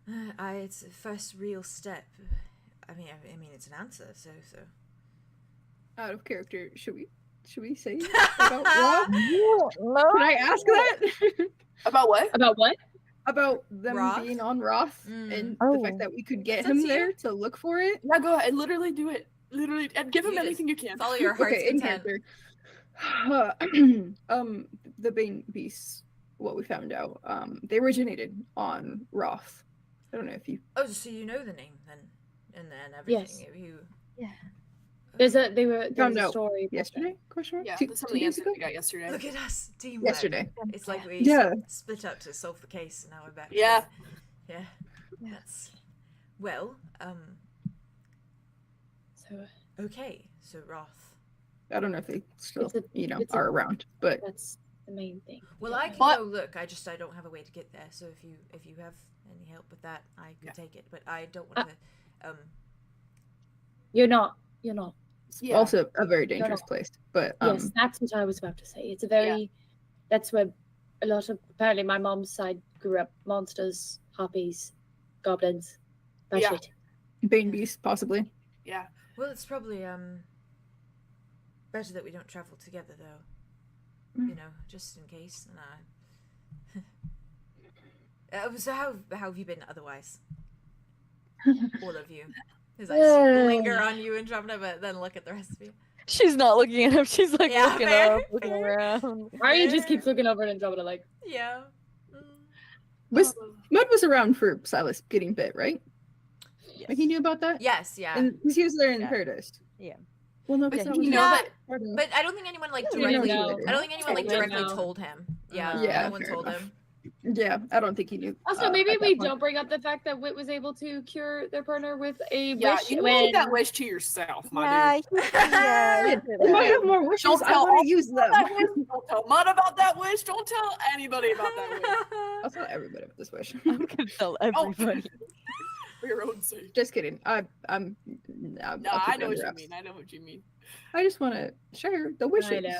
it's the first real step. I mean, it's an answer. So. Out of character, should we say about Rob? Can I ask that? About what? About what? About them Roth? being on Roth Mm. and the Oh. fact that we could get It's him up to you. there to look for it. Yeah, go ahead. Literally do it. Literally, and give him You just anything you can. Follow your heart's Okay, in content. character. The Bane beasts, what we found out, they originated on Roth. I don't know if you. Oh, so you know the name then, and then everything. Yes. If you. Yeah. There Found was a out story about Yesterday? Question mark? Yeah, Two, that's some 2 of the days answers ago? we got yesterday. Look at us, teamwork. Yesterday. It's like we Yeah. split up to solve the case, and now we're back. Yeah. Yeah. Yeah. That's well. So Okay. So Roth. I don't know if they still, It's a- it's a- are around, but that's the main thing. Well, I can But- go look. I don't have a way to get there. So if you have any help with that, I could Yeah. take it. But I don't want to. You're not. Yeah. also a very dangerous place. But Yes, that's what I was about to say. It's a very. That's where a lot of apparently my mom's side grew up. Monsters, harpies, goblins, that Yeah. shit. Bane beasts, possibly. Yeah. Well, it's probably better that we don't travel together though. Mm. You know, just in case. And so how have you been otherwise? All of you. As I linger on you, Andromeda, but then look at the rest of you. She's not looking at him. She's like Yeah, looking fair, up, looking fair. around. Arya just keeps looking over at Andromeda like, Yeah. Was Mud was around for Silas getting bit, right? Yes. Like he knew about that? Yes, yeah. And he was there in Yeah. paradise. Yeah. Well, no, But because that you was know that- part of- But I don't think anyone like I don't directly. know. I don't think anyone like Okay, directly no. told him. Yeah, Yeah, no one fair told enough. him. Yeah, I don't think he knew. Also, at maybe that we point. don't bring up the fact that Wit was able to cure their partner with a Yeah, wish you when made that wish to yourself, my Yeah, dude. Yeah. If I have more wishes, Don't I tell want to use them. That wish. Don't tell Mud about that wish. Don't tell anybody about that wish. I'll tell everybody about this wish. I'm gonna tell everybody. For your own sake. Just kidding. I'm No, I'll keep I it know under what you wraps. mean. I know what you mean. I just want to share the wishes. know.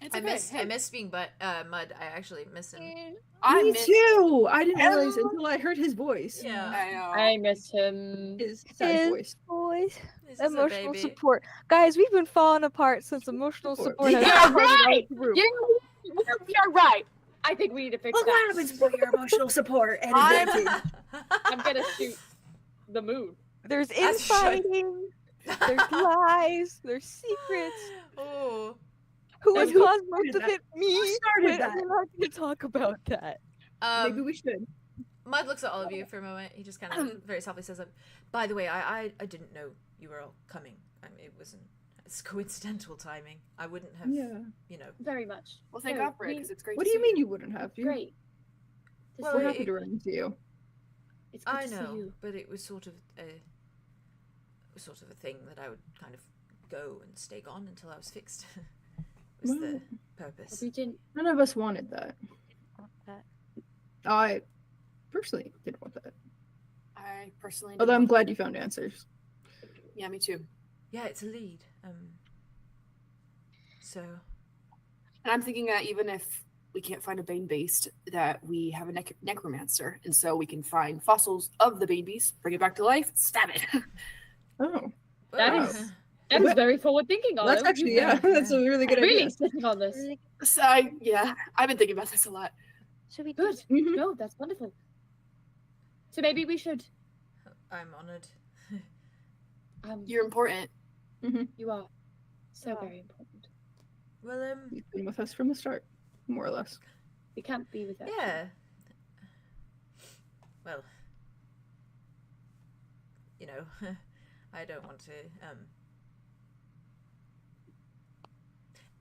It's I okay. miss Hey, being Mud. I actually miss him. I Me miss. too. I didn't realize until I heard his voice. Yeah. I know. I missed him. His sad His voice. boys. This is a Emotional baby. support. Guys, we've been falling apart since emotional support has You're come out right! of the group. You're right. I think we need to fix that. for your emotional support and I'm- I'm gonna shoot the moon. There's As you should. infighting. There's lies. There's secrets. Oh. Who has who caused most started of that? it? Me. Who started But that? we're not going to talk about that. Maybe we should. Mud looks at all of you for a moment. He just kind of very softly says, "By the way, I didn't know you were all coming. I mean, it's coincidental timing. I wouldn't have, Yeah. you know." Very much. Well, thank No, God for it, we- because it's great. What to do you see mean you wouldn't have? Great. To Well, see We're you. happy to run into you. It's good I to see know, you. but it was sort of a thing that I would kind of go and stay gone until I was fixed. was Well, the purpose. We didn't. None of us wanted that. I personally didn't want that. I personally. Although I'm didn't- glad you found answers. Yeah, me too. Yeah, it's a lead. So And I'm thinking that even if we can't find a Bane beast, that we have a necromancer, and so we can find fossils of the babies, bring it back to life, stab it. Oh, That Wow. is that is very forward thinking. that's Arlo. actually that's a really good really idea. sitting on this. So yeah, I've been thinking about this a lot. Should we do Good. Mhm. No, that's wonderful. So maybe we should. I'm honored. You're important. You are so Yeah. very important. Well, You've been with us from the start, more or less. We can't be without. you. yeah. Well, you know, I don't want to.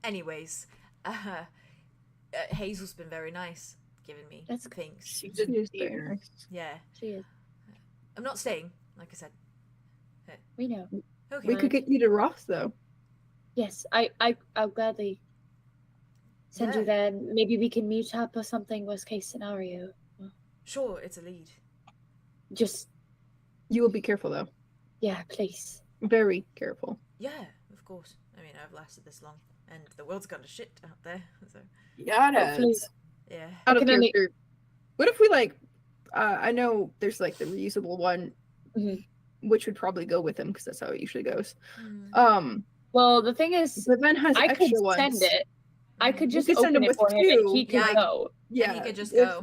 Anyways, Hazel's been very nice, giving me That's things. She's She a is very dear. nice. Yeah, She is. I'm not staying. Like I said. We know. Okay. We could get you to Roth though. Yes, I'll gladly send you Yeah. there. Maybe we can meet up or something. Worst case scenario. Sure, it's a lead. Just You will be careful though. yeah, please. Very careful. Yeah, of course. I mean, I've lasted this long, and the world's gone to shit out there. So Yeah, it Hopefully- is. yeah. Out of can only- character. What if we like? I know there's like the reusable one, Mhm. which would probably go with him because that's how it usually goes. Mm. Well, the thing is, But then has I could extra ones. send it. I could just could send open him it with for him, and two. he could Yeah, go. Yeah, he could just if go.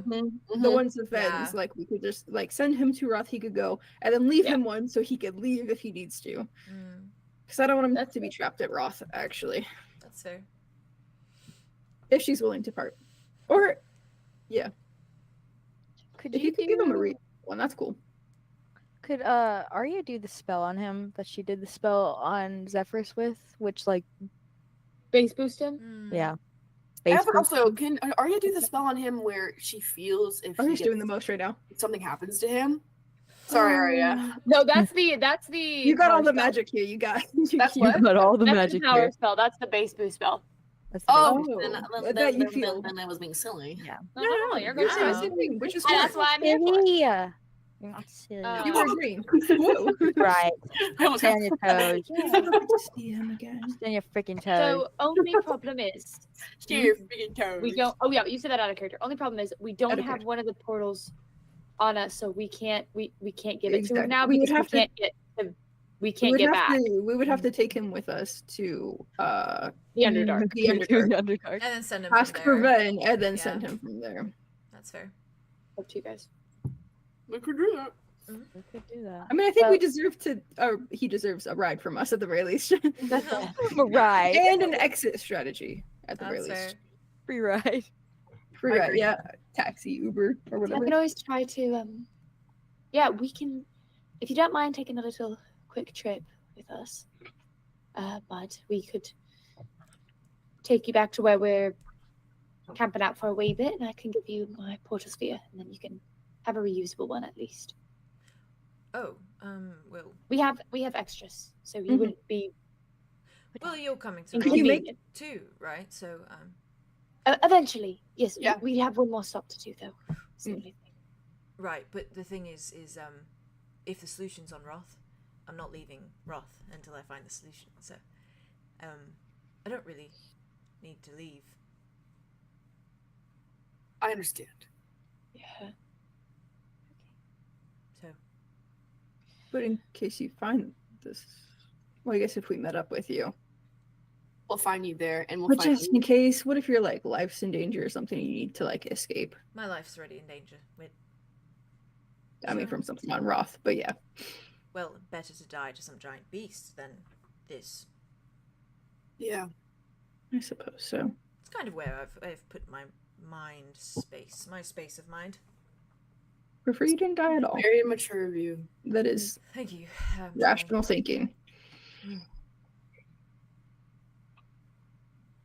The ones with Yeah. Vens, like we could just like send him to Roth. He could go, and then leave Yeah. him one so he could leave if he needs to. Mm, Because I don't want him That's to be trapped at Roth. Actually, that's fair. if she's willing to part, or Could if you could give him a read one, that's cool. Could Arya do the spell on him that she did the spell on Zephyrus with, which like Base boost him. Mm. yeah. Ever boost also, him? can Arya do the spell on him where she feels if Oh, he he's doing gets- the most right now. if something happens to him? Sorry, Arya. No, that's the You got all power the spell. magic here. You got. That's You what? got all the That's magic the power here. spell. That's the base boost spell. That's the Oh, base then- boost. that you feel. then I was being silly. Yeah. No, you're you're good. saying the same thing, which is And that's fine. why I'm here for. Yeah. You're not silly. You were agreeing. Whoa. Right. I almost Stand your toes. Good to see him again. Stand your freaking toes. So only problem is Your freaking toes. we don't. Oh yeah, you said that out of character. Only problem is we don't Out of have character. one of the portals on us, so we can't give it to Exactly. him now We would because have to- we can't get we We can't would get have back to. We would have to take him with us to the Underdark. the Underdark. Underdark. And then send him Ask from for there. Ven and then Yeah. send him from there. That's fair. Up to you guys. We could do that. We could do that. I mean, I think we Well- deserve to, or he deserves a ride from us at the very least. That's fair. Right. And an exit strategy at the That's very least. Free ride. Free ride, Agree. yeah. Taxi, Uber, or I whatever. can always try to, yeah, we can, if you don't mind taking a little quick trip with us, but we could take you back to where we're camping out for a wee bit, and I can give you my portosphere, and then you can have a reusable one at least. Oh, well, We have extras, so you Mhm. wouldn't be well, you're coming to And can you make- inconvenient. too, right? So, Eventually, yes. Yeah. We have one more stop to do, though. It's the only thing. right. But the thing is, if the solution's on Roth, I'm not leaving Roth until I find the solution. So, I don't really need to leave. I understand. Yeah. So, But in case you find this, well, I guess if we met up with you. We'll find you there, and we'll But find just you. in case, what if your like life's in danger or something? You need to like escape. my life's already in danger. I mean, from something on Roth, but yeah. Well, better to die to some giant beast than this. Yeah. I suppose so. It's kind of where I've put my mind space, my space of mind. Prefer you didn't die at all. Very mature of you. That is Thank you. rational thinking.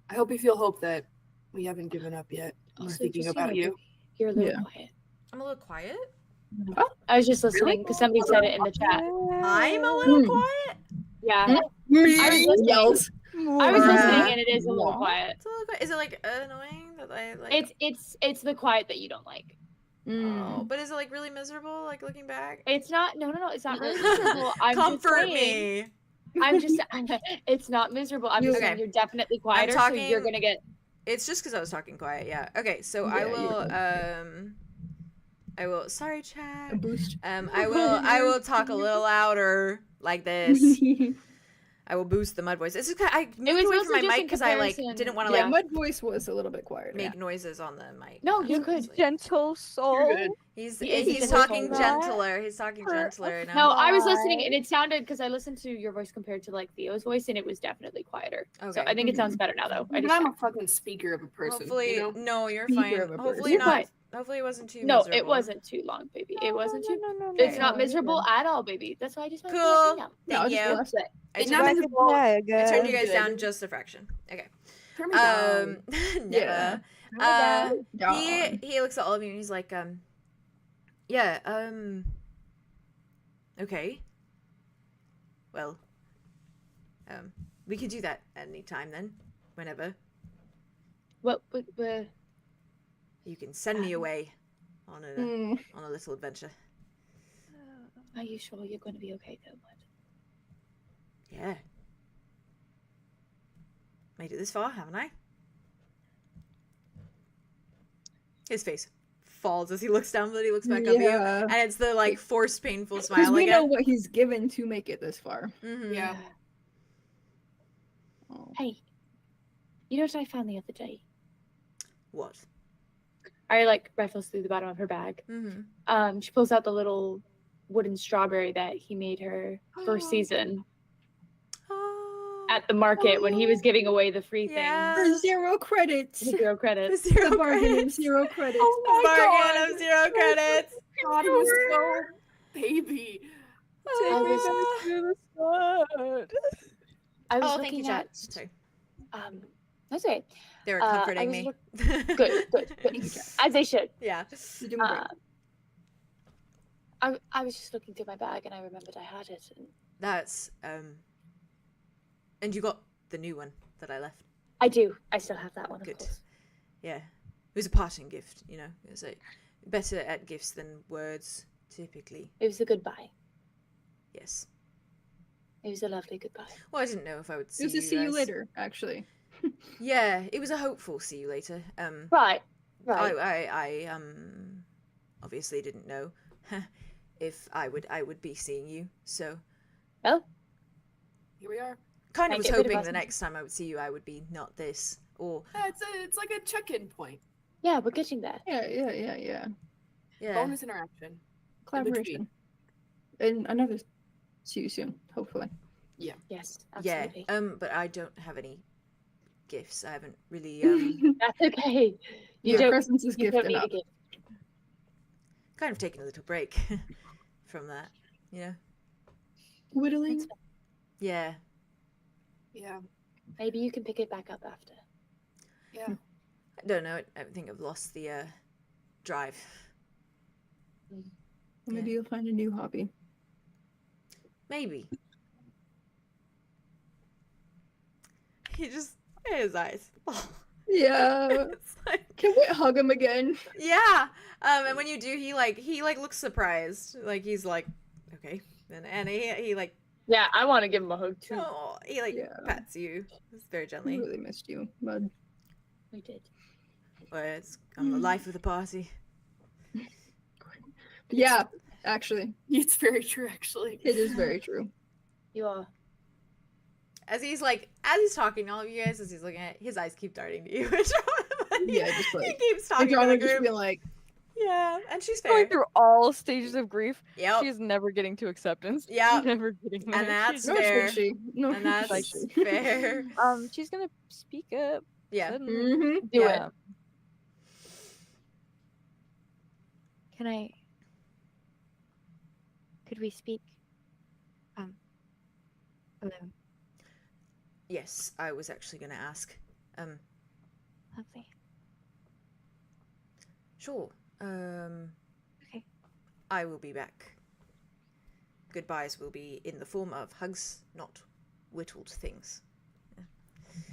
I hope you feel hope that we haven't given up yet. We're Also, thinking just, about you. You're a little Yeah. quiet. I'm a little quiet. I was just listening because somebody said it in the chat. I'm a little Hmm. quiet. Yeah. I was listening. Yells. I was Bruh. listening, and it is a little Aw. quiet. It's a little quiet. Is it like annoying that I like? It's the quiet that you don't like. Oh, but is it like really miserable? Like looking back. It's not. No. It's not really miserable. I'm Comfort just saying, me. I'm just. It's not miserable. I'm just Okay. saying you're definitely quieter, so talking- you're gonna get. It's just because I was talking quiet. Yeah. Okay. So Yeah, I you're will. I will. Sorry, A chat. boost. I will talk a little louder like this. I will boost the mud voice. It's just I moved was away also from my just mic in because I like comparison. didn't want to Yeah, like Mud voice was a little bit quieter. make noises on the mic. No, you're good. Honestly. Gentle soul. You're good. He's He is he's gentle talking soul. gentler. He's talking For- gentler. And No, I'm- I was listening, and it sounded because I listened to your voice compared to like Theo's voice, and it was definitely quieter. So Okay. I think it sounds better now, though. I But just I'm a fucking speaker of a person. Hopefully, you know? no, you're Speaker fine. of a Hopefully person. You're not. fine. Hopefully, it wasn't too. No, miserable. it wasn't too long, baby. It wasn't too. No, It's not no, miserable you're at all, baby. That's why I just wanted to Cool. let you know. No, Thank just you. lost it. I It's turned, not I miserable. turned you guys good. down just a fraction. Okay. Turn me down. Never. Yeah. He looks at all of you and he's like, yeah, okay. Well, we can do that any time then, whenever. What? You can send me away on a Mm. on a little adventure. Are you sure you're going to be okay, though, bud? Yeah. Made it this far, haven't I? His face falls as he looks down, but he looks back up at you, Yeah. and it's the like forced, painful Because smile we know again. what he's given to make it this far. Mhm. Yeah. Oh. Hey, you know what I found the other day? What? I like rifles through the bottom of her bag. Mm-hmm. She pulls out the little wooden strawberry that he made her first season at the market when he was giving away the free Yeah. For things. 0 credits. 0 credits. Zero The bargain of credits. 0 credits. Oh my Bargain of 0 credits. God, it was so baby. I was, I was Oh, thank you, looking chat. at. Sorry. That's okay. They were I comforting was me. Good. As they should. Yeah. You're doing great. I was just looking through my bag and I remembered I had it. And That's and you got the new one that I left. I do. I still have that one, of Good. course. Yeah. It was a parting gift, you know. It was like better at gifts than words typically. It was a goodbye. Yes. It was a lovely goodbye. Well, I didn't know if I would see It was you a see you guys. later, actually. Yeah, it was a hopeful see you later. Right. I obviously didn't know if I would be seeing you. So Well, Here we are. kind of Might was get rid of hoping us. the next time I would see you I would be not this or Yeah, it's like a check-in point. yeah, we're getting there. Yeah. yeah. Bonus interaction. Collaboration. and another see you soon, hopefully. Yes, Yeah. absolutely. But I don't have any gifts. I haven't really That's okay. You Your don't. presence is You gift don't need enough. a gift. kind of taken a little break from that, you know? Whittling. Yeah. Yeah. Maybe you can pick it back up after. Yeah. I don't know. I think I've lost the drive. Maybe you'll find a new hobby. Maybe. He just his eyes. Yeah. It's like, Can we hug him again? yeah. And when you do, he looks surprised. Like he's like, okay. And he like, Yeah, I want to give him a hug too. oh, he like Yeah. pats you very We gently. really missed you, bud. We did. Well, I'm the life of the party. Yeah, actually, It's very true, actually. it is very true. You are. As he's talking to all of you guys, as he's looking at, his eyes keep darting to you. Yeah, just he like keeps talking to the Andromeda just group. being like, Yeah, and she's Going fair. through all stages of grief. Yep. She's never getting to acceptance. Yep. Never getting there. And that's She's- no, fair. should she? No, And that's should she? fair. she's gonna speak up. Yeah. Suddenly. Mhm. Do Yeah. Could we speak? Alone. Yes, I was actually going to ask. Lovely. Sure. Okay. I will be back. Goodbyes will be in the form of hugs, not whittled things.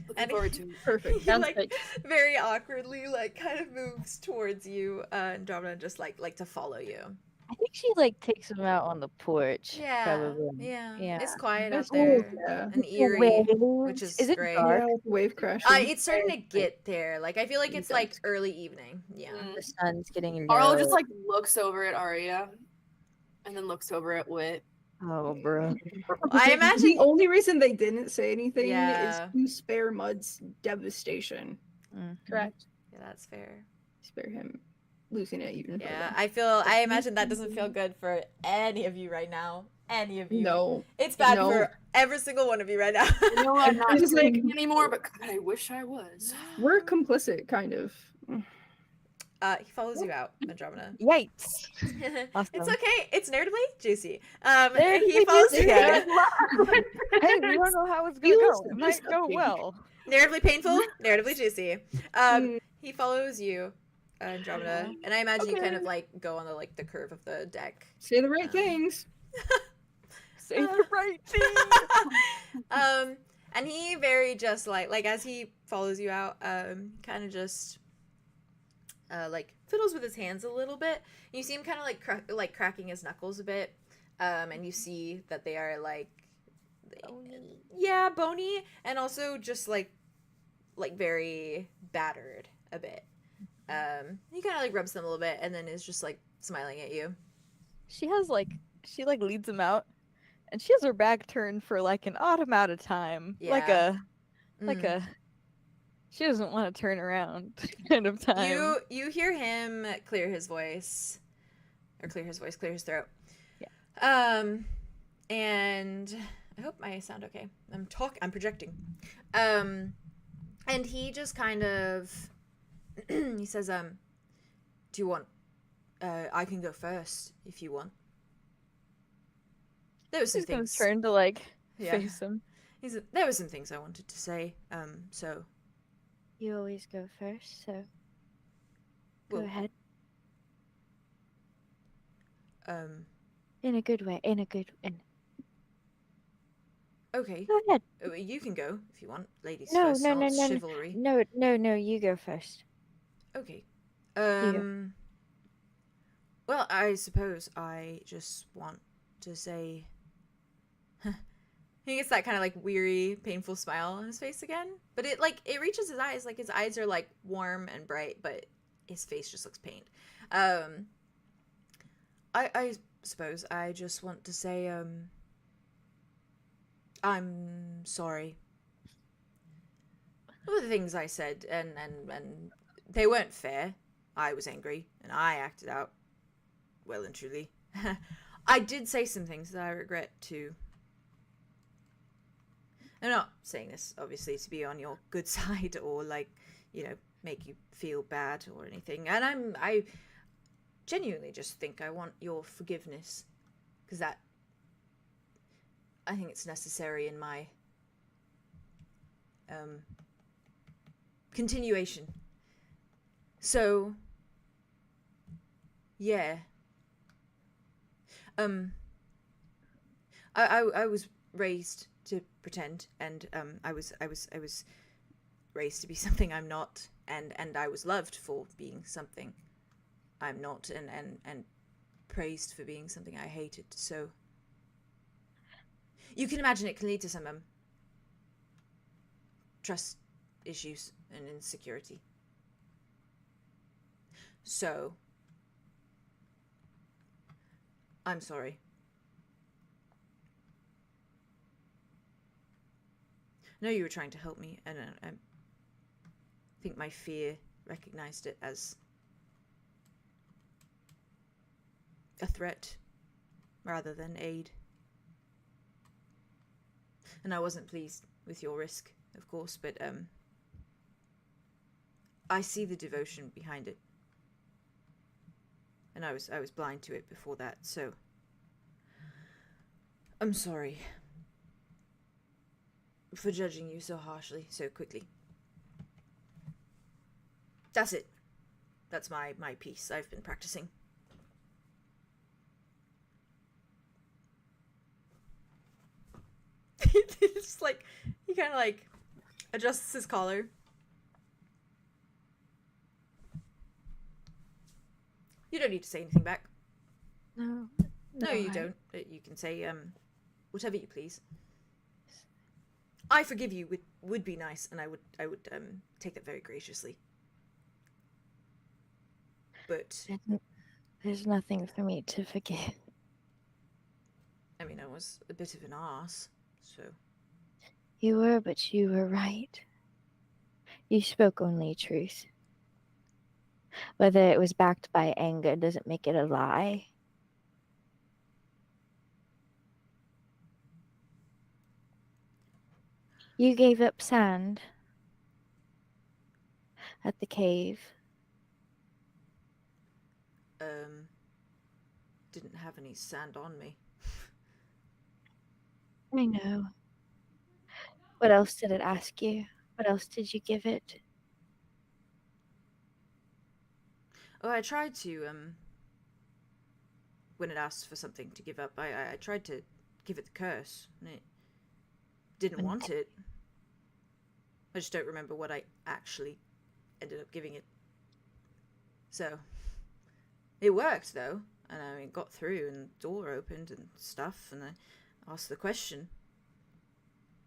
Looking And forward to it. Perfect. He Sounds like good. very awkwardly like kind of moves towards you, Andromeda, just like to follow you. I think she like takes him out on the porch. Yeah, Probably. yeah, Yeah. It's quiet That's out there cool, yeah. and eerie, Waves. which is it great. dark? Yeah, with the wave crashing. It's starting to get there. Like I feel like it's like early evening. Yeah. Mm. The sun's getting Arlo low. just like looks over at Aria and then looks over at Wit. Oh, bro. I The imagine. only reason they didn't say anything Yeah. is to spare Mud's devastation. Correct. Yeah, that's fair. Spare him losing it even Yeah, further. I imagine that doesn't feel good for any of you right now. Any of you. No. It's bad No. for every single one of you right now. You know, I'm not It's just like- anymore, but God, I wish I was. We're complicit, kind of. He follows you out, Andromeda. Yikes. Awesome. It's okay. It's nerdably juicy. He Nerdably follows juicy. you out. Hey, we don't know how it's gonna Feels go. It might go disgusting. well. Narratively painful, narratively juicy. He follows you, Andromeda, and I imagine you kind of like go on the curve of the deck. Say the right things. Say the right thing. And he very just like as he follows you out, kind of just like fiddles with his hands a little bit. You see him kind of like cracking his knuckles a bit, and you see that they are like, yeah, bony, and also just like very battered a bit. He kind of like rubs them a little bit, and then is just like smiling at you. She leads him out, and she has her back turned for like an odd amount of time. Yeah. She doesn't want to turn around kind of time. You hear him clear his throat. Yeah. And I hope I sound okay. I'm projecting. And he just kind of he says, do you want I can go first if you want. There were some She's gonna things. turn to like Yeah. face him. There were some things I wanted to say. So You always go first, so go Well, ahead. in In a good way. okay. Go ahead. You can go if you want. Ladies No, first, no, not no, no, chivalry. No. You go first. Okay. go. Well, I suppose I just want to say he gets that kind of like weary, painful smile on his face again. But it reaches his eyes, like his eyes are like warm and bright, but his face just looks pained. I suppose I just want to say I'm sorry. All the things I said and they weren't fair. I was angry and I acted out well and truly. I did say some things that I regret too. I'm not saying this, obviously, to be on your good side or, like, you know, make you feel bad or anything. And I genuinely just think I want your forgiveness. Because that... I think it's necessary in my... continuation. So... yeah. I was raised to pretend, and I was raised to be something I'm not, and I was loved for being something I'm not, and praised for being something I hated. So you can imagine it can lead to some trust issues and insecurity. So I'm sorry. I know you were trying to help me, and I think my fear recognized it as a threat rather than aid. And I wasn't pleased with your risk, of course, but I see the devotion behind it. And I was blind to it before that, so I'm sorry for judging you so harshly, so quickly. That's it. That's my piece. I've been practicing. It's like, he kind of like adjusts his collar. You don't need to say anything back. No. No, you don't. You can say whatever you please. I forgive you would be nice, and I would take that very graciously. But There's nothing for me to forgive. I mean, I was a bit of an arse, so... You were, but you were right. You spoke only truth. Whether it was backed by anger doesn't make it a lie. You gave up sand at the cave. Didn't have any sand on me. I know. What else did it ask you? What else did you give it? Oh, I tried to, when it asked for something to give up, I tried to give it the curse, and it didn't want it. I just don't remember what I actually ended up giving it. So, it worked, though, and I mean, got through, and the door opened and stuff, and I asked the question.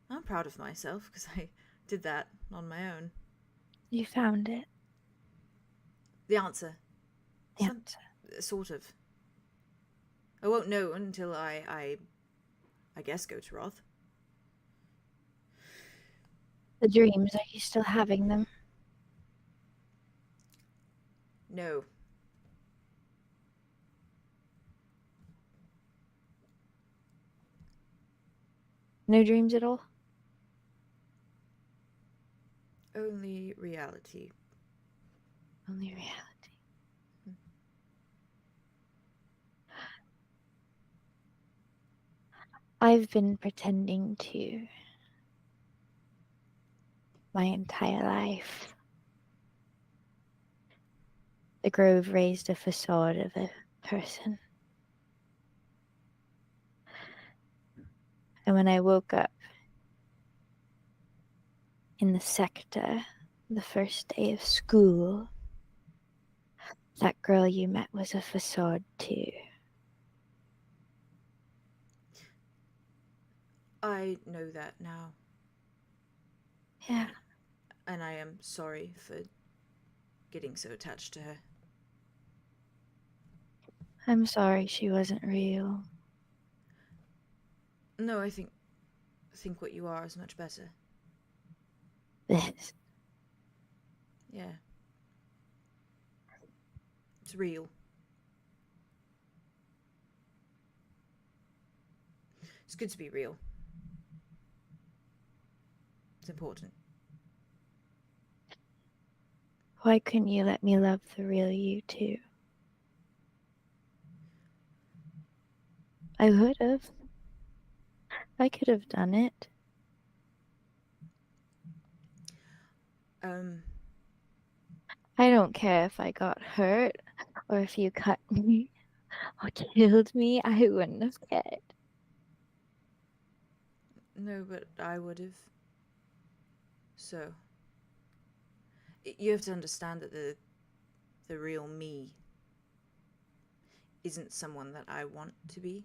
I'm proud of myself, because I did that on my own. You found it. The answer. The answer. Sort of. I won't know until I guess go to Roth. The dreams, are you still having them? No. No dreams at all? Only reality. Only reality. I've been pretending to my entire life. The grove raised a facade of a person. And when I woke up in the sector, the first day of school, that girl you met was a facade too. I know that now. Yeah. And I am sorry for getting so attached to her. I'm sorry she wasn't real. No, I think what you are is much better. This. Yeah. It's real. It's good to be real. It's important. Why couldn't you let me love the real you too? I would have. I could have done it. I don't care if I got hurt or if you cut me or killed me. I wouldn't have cared. No, but I would have. So, you have to understand that the real me isn't someone that I want to be.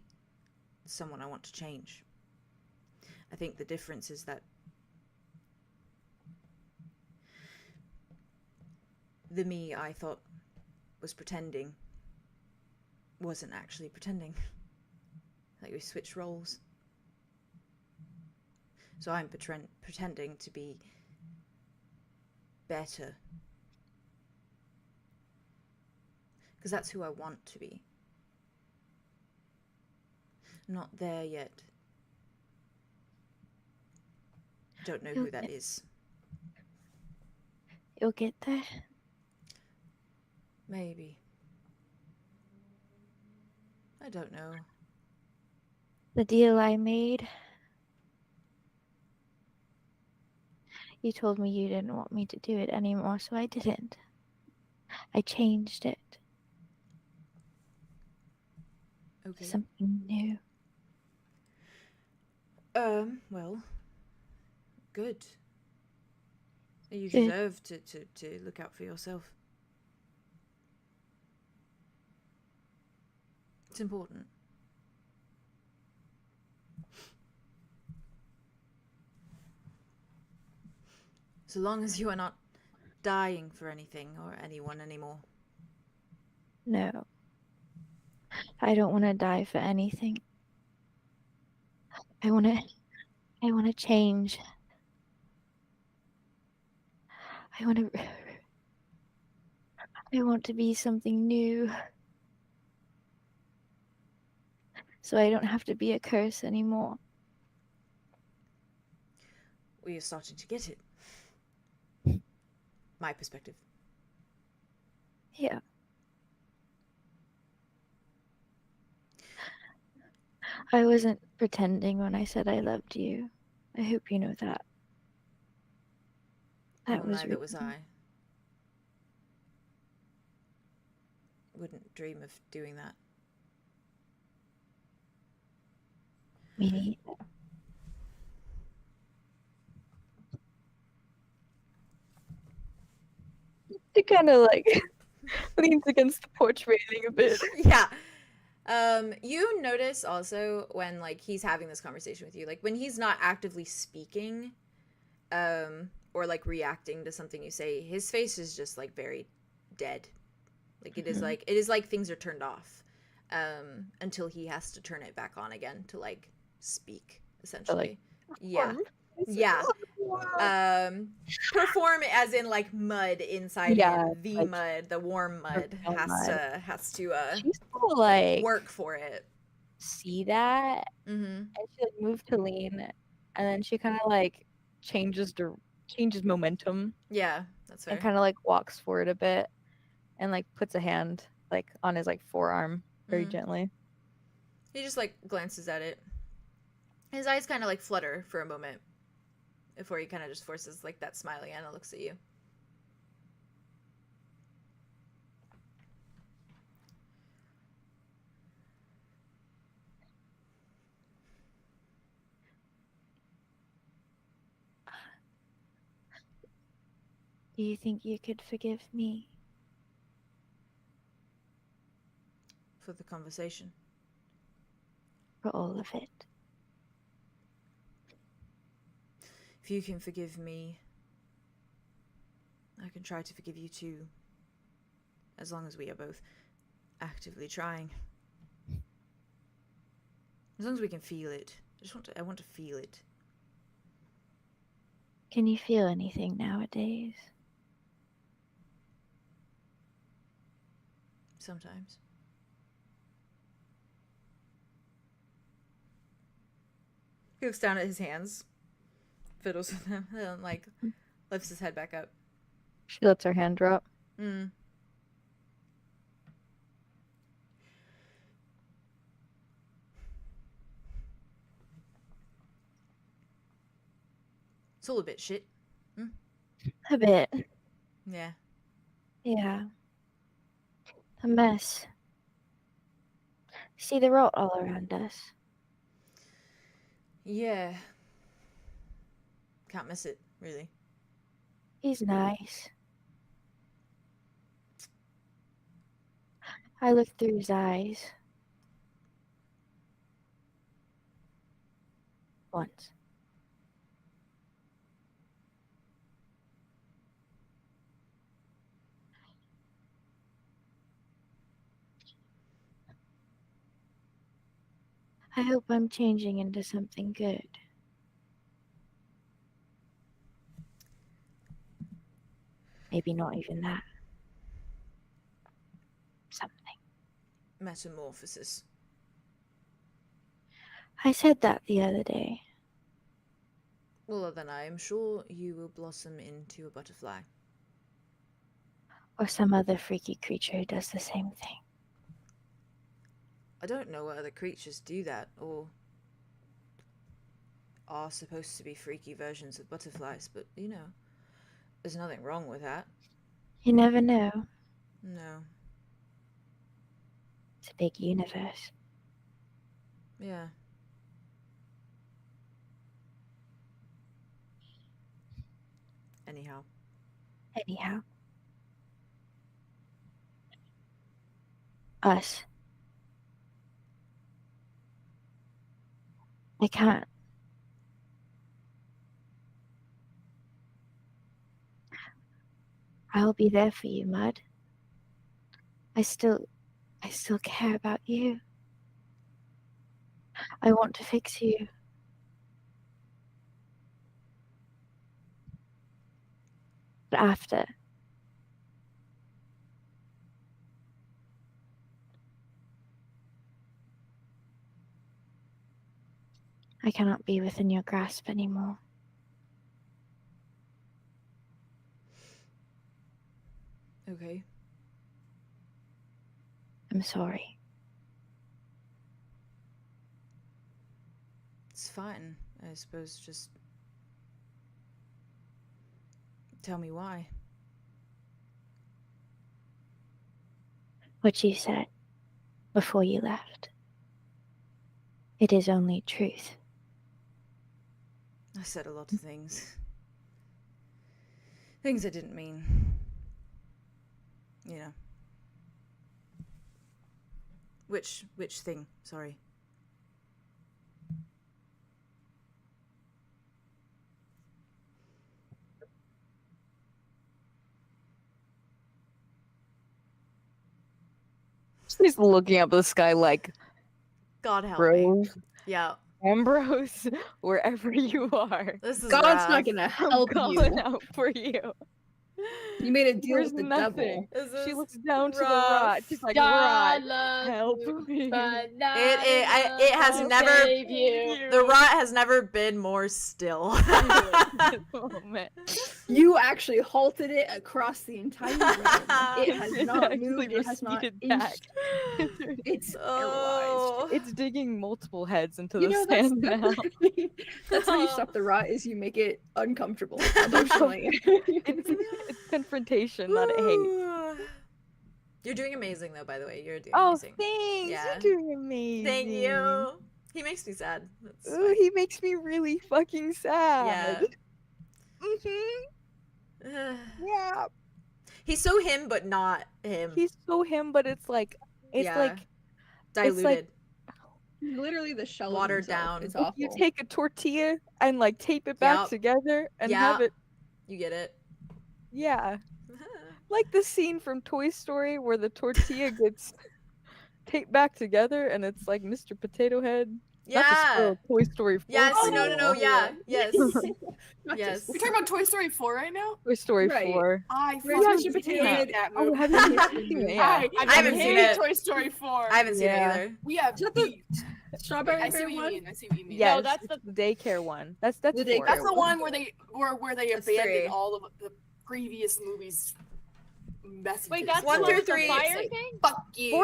It's someone I want to change. I think the difference is that the me I thought was pretending wasn't actually pretending. Like, we switched roles. So I'm pretending to be better. Because that's who I want to be. I'm not there yet. Don't know who that is. You'll get there. Maybe. I don't know. The deal I made. You told me you didn't want me to do it anymore, so I didn't. I changed it. Okay. Something new. Well, good. You Good. deserve to look out for yourself. It's important. So long as you are not dying for anything or anyone anymore. No. I don't want to die for anything. I want to change. I want to be something new. So I don't have to be a curse anymore. We are starting to get it. My perspective. Yeah. I wasn't pretending when I said I loved you. I hope you know that. That Well, was neither was real. I. Wouldn't dream of doing that. Me neither. She kind of like leans against the porch railing a bit. Yeah. You notice also when like he's having this conversation with you, like when he's not actively speaking, or like reacting to something you say, his face is just like very dead. Like it is like things are turned off, until he has to turn it back on again to like speak, essentially. Yeah. Yeah. Perform as in like mud inside Yeah, him. The like, mud, the warm mud real mud. has to She's gonna like work for it. see that, Mm-hmm. and she like moved to lean, and then she kind of like changes momentum Yeah, that's fair. and kind of like walks forward a bit, and like puts a hand like on his like forearm very gently. He just like glances at it. His eyes kind of like flutter for a moment before he kind of just forces like that smile again and looks at you. Do you think you could forgive me? For the conversation. For all of it? If you can forgive me, I can try to forgive you too. As long as we are both actively trying. As long as we can feel it. I want to feel it. Can you feel anything nowadays? Sometimes. He looks down at his hands, fiddles with them, and like lifts his head back up. She lets her hand drop. Mm. It's all a bit shit. A bit. Yeah. Yeah. A mess. See the rot all around us. Yeah. Can't miss it, really. He's nice. I looked through his eyes. Once. I hope I'm changing into something good. Maybe not even that. Something. Metamorphosis. I said that the other day. Well, then I am sure you will blossom into a butterfly. Or some other freaky creature who does the same thing. I don't know what other creatures do that, or are supposed to be freaky versions of butterflies, but, you know, there's nothing wrong with that. You never know. No. It's a big universe. Yeah. Anyhow. Anyhow. Us. I can't. I'll be there for you, Mud. I still care about you. I want to fix you. But after. I cannot be within your grasp anymore. Okay. I'm sorry. It's fine, I suppose. Just tell me why. What you said before you left. It is only truth. I said a lot of things. Things I didn't mean. You know. Which thing? Sorry. She's looking up at the sky like, God help bro, me. Yeah. Ambrose, wherever you are, This is God's rough. not gonna I'm help calling you. out for you. You made a deal There's with the nothing. devil. This She is looks down to the rough. rot. She's like, God rot, loves help you, me. but not It has enough to never- save you. The rot has never been more still. Moment. You actually halted it across the entire room. It has It not actually moved. It has not receded back. inched. It's Oh. It's digging multiple heads into You the know, sand now. that's how you stop the rot, is you make it uncomfortable emotionally. It's confrontation, not a hate. Ooh. You're doing amazing, though, by the way. You're doing Oh, amazing. thanks. Yeah. You're doing amazing. Thank you. He makes me sad. That's Ooh, fine. he makes me really fucking sad. Yeah. Yeah. He's so him, but not him. He's so him, but it's like, Yeah. it's Diluted. like- Literally the shell of Watered himself. down. It's if awful. you take a tortilla and like tape it back Yup. together and have Yup. it, You get it. yeah. Like the scene from Toy Story where the tortilla gets taped back together and it's like Mr. Potato Head. Not to Yeah. spoil Toy Story 4. Yes. Oh, No. no. Yeah. Yes. Not Yes. just- We're talking about Toy Story 4 right now? Toy Story Right. 4. I Where's fucking Mr. Potato hate Head? that Oh, movie. have you seen it? Yeah. I haven't hate seen it. Toy Story 4. I haven't seen Yeah. it either. We have Is that the- beef. Strawberry I see Fair what you one? mean. I see what you mean. Yes, that's it's the daycare one. That's The 4. daycare That's the one. one where they That's abandoned 3. all of the previous movies' messages. Wait, that's 1 the through one with the 3. fire Like, thing? Fuck you.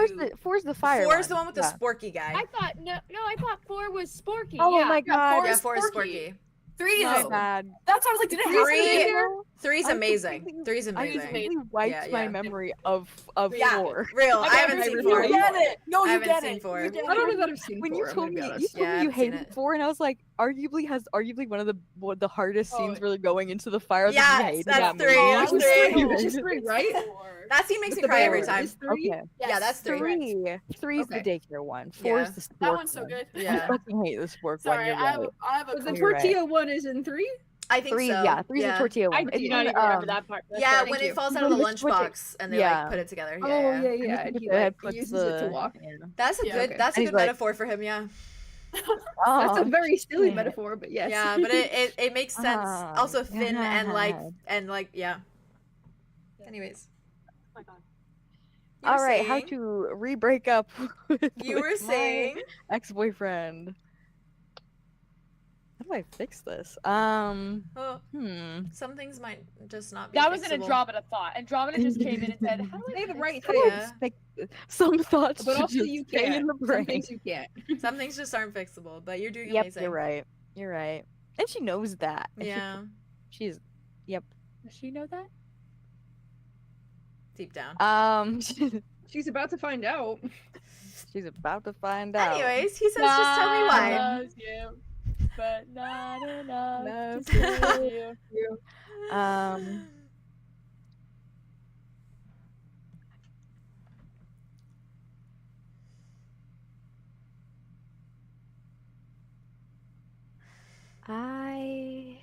4's the fire 4 is the one. one with the Yeah. sporky guy. I thought I thought 4 was Sporky. Oh yeah. my god. Yeah, is 4 is Sporky. Sporky. 3 My is. bad. That's why I was like, did it have to be Three- in there? 3's I amazing. completely- 3's I amazing. completely wiped Yeah, my yeah. memory of Yeah, 4. real. I Okay, haven't I seen remember 4. You get it. No, I you haven't get seen it. 4. You get I don't it. know that I've seen When 4. you I'm told gonna me be you honest. told Yeah, me I you haven't seen hated it. 4, and I was like, arguably one of the hardest Oh, scenes really going into the fire. I was like, Yes, you hated that's that 3. movie. That's It's 3. It's just 3, right? That scene makes With me the cry every bear. time. Is 3? Okay. Yeah, that's 3. 3's the Okay. daycare one. 4's Yeah. the spork That one's so one. good. I Yeah. fucking hate the spork one. Sorry, You're I have right. I have a But the You're right. tortilla one is in 3? I think 3, so. yeah, 3's the tortilla I one. do It's not in, even remember that part. That's Yeah, right. when you. it falls out When of the they switch it- lunchbox and they yeah. like put it together. Oh, Yeah, yeah, yeah. yeah. And And he the head like puts uses it to the- walk. yeah. That's a Yeah, good. okay. That's a And good he's like- metaphor for him. Yeah. That's a very silly yeah. metaphor, but yes. Yeah, but it makes sense. Oh, Also, Finn and God. like yeah. Anyways, Oh my god. you were All right, how saying- to re-break up with, You were with my saying. ex-boyfriend. How do I fix this? Oh, some things might just not be. That was an fixable. Andromeda thought. Andromeda just came in and said, "How do I Say the fix right How this?" do I Yeah. fix this? Some thoughts But should also just you stay can't. in the Some brain. things you can't. Some things just aren't fixable, but you're doing Yep, amazing. you're right. You're right. And she knows that. And Yeah, she's yep. Does she know that? deep down. She's about to find out. she's about to find out. Anyways, he says, "Just tell me why." Loves you, but not enough Loves to say you. I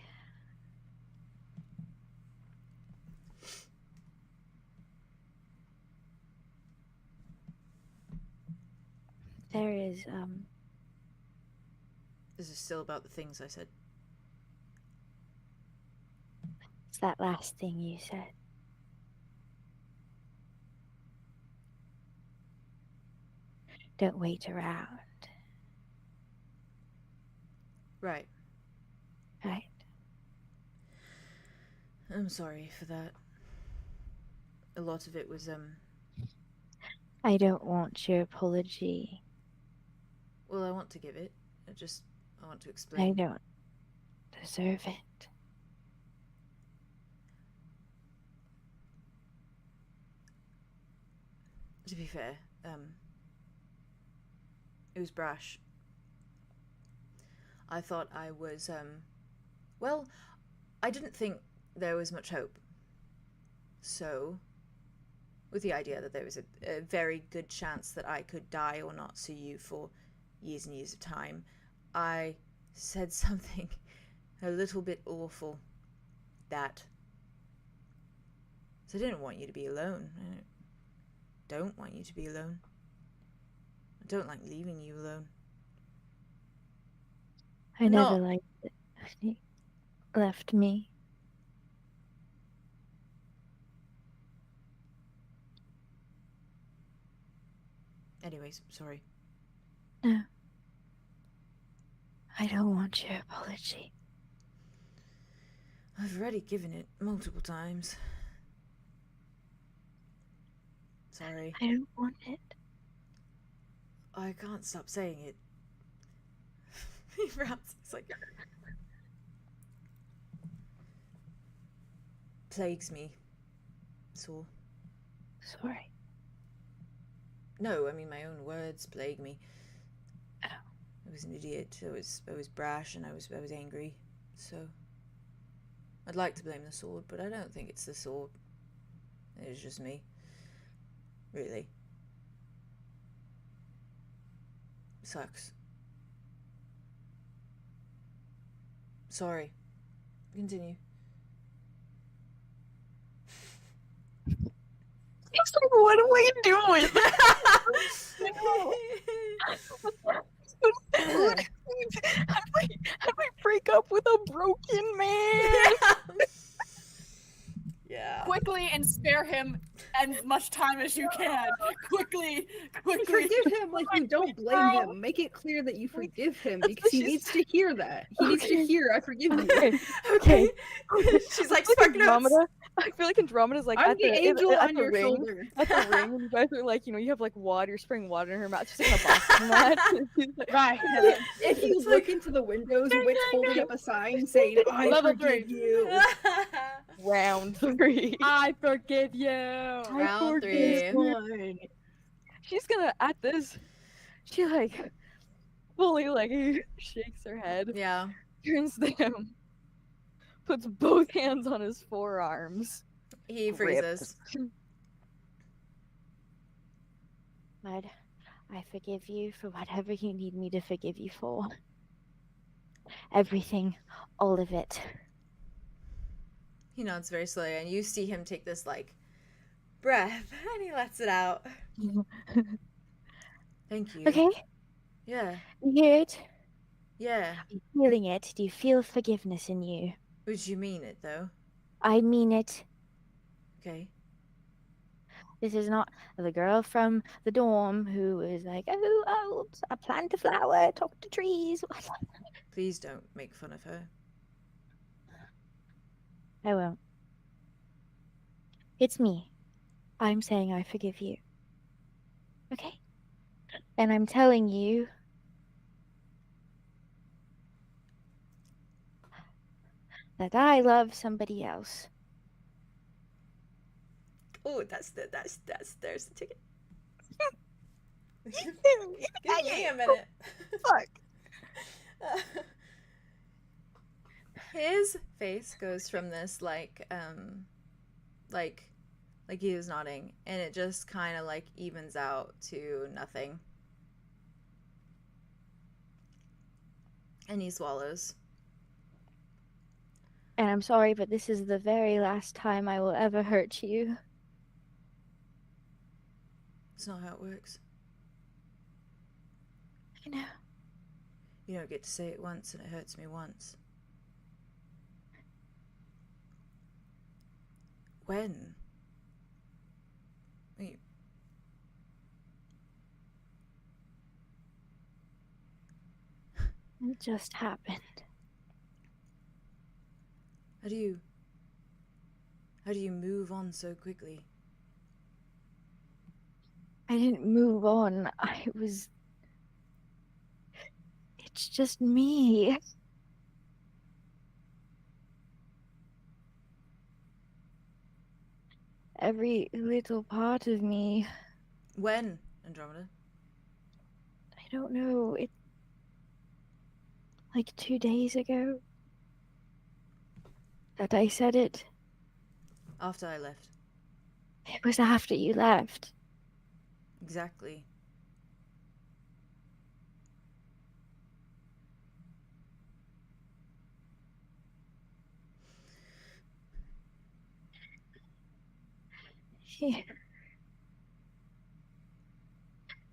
there is This is still about the things I said. it's that last thing you said. Don't wait around, Right. right? I'm sorry for that. A lot of it was I don't want your apology. Well, I want to give it. I want to I explain. don't deserve it. To be fair, it was brash. I thought I was, well, I didn't think there was much hope. So, with the idea that there was a very good chance that I could die or not see you for years and years of time, I said something a little bit awful that... So I didn't want you to be alone. I don't want you to be alone. I don't like leaving you alone. I No. never liked it when you left me. Anyways, sorry. No. I don't want your apology. I've already given it multiple times. Sorry. I don't want it. I can't stop saying it. He frowns. It's like... Plagues me. So... Sorry. No, I mean my own words plague me. Oh. I was an idiot. I was brash and I was angry. So I'd like to blame the sword, but I don't think it's the sword. It's just me. Really. Sucks. Sorry. Continue. It's like, what am I doing? How do I break up with a broken man? Yeah. quickly and spare him as much time as you can. Quickly. Forgive him like you don't blame him. Make it clear that you forgive him because he needs to hear that. He needs to hear, I forgive you. Okay. She's like, spark notes. Andromeda. I feel like Andromeda's like I'm at the the angel at on the your ring. shoulder. At the ring, and you guys are like, you have like water, you're spraying water in her mouth. She's like a boxing match. Right. If you look into the windows, Wit's holding up a sign saying, I Level forgive 3. you. Round 3. I forgive you. Round 3. One. She's gonna at this. She like fully like shakes her head, Yeah. turns to him, puts both hands on his forearms. He freezes. But I forgive you for whatever you need me to forgive you for. Everything, all of it. He nods very slowly, and you see him take this like breath, and he lets it out. Thank you. Okay, Yeah. you hear it? Yeah. Are you feeling it? Do you feel forgiveness in you? Would you mean it though? I mean it. Okay. This is not the girl from the dorm who is like, oh, I plant a flower, talk to trees. Please don't make fun of her. I won't. It's me. I'm saying I forgive you. Okay? And I'm telling you that I love somebody else. Oh, there's the ticket. Give me a minute. Fuck. His face goes from this like he is nodding, and it just kind of like evens out to nothing. And he swallows. And I'm sorry, but this is the very last time I will ever hurt you. It's not how it works. I know. You don't get to say it once and it hurts me once. When? Wait. It just happened. How do you move on so quickly? I didn't move on. It's just me. Every little part of me. When, Andromeda? I don't know. It like 2 days ago that I said it. After I left. It was after you left. Exactly.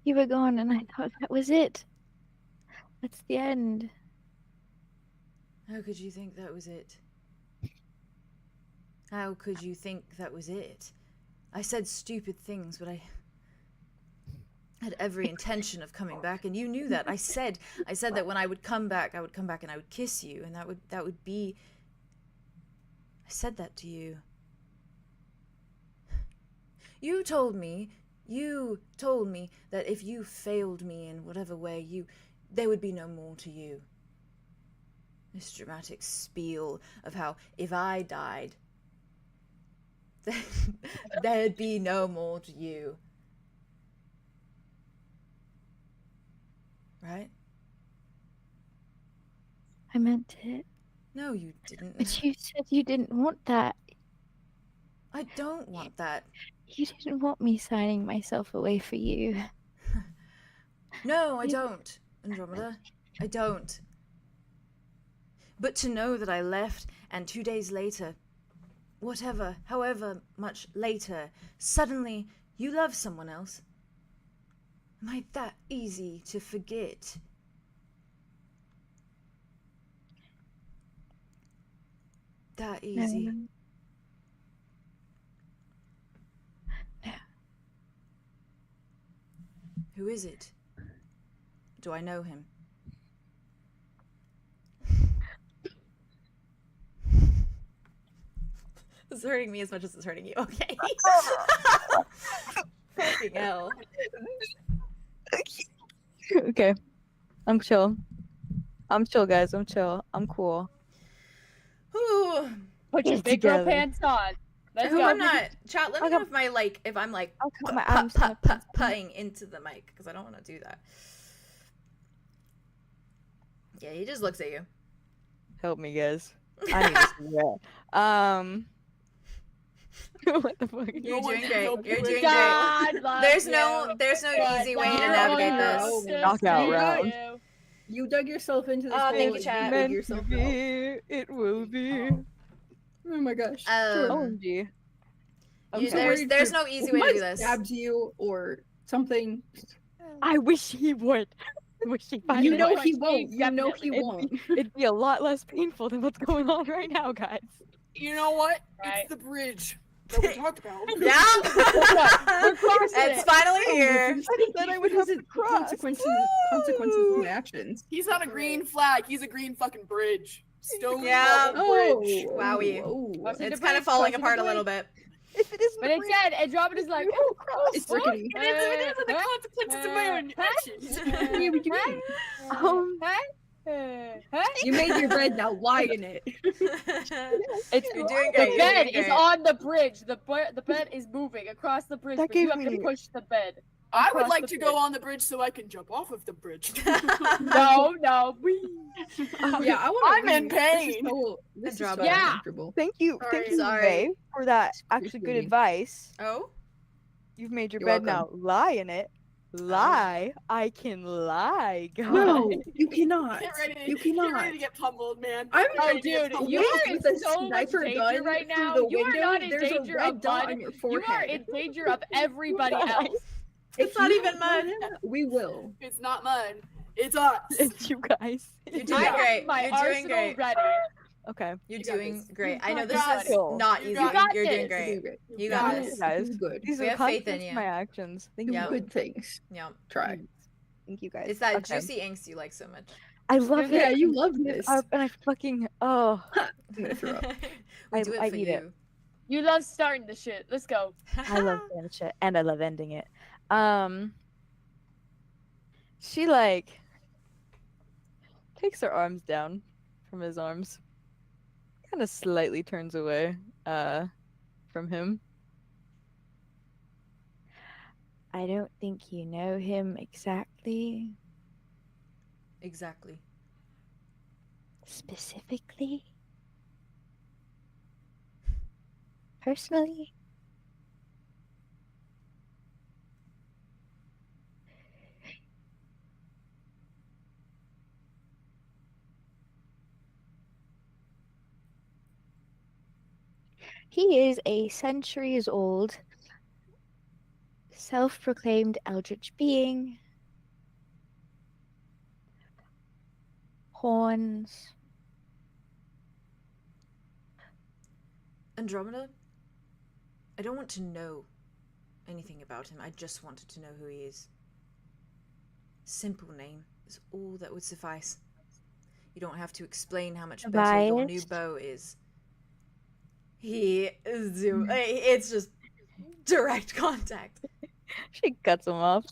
You were gone, and I thought that was it. That's the end. How could you think that was it? How could you think that was it? I said stupid things, but I had every intention of coming back, and you knew that. I said that when I would come back and I would kiss you, and that would be. I said that to you. You told me that if you failed me in whatever way, there would be no more to you. This dramatic spiel of how if I died, then there'd be no more to you. Right? I meant it. No, you didn't. But you said you didn't want that. I don't want that. You didn't want me signing myself away for you. No, I don't, Andromeda. I don't. But to know that I left, and 2 days later, however much later, suddenly you love someone else. Am I that easy to forget? That easy. No. Who is it? Do I know him? This is hurting me as much as it's hurting you. Okay. Fucking hell. Okay. I'm chill. I'm chill, guys. I'm chill. I'm cool. Ooh. Put your Get big girl together. pants on. Let's Who go. I'm not. Chat, let me Okay. know if my like if I'm like I'll cut my arms and my pants on. putting into the mic because I don't want to do that. Yeah, he just looks at you. Help me, guys. I need to see that. What the fuck? You're one doing can great. help You're you. doing great. God loves There's you. no easy way to God navigate loves this. you. Knockout You round. do. You dug yourself into this Oh, hole. thank you, and chat. dig Meant to yourself out. be, it will be. Oh my gosh. Um, OMG. You- Okay. there's no easy If way to Mike do this. stabs you or something. I wish he would. I wish he finally You know would. he won't. You know he It'd won't. It'd be a lot less painful than what's going on right now, guys. You know what? Right. It's the bridge that we talked about. Yeah. We're crossing It's it. finally here. Then I would have to cross. consequences of my actions. He's not a green flag. He's a green fucking bridge. Stone Yeah. level bridge. Wowie. Crossing It's the kind of bridge, falling crossing the apart a bridge. little bit. If it isn't But the instead, Andromeda's like, oh, cross. It's rickety. It is the consequences of my own actions. Yeah, what you mean? You made your bed, now lie in it. It's You're doing the great. You're bed doing is great. on the bridge. The bed is moving across the bridge, That but you gave have to me- push the bed. I would across like the to bridge. go on the bridge so I can jump off of the bridge. No, no, we. Yeah, I want I'm in pain. This is so Andromeda. Yeah. uncomfortable. Thank you, Sorry. Ray, for that actually good Appreciate it. advice. Oh? You've made your You're bed now. Lie in it. Lie. I can lie, guys. No, you cannot. Get ready to, You get cannot. ready to get pummeled, man. I'm Get ready to get dude, pummeled. you are in with a so much sniper danger gun right through now. the You are window, not in there's danger a red of dot mud. on your You forehead. are in danger of everybody else. It's not even mud. We will. It's not mud. It's us. It's you guys. You're doing I have great. my You're doing arsenal great. ready. Okay. You're You got doing this. great. I know You this got is it. not You easy. got You're doing this. great. You got got it. this. Guys, Do good. these We are have faith in consequences you. of my actions. Thank Do you. Yeah. good things. Yeah. Try. Thank you guys. It's that Okay. juicy angst you like so much. I love Yeah, it. you love this. And I fucking I'm gonna throw up. We do it I for eat it. you. You love starting the shit. Let's go. I love doing shit and I love ending it. She like takes her arms down from his arms, kind of slightly turns away from him. I don't think you know him exactly, Exactly. Specifically? Personally? He is a centuries old, self-proclaimed eldritch being. Horns. Andromeda, I don't want to know anything about him. I just wanted to know who he is. Simple name is all that would suffice. You don't have to explain how much better your new Tobias? bow is. He is doing. It's just direct contact. She cuts him off.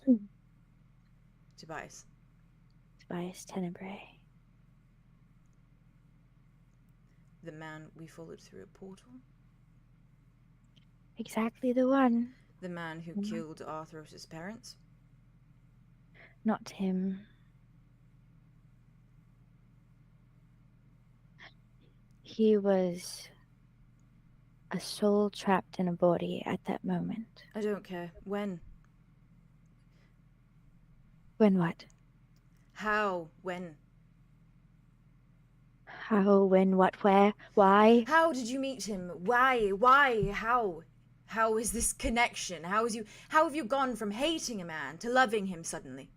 Tobias. Tobias 𝓕𝓬𝓬𝓬. The man we followed through a portal. Exactly the one. The man who killed Arthros' parents. Not him. He was a soul trapped in a body at that moment. I don't care. When? When what? How? When? How, when, what, where, why? How did you meet him? Why? Why? How? How is this connection? How have you gone from hating a man to loving him suddenly?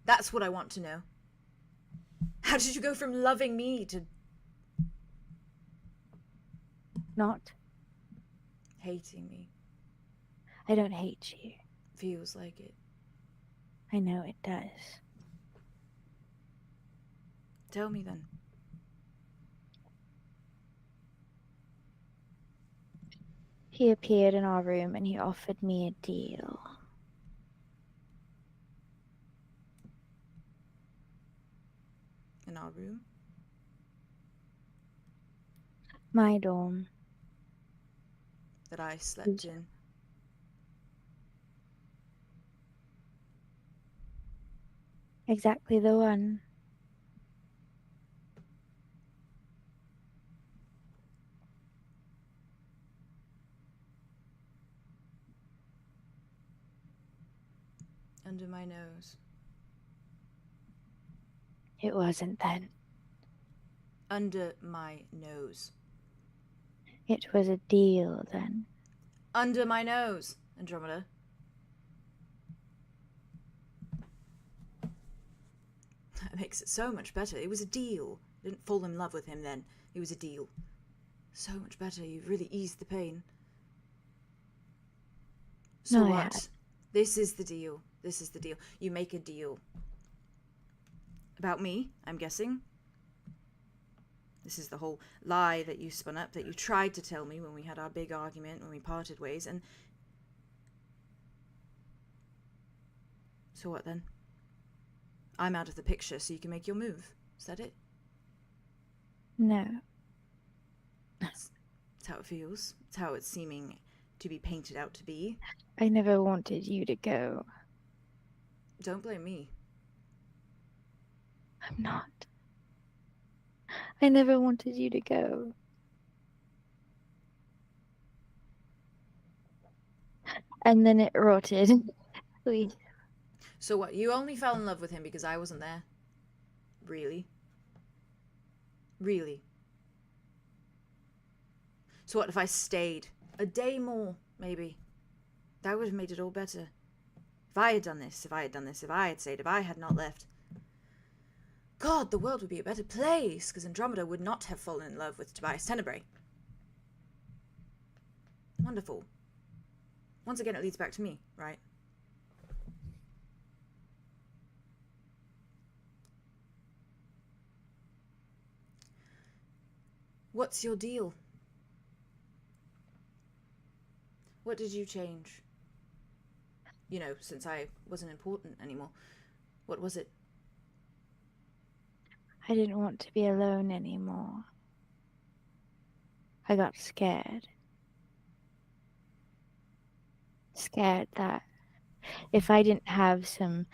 That's what I want to know. How did you go from loving me to Not. hating me? I don't hate you. Feels like it. I know it does. Tell me then. He appeared in our room and he offered me a deal. In our room? My dorm. That I slept in. Exactly the one. Under my nose. It wasn't then. Under my nose. It was a deal then. Under my nose, Andromeda. That makes it so much better. It was a deal. I didn't fall in love with him then. It was a deal. So much better. You've really eased the pain. So No, I what? haven't. This is the deal. This is the deal. You make a deal. About me, I'm guessing. This is the whole lie that you spun up, that you tried to tell me when we had our big argument, when we parted ways, and... So what then? I'm out of the picture, so you can make your move. Is that it? No. That's how it feels. It's how it's seeming to be painted out to be. I never wanted you to go. Don't blame me. I'm not. I never wanted you to go. And then it rotted. We So what, you only fell in love with him because I wasn't there? Really? Really? So what if I stayed? A day more, maybe. That would have made it all better. If I had done this, if I had done this, if I had stayed, if I had not left. God, the world would be a better place, because Andromeda would not have fallen in love with 𝙬𝙬𝙀𝙬. Wonderful. Once again, it leads back to me, right? What's your deal? What did you change? You know, since I wasn't important anymore. What was it? I didn't want to be alone anymore. I got scared. Scared that if I didn't have some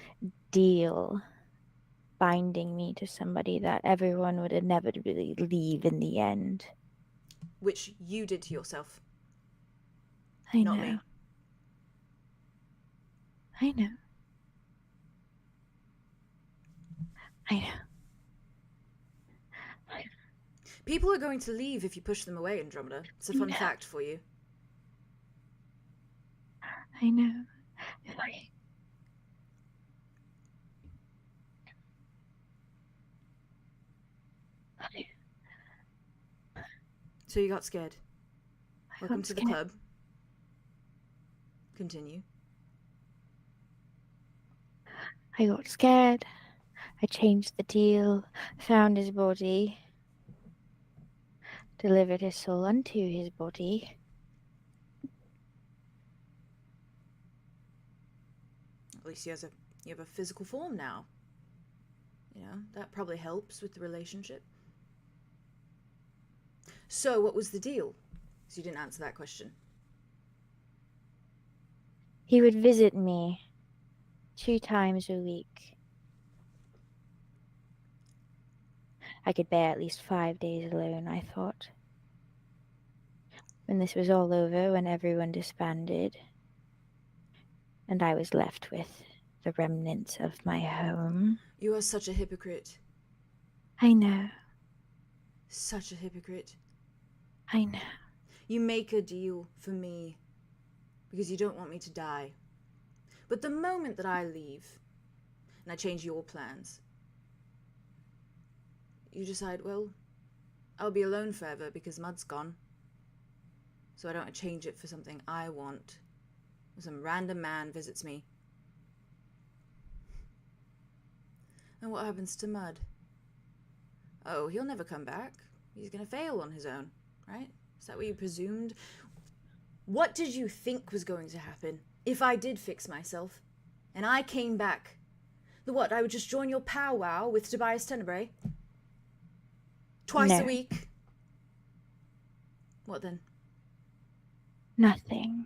deal binding me to somebody, that everyone would inevitably leave in the end. Which you did to yourself. I Not know. me. I know. I know. People are going to leave if you push them away, Andromeda. It's a fun No. fact for you. I know. So you got scared. Welcome got to the scared. club. Continue. I got scared. I changed the deal, found his body, delivered his soul unto his body. At least you have a physical form now. You know, that probably helps with the relationship. So, what was the deal? So you didn't answer that question. He would visit me 2 times a week. I could bear at least 5 days alone, I thought. When this was all over, when everyone disbanded, and I was left with the remnants of my home. You are such a hypocrite. I know. Such a hypocrite. I know. You make a deal for me because you don't want me to die. But the moment that I leave and I change your plans, you decide, well, I'll be alone forever because Mud's gone. So I don't want to change it for something I want. Some random man visits me. And what happens to Mud? Oh, he'll never come back. He's gonna fail on his own, right? Is that what you presumed? What did you think was going to happen if I did fix myself? And I came back? The what, I would just join your powwow with 𝙬𝙬𝙫𝙬𝙀? Twice a No. week? What then? Nothing.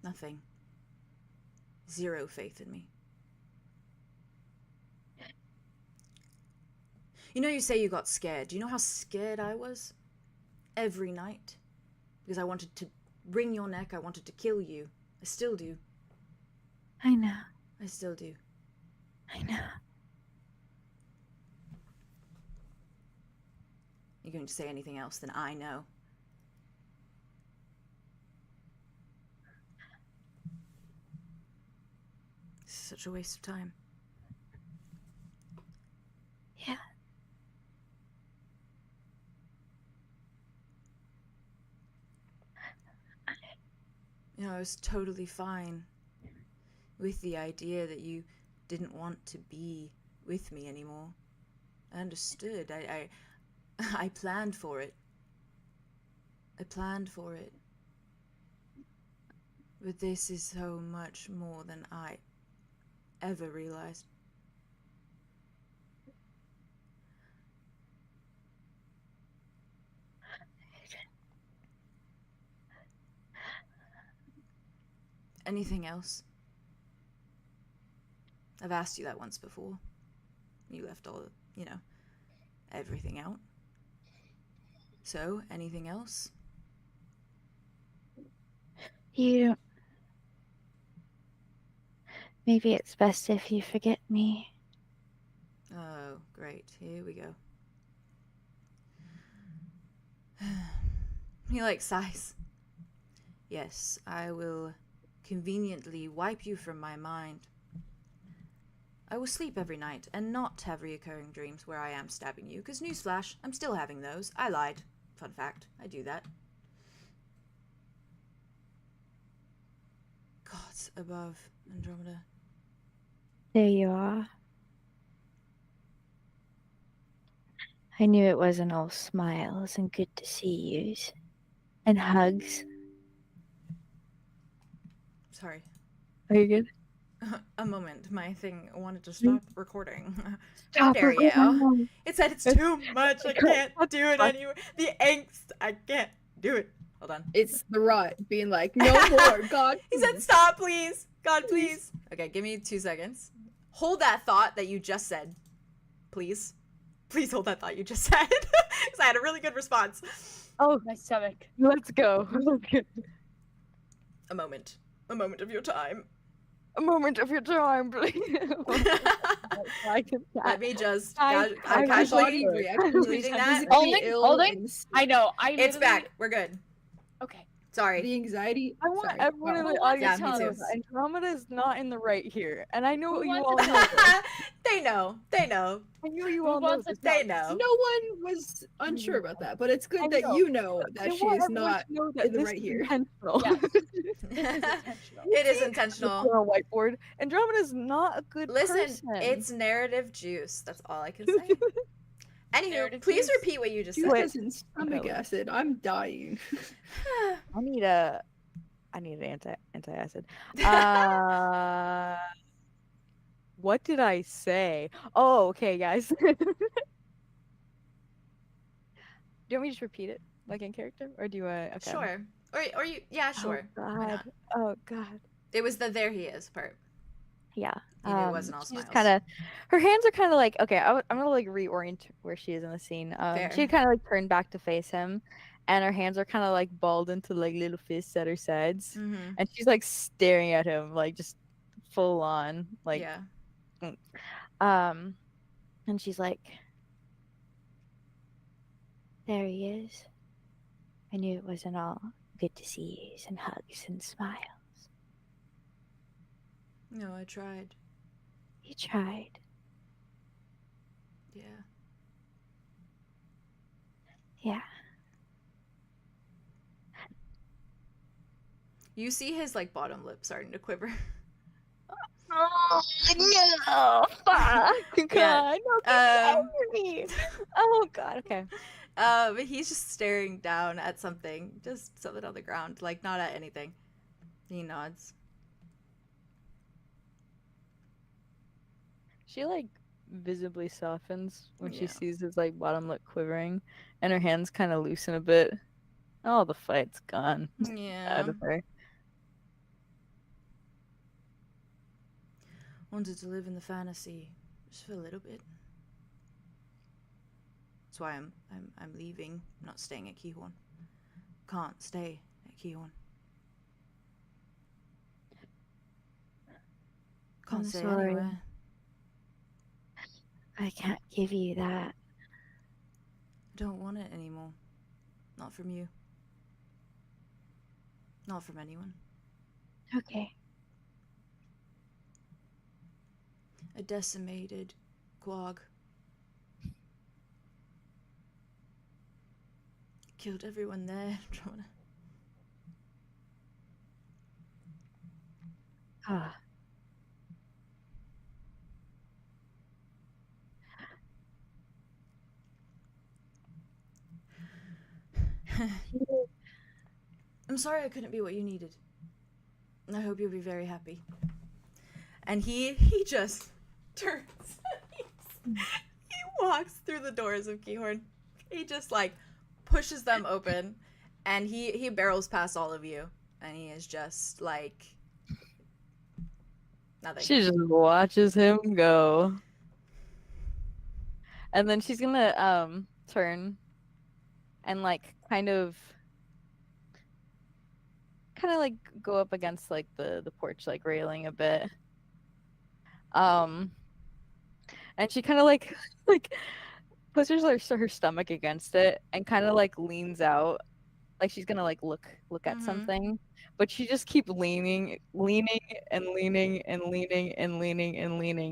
Nothing. Zero faith in me. You know, you say you got scared. Do you know how scared I was? Every night. Because I wanted to wring your neck. I wanted to kill you. I still do. I know. I still do. I know. You're going to say anything else than I know. This is such a waste of time. Yeah. You know, I was totally fine with the idea that you didn't want to be with me anymore. I understood. I planned for it. I planned for it. But this is so much more than I ever realized. Anything else? I've asked you that once before. You left all, you know, everything out. So, anything else? You. Maybe it's best if you forget me. Oh, great. Here we go. He like sighs. Yes, I will conveniently wipe you from my mind. I will sleep every night and not have reoccurring dreams where I am stabbing you, because newsflash, I'm still having those. I lied. Fun fact, I do that. Gods above, Andromeda. There you are. I knew it wasn't all smiles and good to see yous. And hugs. Sorry. Are you good? A moment. My thing wanted to stop recording. Stop How dare you? recording. It said it's too much. I can't do it anymore. The angst. I can't do it. Hold on. It's the rot being like, no more, God. He said, stop, please. God, please. Okay, give me 2 seconds. Hold that thought that you just said. Please. Please hold that thought you just said. Because I had a really good response. Oh, My stomach. let's go. A moment. A moment of your time. A moment of your time, please. Let me just... I I'm My body casually reacted deleting that. physically Holding, ill holding. and I know. I It's literally- back. We're good. Okay. Sorry. the anxiety. I want Sorry. everyone in Wow. the Well, audience yeah, to me know too. that Andromeda is not in the right here, and I know Who you wants all to know this. They know. They know. I know you Who all know wants this. to They talk? know. No one was unsure about that, but it's I good that know. you know I that she want is everyone not to know that in the this right is here. intentional. Yes. This is intentional. It is Put intentional. on a whiteboard. Andromeda's not a good Listen, person. it's narrative juice. That's all I can say. Anywho, Narrative please juice. repeat what you just Juice said. is in stomach Belly. acid. I'm dying. I need an anti-acid. What did I say? Oh, okay, guys. Do you want me to just repeat it, like in character, or do you? Okay. Sure. Or you, yeah, sure. Oh Why God. not? Oh God. It was the there he is part. Yeah. You knew it wasn't all She just smiles. kind of, her hands are kind of like, okay, I'm gonna like reorient where she is in the scene. Fair. She kind of like turned back to face him, and her hands are kind of like balled into like little fists at her sides, Mm-hmm. and she's like staring at him like just full on like Yeah. And she's like, there he is. I knew it wasn't all good to see yous and hugs and smiles. No, I tried. You tried. Yeah. Yeah. You see his like bottom lip starting to quiver. No, fuck. God, no, me. Oh God. Okay. But he's just staring down at something on the ground, like not at anything. He nods. She like visibly softens when she Yeah. sees his like bottom lip quivering, and her hands kind of loosen a bit. Oh, the fight's gone Yeah. out of her. Wanted to live in the fantasy just for a little bit. That's why I'm leaving. I'm not staying at Keahorn. Can't stay at Keahorn. Can't I'm stay sorry. anywhere. I can't give you that. I don't want it anymore. Not from you. Not from anyone. Okay. A decimated 𝙧𝙀. Killed everyone there. Ah. I'm sorry I couldn't be what you needed. I hope you'll be very happy. And he just turns. He walks through the doors of Keahorn. He just like pushes them open, and he barrels past all of you, and he is just like nothing. She just watches him go, and then she's gonna turn and like kind of like go up against like the porch like railing a bit, and she kind of like pushes her stomach against it and kind of like leans out, like she's gonna like look at something, but she just keep leaning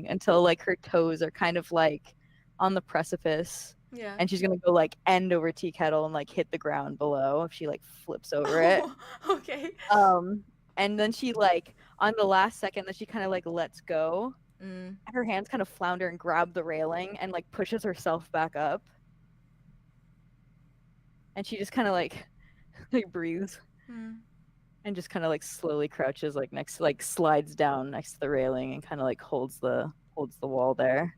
until like her toes are kind of like on the precipice. Yeah. And she's gonna go like end over tea kettle and like hit the ground below if she like flips over it. Okay. And then she like on the last second that she kind of like lets go, and her hands kind of flounder and grab the railing and like pushes herself back up. And she just kind of like breathes and just kind of like slowly crouches like next, like slides down next to the railing and kind of like holds the wall there,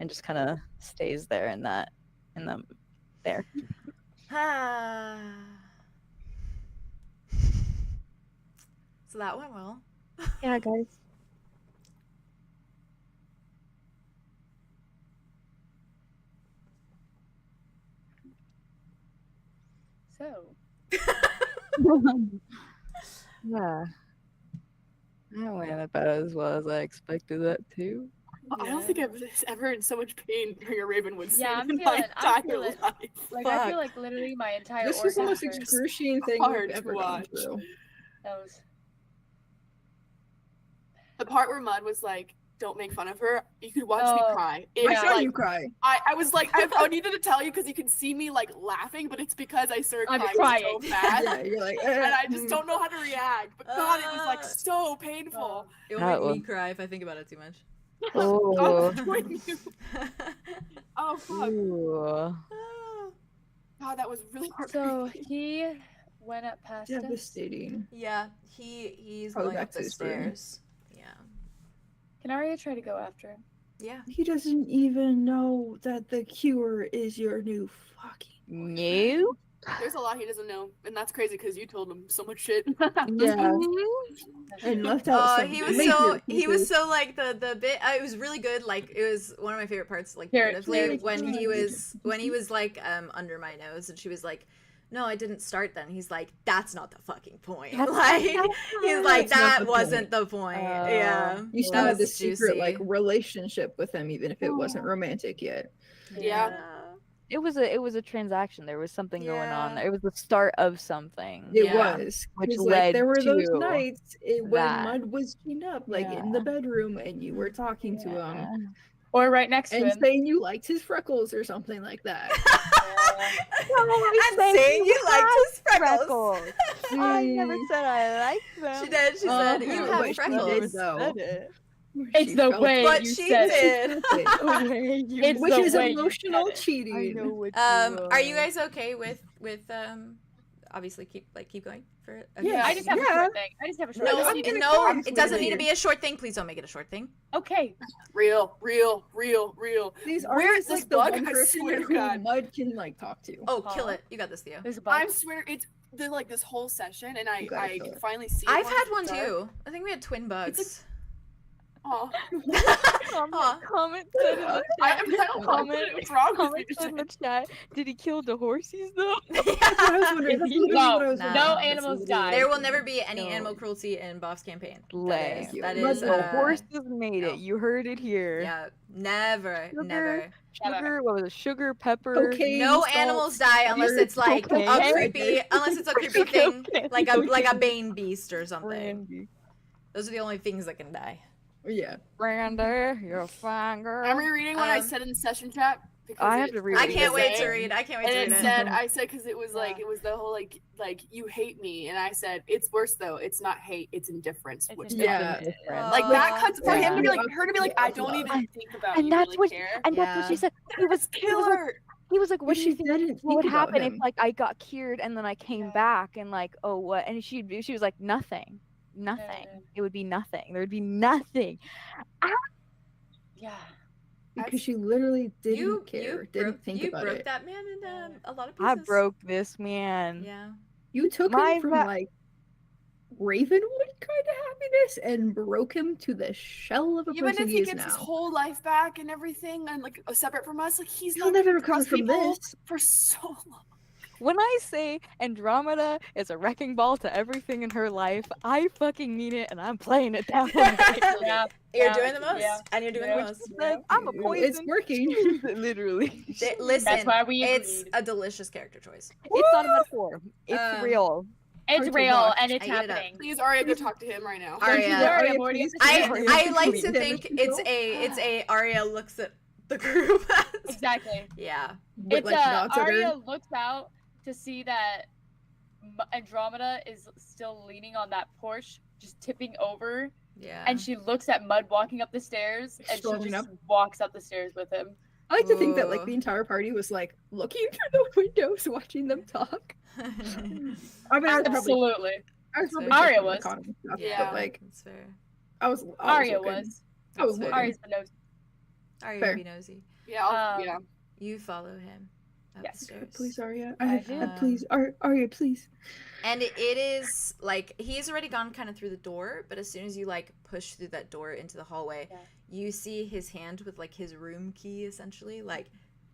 and just kind of stays there in that there. So that went well. Yeah, guys. So, Yeah. That went about as well as I expected that too. I don't think I've ever in so much pain during a Ravenwood scene Yeah, I'm in my feeling- I'm entire feeling- life. like, I feel like literally my entire This was the organ most hurts. excruciating thing hard we've to ever gone watch. through. That was The part where Mud was like, "Don't make fun of her." You could watch me Oh, cry. I Yeah, saw like, you cry. I was like, I needed to tell you because you can see me like laughing, but it's because I started I'm crying so crying. fast. Yeah, you're like, And I just don't know how to react. But God, it was like so painful. It'll That make me one. cry if I think about it too much. Oh. I'm joining you. Oh fuck. Ooh. God, that was really hard. so he went up past us. Devastating. Yeah, he's Probably going back up to the his room. stairs. Yeah. Can Aria try to go after him? Yeah. He doesn't even know that the cure is your new fucking. No. There's a lot he doesn't know, and that's crazy because you told him so much shit. Yeah, and left out. Oh, some he was major so pieces. like the bit. It was really good. Like it was one of my favorite parts. Like Here, narratively, here, when he here. was like under my nose, and she was like, "No, I didn't start then." He's like, "That's not the fucking point." Like he's like, That's not "That the wasn't the point." Yeah, You still that had was this secret juicy. like relationship with him, even if it wasn't romantic yet. Yeah. It was a transaction. There was something going on. Yeah. It was the start of something. It Yeah. was, Which 'cause, led like there were those to nights when that. Mud was chained up, like in the bedroom, and you were talking to him Or right next to and him. saying you liked his freckles or something like that. I'm saying you liked his freckles. I never said I liked them. She did. She said you but have she freckles. did, though. Said it. It's the way What you she said did. it. It's Which the is way you emotional said it. cheating. Are you guys okay with obviously keep going for Yeah, I just have a short thing. I just have a short no, thing. no, it doesn't need to be a short thing. Please don't make it a short thing. Okay. Real. These Where are is this like the bug? one I person swear to who God. Mud can like talk to. Oh, kill it. You got this, Theo. There's a bug. I'm swear it's like this whole session, and I gotta can kill it. finally see. I've had one too. I think we had twin bugs. Oh, Comment said in the I chat. don't comment. What's wrong with Comment me? said in the chat. Did he kill the horses though? I was wondering, that's literally what I was No. wondering. No That's animals literally- died. There will never be any No. animal cruelty in Boff's campaign. Lame. That But is, the Horses made no. it. You heard it here. yeah, never, Sugar. never. Sugar, what was it? Sugar, pepper. Cocaine, No salt, animals die unless beer, it's like cocaine. a creepy, unless it's a creepy thing, Cocaine. like a bane beast or something. Brandy. Those are the only things that can die. Yeah. Brandy, you're a fine girl. I'm rereading what I Um, said in the session chat. Because I have it- to reread I it. can't wait to saying- read. I can't wait to And read it it. said, I said, because it was like, Yeah. it was the whole like you hate me, and I said it's worse though. It's not hate, it's indifference. It's Which indifference. Yeah. like that cuts for him to be Yeah. like her to be like, I don't even think about And you. that's really what- care. And that's what Yeah. she said. He was like, Killer. he was like, what do you She think? didn't What would think about happen if him. like I got cured and then I came back and like, oh what? And she was like, nothing. It would be nothing. There would be nothing. Yeah. Because she literally didn't You care, broke, didn't think you about broke it. that man in a lot of I pieces. broke this man. Yeah. You took My him from va- like Ravenwood kind of happiness and broke him to the shell of a Even person if he he is gets his now. whole life back and everything, and like separate from us, like he's He'll not never gonna recover trust from people this. for so long. When I say Andromeda is a wrecking ball to everything in her life, I fucking mean it, and I'm playing it that way. Yeah. You're Yeah, doing the most, yeah, and you're doing yeah. the Which most. says, I'm a poison. It's working. Literally. Listen, That's why we it's agreed. a delicious character choice. It's not a metaphor. It's Um, real. It's Hard to real watch. and it's I get it up. happening. Please, Aria, go talk to him right now. Aria. Yeah, Aria, Aria, Morty. please. I like to Please. think it's a Aria looks at the group. Exactly. Yeah. With, It's like, nods at her. Aria looks out to see that Andromeda is still leaning on that porch, just tipping over, Yeah. and she looks at Mud walking up the stairs, and she Storming just up. walks up the stairs with him. I like to think that like Ooh. the entire party was like looking through the windows, watching them talk. I mean, I was probably, Absolutely. I was probably Aria taking the was. economy stuff, Yeah. but like That's fair. I was Aria looking. was. I was That's fair. looking. Aria's the nose. Aria Fair. be nosy. Yeah, yeah. You follow him Yes. upstairs. Please, Aria. I do. Please, Aria, please. And it is like he's already gone kind of through the door, but as soon as you like push through that door into the hallway, Yeah. you see his hand with like his room key essentially. Like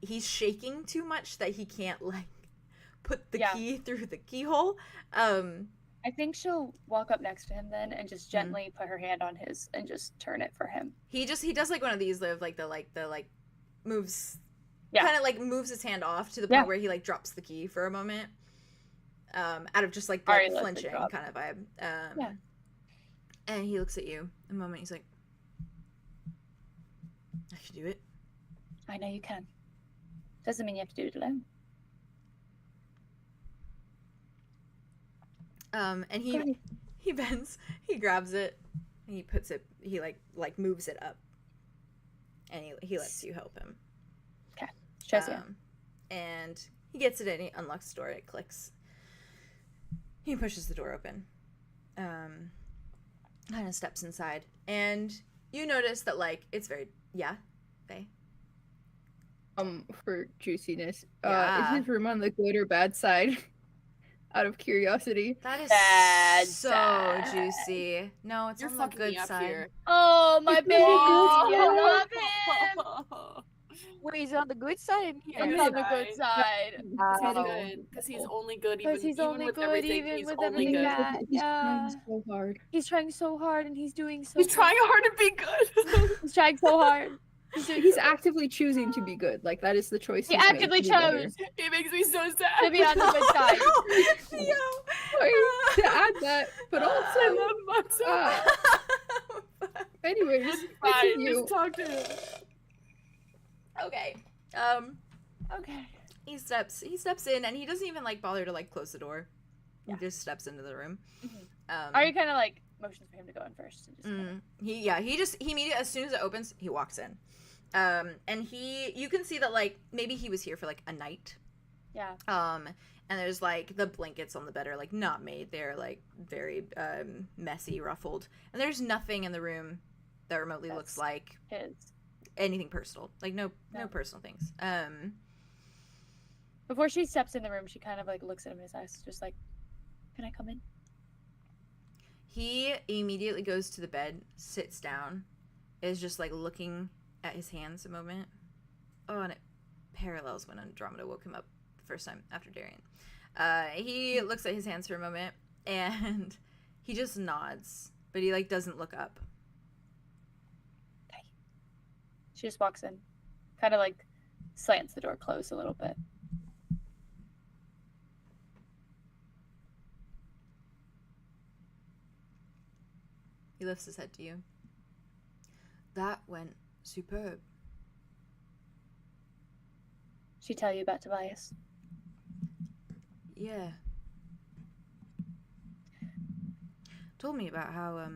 he's shaking too much that he can't like put the Yeah. key through the keyhole. I think she'll walk up next to him then and just gently put her hand on his and just turn it for him. He does like one of these of like the moves, Yeah. kind of like moves his hand off to the Yeah. point where he like drops the key for a moment, out of just like Aria that lets it flinching drop. kind of vibe. Yeah. And he looks at you a moment. He's like, "I can do it." I know you can. Doesn't mean you have to do it alone. And he bends, he grabs it, and he puts it. He like moves it up, and he lets you help him. Shows you. And he gets it and he unlocks the door. It clicks. He pushes the door open. Kind of steps inside, and you notice that like it's very Faye. For juiciness, Yeah. is his room on the good or bad side? Out of curiosity. That is Bad so side. juicy. No, it's You're on the fucking good me up side. here. Oh, my It's baby! on the I love him! Wait, he's on the good side. He's Good on the side. good side. Because he's only good, even, Because he's even only with good, everything. even He's with only everything good. that- He's yeah. trying so hard. He's trying so hard and he's doing so He's good. trying hard to be good. He's trying so hard. He's doing He's so actively choosing to be good. Like that is the choice. He he's made actively to be better. chose He makes me so sad. to be on the good side. Sorry to add that, but also, I love him so much. anyways, Fine, continue. just talk to him. Okay. Okay. He steps in and he doesn't even like bother to like close the door. Yeah. He just steps into the room. Aria kind of like motions for him to go in first. And just he immediately, as soon as it opens, he walks in. And you can see that like maybe he was here for like a night. Yeah. And there's like the blankets on the bed are like not made. They're like very messy, ruffled. And there's nothing in the room that remotely looks like his. Anything personal. Like no personal things. Before she steps in the room, she kind of like looks at him in his eyes, just like, "Can I come in?" He immediately goes to the bed, sits down, is just like looking at his hands a moment. Oh, and it parallels when Andromeda woke him up the first time after Darian. He looks at his hands for a moment, and he just nods, but he like doesn't look up. Okay. She just walks in, kind of like slants the door closed a little bit. He lifts his head to you. That went superb. She tell you about Tobias? Yeah. Told me about how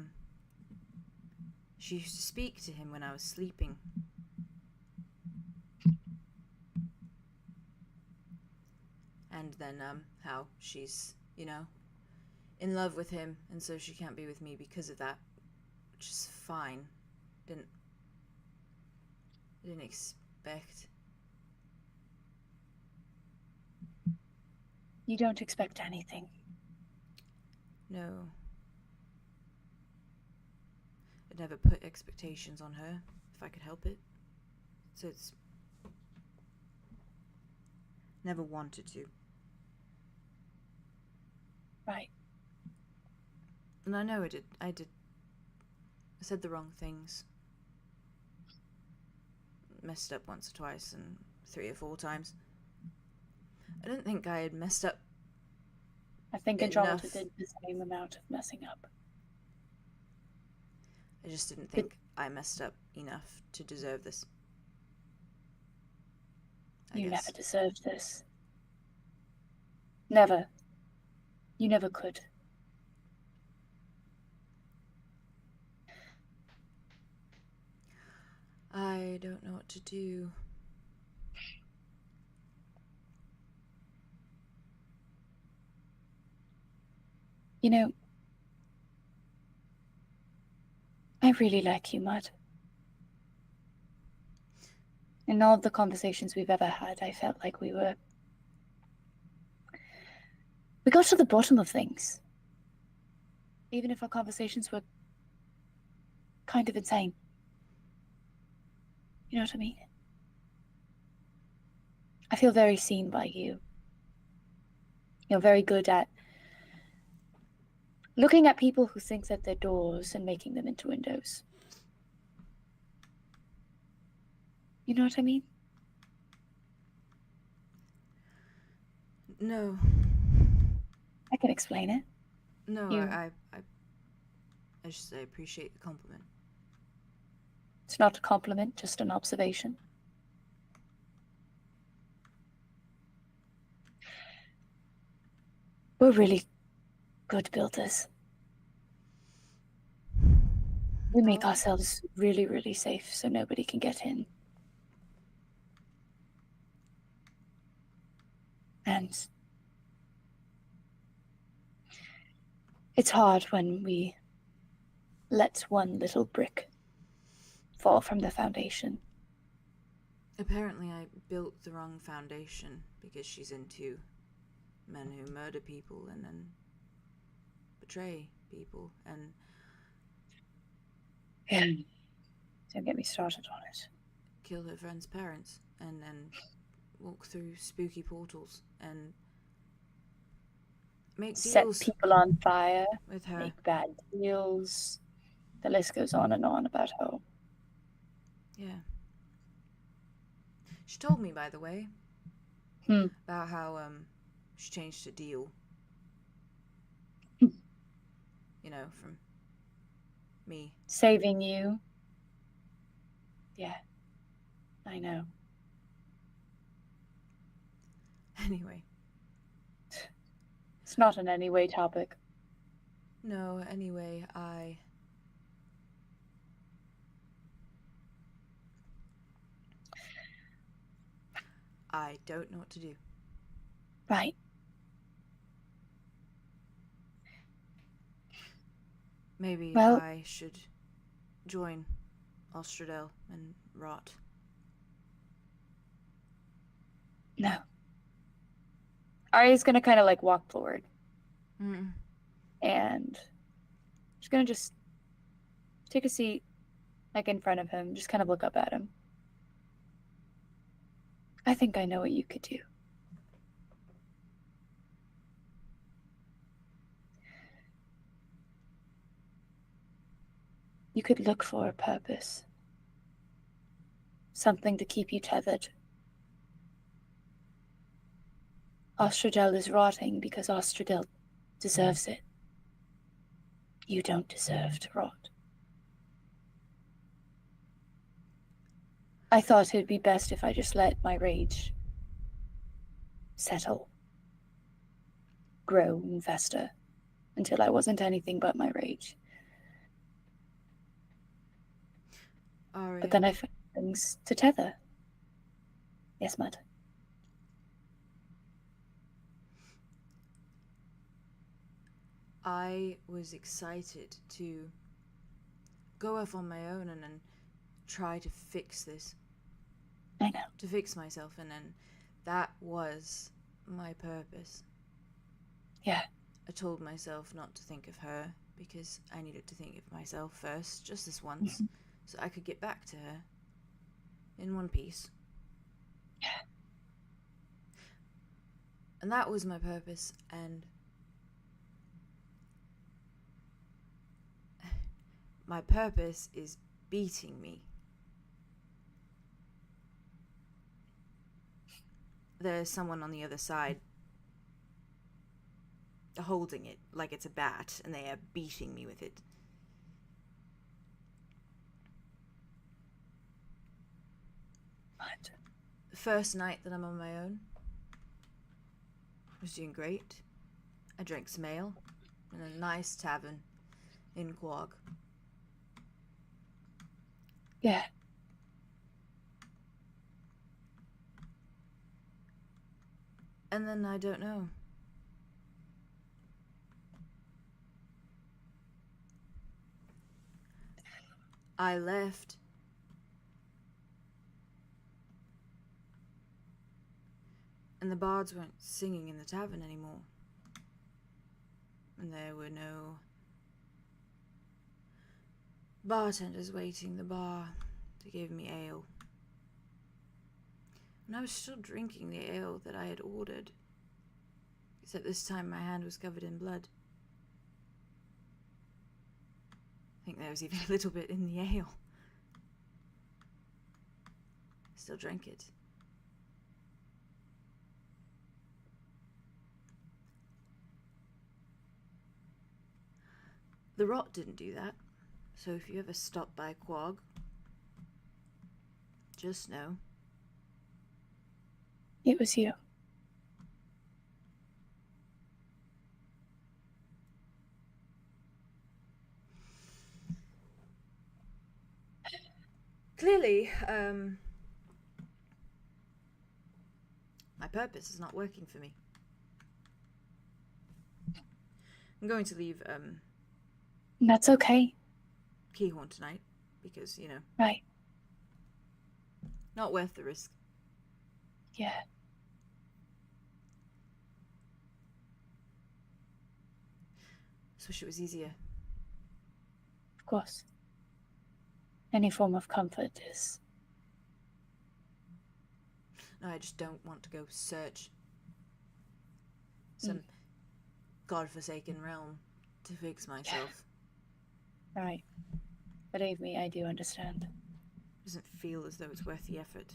she used to speak to him when I was sleeping. And then how she's, in love with him, and so she can't be with me because of that. Which is fine. Didn't expect. You don't expect anything. No. I'd never put expectations on her if I could help it. So it's never wanted to. Right. And I know I said the wrong things. Messed up once or twice and 3 or 4 times. I didn't think I had messed up. I think Andromeda did the same amount of messing up. I just didn't think I messed up enough to deserve this. You never deserved this. Never. You never could. I don't know what to do. I really like you, Mud. In all of the conversations we've ever had, I felt like we got to the bottom of things. Even if our conversations were kind of insane. You know what I mean? I feel very seen by you. You're very good at looking at people who think that they're doors and making them into windows. You know what I mean? No. I can explain it. No, You- I appreciate the compliment. It's not a compliment, just an observation. We're really good builders. We make Oh. ourselves really, really safe so nobody can get in. And it's hard when we let one little brick fall from the foundation. Apparently I built the wrong foundation because she's into men who murder people and then betray people and Yeah. Don't get me started on it. kill her friend's parents and then walk through spooky portals and make Set deals people on fire, with her. make bad deals. The list goes on and on about her. Yeah. She told me, by the way, about how she changed to deal. From me. Saving you. Yeah, I know. Anyway. It's It's not in any way topic. No, anyway, I don't know what to do. Right. Maybe Well- I should join 𝓕𝓸𝓬𝓲𝓪 and rot. No. Aria's gonna kind of like walk forward Mm. and she's gonna just take a seat like in front of him, just kind of look up at him. I think I know what you could do. You could look for a purpose. Something to keep you tethered. 𝓕𝓸𝓬𝓲𝓪 is rotting because 𝓕𝓸𝓬𝓲 deserves it. You don't deserve to rot. I thought it'd be best if I just let my rage settle, grow and fester until I wasn't anything but my rage. Aria, But then I found things to tether. Yes, Matt. I was excited to go off on my own and then try to fix this. I know. To fix myself, and then that was my purpose. Yeah. I told myself not to think of her because I needed to think of myself first, just this once, so I could get back to her in one piece. Yeah. And that was my purpose, and my purpose is beating me. There's someone on the other side holding it like it's a bat, and they are beating me with it. What? The first night that I'm on my own, I was doing great. I drank some ale in a nice tavern in 𝐂𝐻𝐽. Yeah. And then I don't know. I left. And the bards weren't singing in the tavern anymore. And there were no bartenders waiting the bar to give me ale. And I was still drinking the ale that I had ordered, except this time my hand was covered in blood. I think there was even a little bit in the ale. Still drank it. The rot didn't do that, so if you ever stop by 𝐂𝐻𝐽, just know It was you. clearly, my purpose is not working for me. I'm going to leave That's okay. Keahorn tonight because, you know, Right. not worth the risk. Yeah. Just wish it was easier. Of course. Any form of comfort is... No, I just don't want to go search some godforsaken realm to fix myself. Right. Believe me, I do understand. It doesn't feel as though it's worth the effort.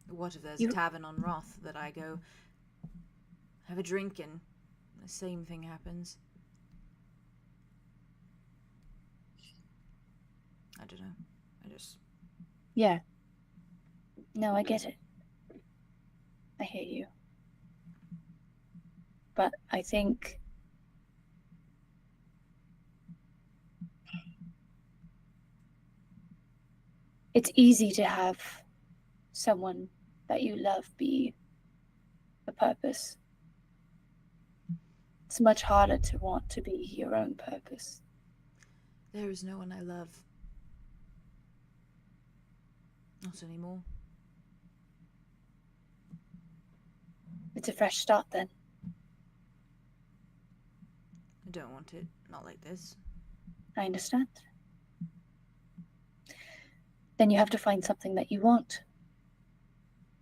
What if there's a tavern on Roth that I go have a drink in? The same thing happens. I don't know. I just... Yeah. No, I get it. I hear you. But I think it's easy to have someone that you love be a purpose. It's much harder to want to be your own purpose. There is no one I love. Not anymore. It's a fresh start then. I don't want it. Not like this. I understand. Then you have to find something that you want.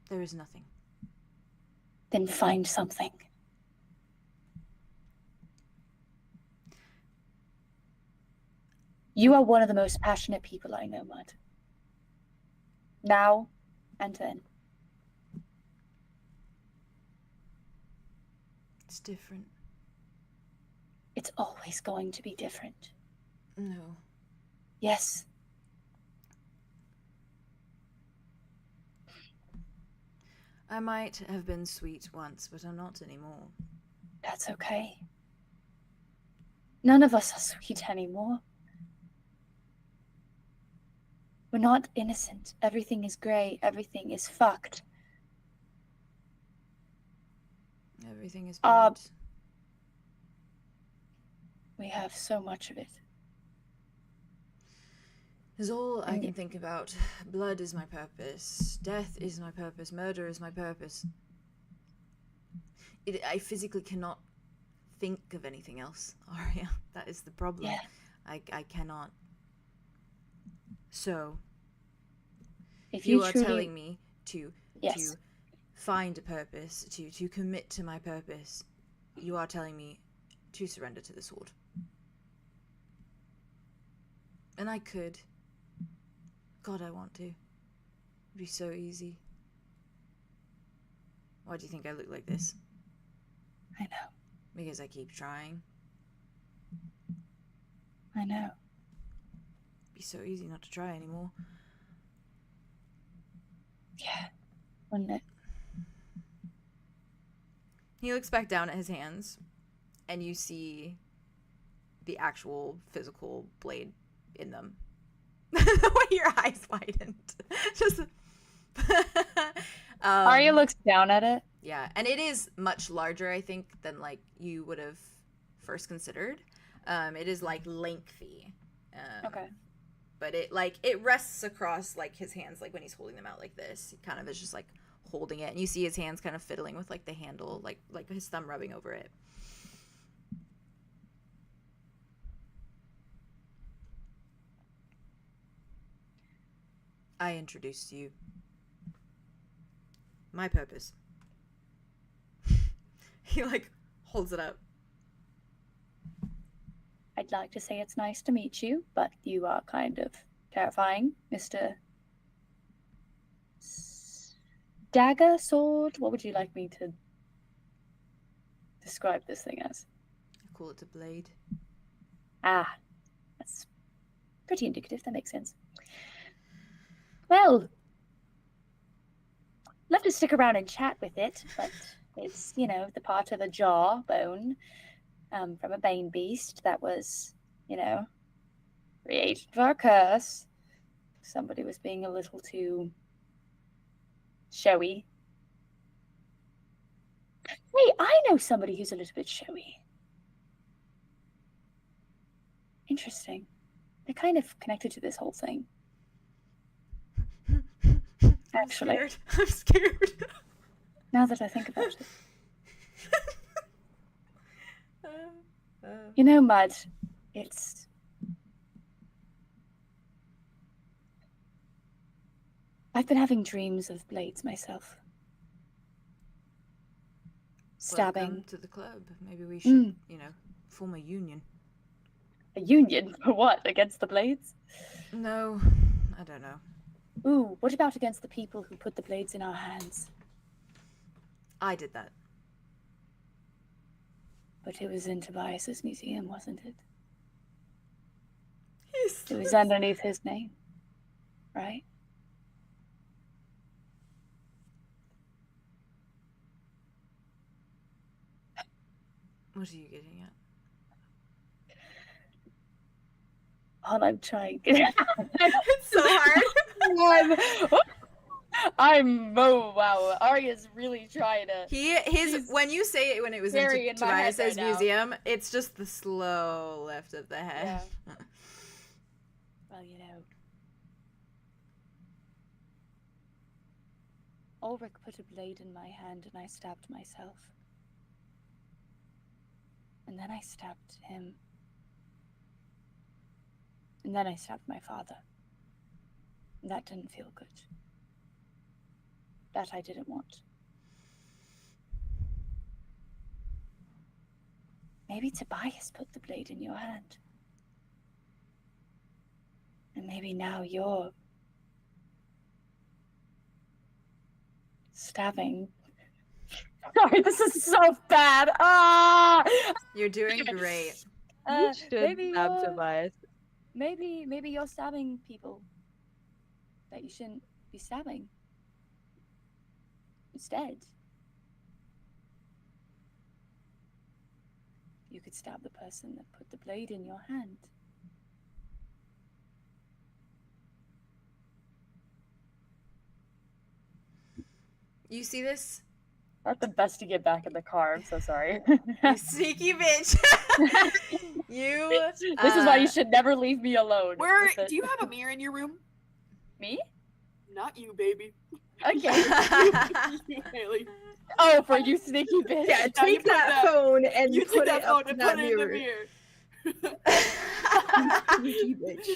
There is nothing. Then find something. You are one of the most passionate people I know, Mud. Now and then. It's different. It's always going to be different. No. Yes. I might have been sweet once, but I'm not anymore. That's okay. None of us are sweet anymore. We're not innocent. Everything is grey. Everything is fucked. Everything is bad. We have so much of it. Is all I can think about. Blood is my purpose. Death is my purpose. Murder is my purpose. I physically cannot think of anything else, Aria. That is the problem. Yeah. I cannot. So, If you you are truly... telling me to Yes. find a purpose, to commit to my purpose. You are telling me to surrender to the sword. And I could. God, I want to. It'd be so easy. Why do you think I look like this? I know. Because I keep trying. I know. It'd be so easy not to try anymore. Yeah. Wouldn't it? He looks back down at his hands, and you see the actual physical blade in them. The way your eyes widened. Just Arya looks down at it. yeah, and it is much larger, I think, than like you would have first considered. It is like lengthy. Okay. But it rests across like his hands, like when he's holding them out like this. He kind of is just like holding it, and you see his hands kind of fiddling with like the handle, like his thumb rubbing over it. I introduced you. My purpose. He like holds it up. I'd like to say it's nice to meet you, but you are kind of terrifying, Mr. Dagger, sword? What would you like me to describe this thing as? I call it a blade. Ah, that's pretty indicative. That makes sense. Well, love to stick around and chat with it, but it's, you know, the part of the jaw bone from a bane beast that was, you know, created for a curse. Somebody was being a little too showy. Hey, I know somebody who's a little bit showy. Interesting. They're kind of connected to this whole thing. Actually, I'm scared. now that I think about it. You know, Mud, it's... I've been having dreams of blades myself. Stabbing. Welcome to the club. Maybe we should, you know, form a union. A union? For what? Against the blades? No, I don't know. Ooh, what about against the people who put the blades in our hands? I did that. But it was in Tobias's museum, wasn't it? Yes. It was underneath his name, right? What are you getting at? All I'm trying. It's so hard. Wow. Aria's really trying to. His when you say it when it was very into in my head Tobias's right now. museum, it's just the slow lift of the head. Yeah. Well, you know. Ulrich put a blade in my hand and I stabbed myself. And then I stabbed him. And then I stabbed my father. And that didn't feel good. That I didn't want. Maybe Tobias put the blade in your hand. And maybe now you're stabbing. Sorry, this is so bad. You're doing great. You should maybe stab you're- Tobias. Maybe you're stabbing people that you shouldn't be stabbing. Instead, you could stab the person that put the blade in your hand. You see this? Not the best to get back in the car. I'm so sorry. You sneaky bitch. You. This is why you should never leave me alone. Where with it. do you have a mirror in your room? Me? Not you, baby. Okay. Haley. Oh, for you sneaky bitch. Yeah, you take put that that- phone and You put took it that up phone to and that put it in the mirror. mirror. Sneaky bitch.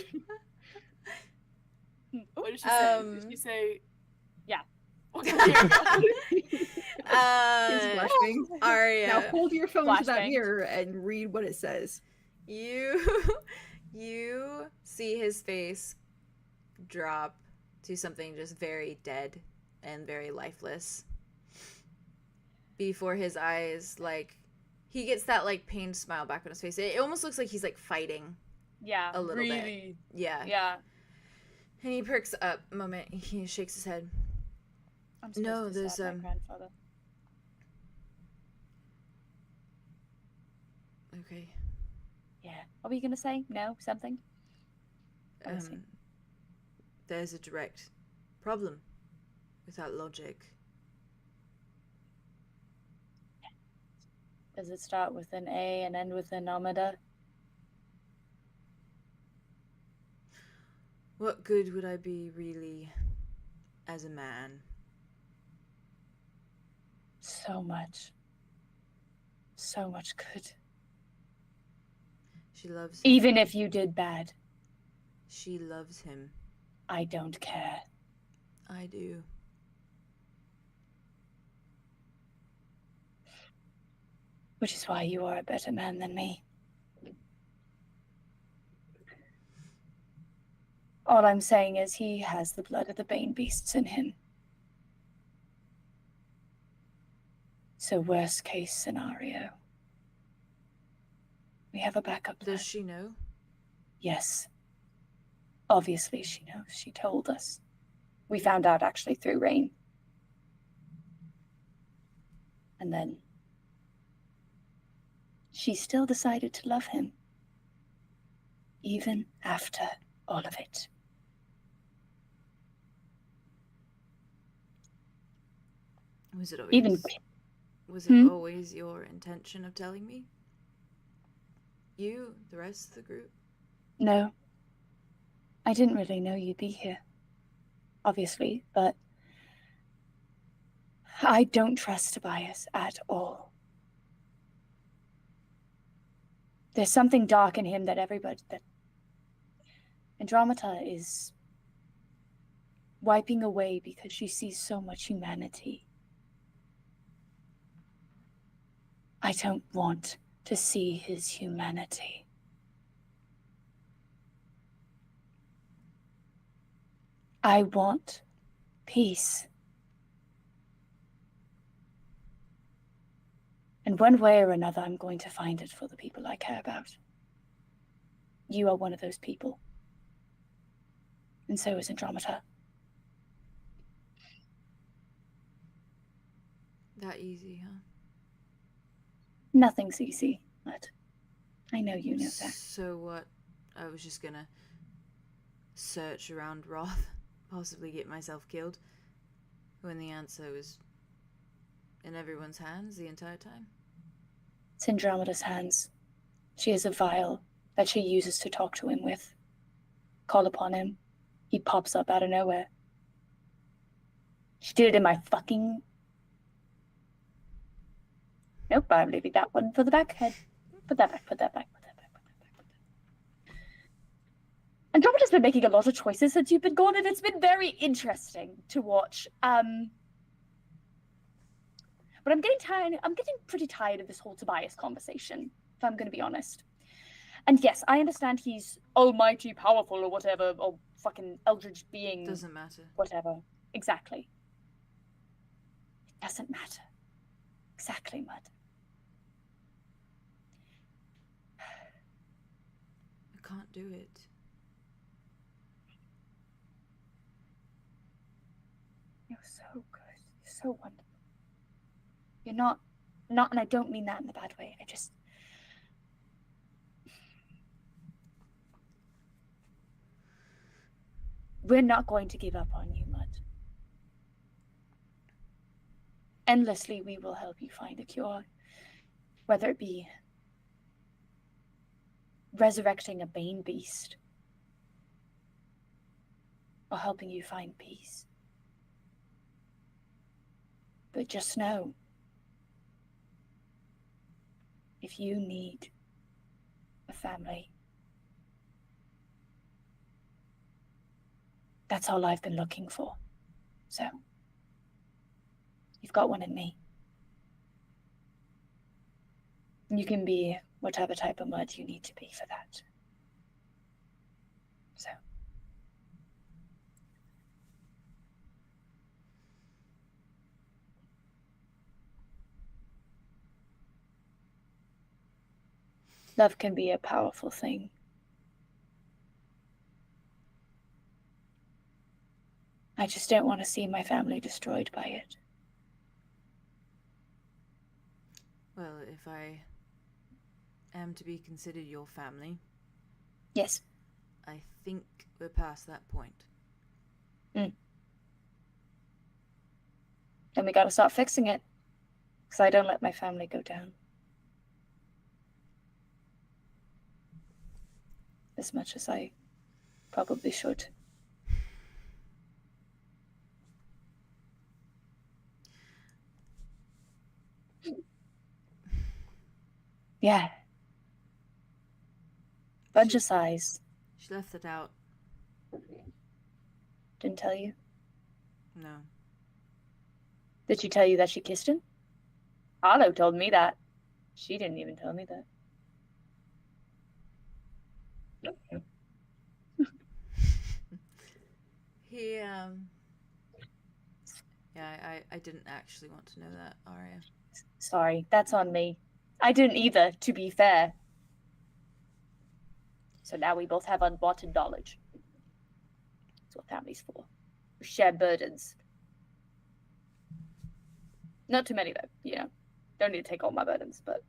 What did she say? Did she say? Yeah. His uh, flashbang. Now Aria, hold your phone to that Flashbang. mirror and read what it says. you see his face drop to something just very dead and very lifeless. Before his eyes, like, he gets that like pained smile back on his face. It almost looks like he's like fighting. Yeah. A little bit. really. Yeah. Yeah. And he perks up a moment. He shakes his head. I'm supposed No, to there's, stab my grandfather. Okay. Yeah. What were you gonna say? No? Something? What was it? There's a direct problem with that logic. Does it start with an A and end with an Andromeda? What good would I be, really, as a man? So much. So much good. She loves him. Even if you did bad, She loves him. I don't care. I do. Which is why you are a better man than me. All I'm saying is he has the blood of the Bane beasts in him. So worst case scenario. We have a backup plan. Does she know? Yes. Obviously she knows. She told us. We found out actually through Rain. And then she still decided to love him. Even after all of it. Was it always, Even was it Hmm? always your intention of telling me? You, the rest of the group? No. I didn't really know you'd be here. Obviously, but I don't trust Tobias at all. There's something dark in him that Andromeda is wiping away because she sees so much humanity. I don't want to see his humanity. I want peace. And one way or another, I'm going to find it for the people I care about. You are one of those people. And so is Andromeda. That easy, huh? Nothing, Cece, but I know you know that. So what? I was just gonna search around Roth, possibly get myself killed, when the answer was in everyone's hands the entire time. It's in Andromeda's hands. She has a vial that she uses to talk to him with. Call upon him. He pops up out of nowhere. She did it in my fucking... Nope, I'm leaving that one for the back head. Put that back, put that back, put that back, put that back, put that back. Andromeda's been making a lot of choices since you've been gone, and it's been very interesting to watch. But I'm getting pretty tired of this whole Tobias conversation, if I'm going to be honest. And yes, I understand he's almighty powerful or whatever, or fucking eldritch being. Doesn't matter. Whatever. Exactly. It doesn't matter. Exactly, Mud. I can't do it. You're so good. You're so wonderful. You're not, and I don't mean that in a bad way. We're not going to give up on you, Mud. Endlessly, we will help you find a cure. Whether it be resurrecting a Bane beast or helping you find peace. But just know, if you need a family, that's all I've been looking for. So, you've got one in me. You can be whatever type of Mud you need to be for that. So. Love can be a powerful thing. I just don't want to see my family destroyed by it. Well, if I am to be considered your family... Yes. I think we're past that point. Then we gotta start fixing it. Because I don't let my family go down. As much as I probably should. Yeah. Bunch of size. She left it out. Didn't tell you? No. Did she tell you that she kissed him? Arlow told me that. She didn't even tell me that. He, Yeah, I didn't actually want to know that, Aria. Sorry, that's on me. I didn't either, to be fair. So now we both have unwanted knowledge. That's what family's for. We share burdens. Not too many, though, you know. Don't need to take all my burdens, but...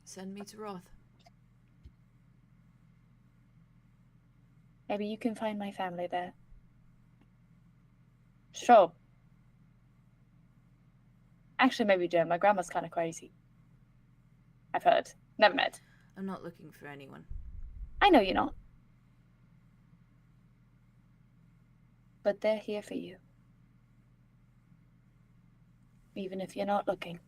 Send me to Roth. Maybe you can find my family there. Sure. Actually, maybe Joe. My grandma's kind of crazy. I've heard. Never met. I'm not looking for anyone. I know you're not. But they're here for you. Even if you're not looking.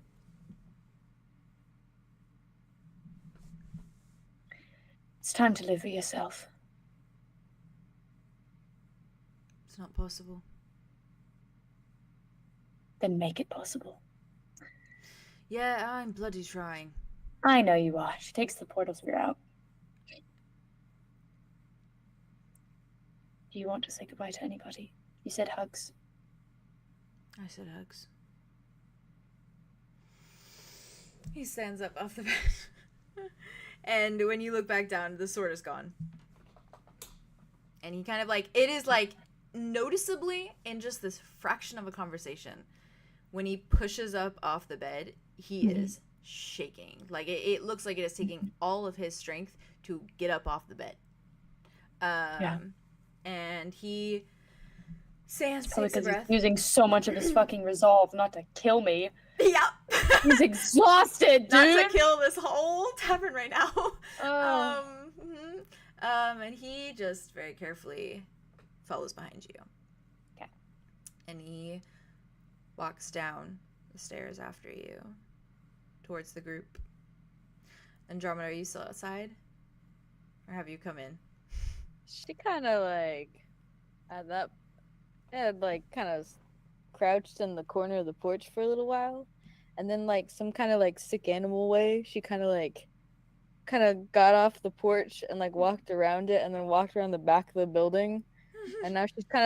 It's time to live for yourself. It's not possible. Then make it possible. Yeah, I'm bloody trying. I know you are. She takes the portals we're out. Do you want to say goodbye to anybody? You said hugs. I said hugs. He stands up off the bed. And when you look back down, the sword is gone. And he kind of like, it is like noticeably in just this fraction of a conversation, when he pushes up off the bed, he is shaking. Like it looks like it is taking all of his strength to get up off the bed. And he takes a breath. He's using so much of his fucking resolve not to kill me. Yeah. He's exhausted, dude. Not to kill this whole tavern right now. Oh. And he just very carefully follows behind you. Okay. And he walks down the stairs after you towards the group. Andromeda, are you still outside? Or have you come in? She kind of like had like kind of crouched in the corner of the porch for a little while, and then like some kind of like sick animal way, she kind of got off the porch and like walked around it, and then walked around the back of the building, and now she's kind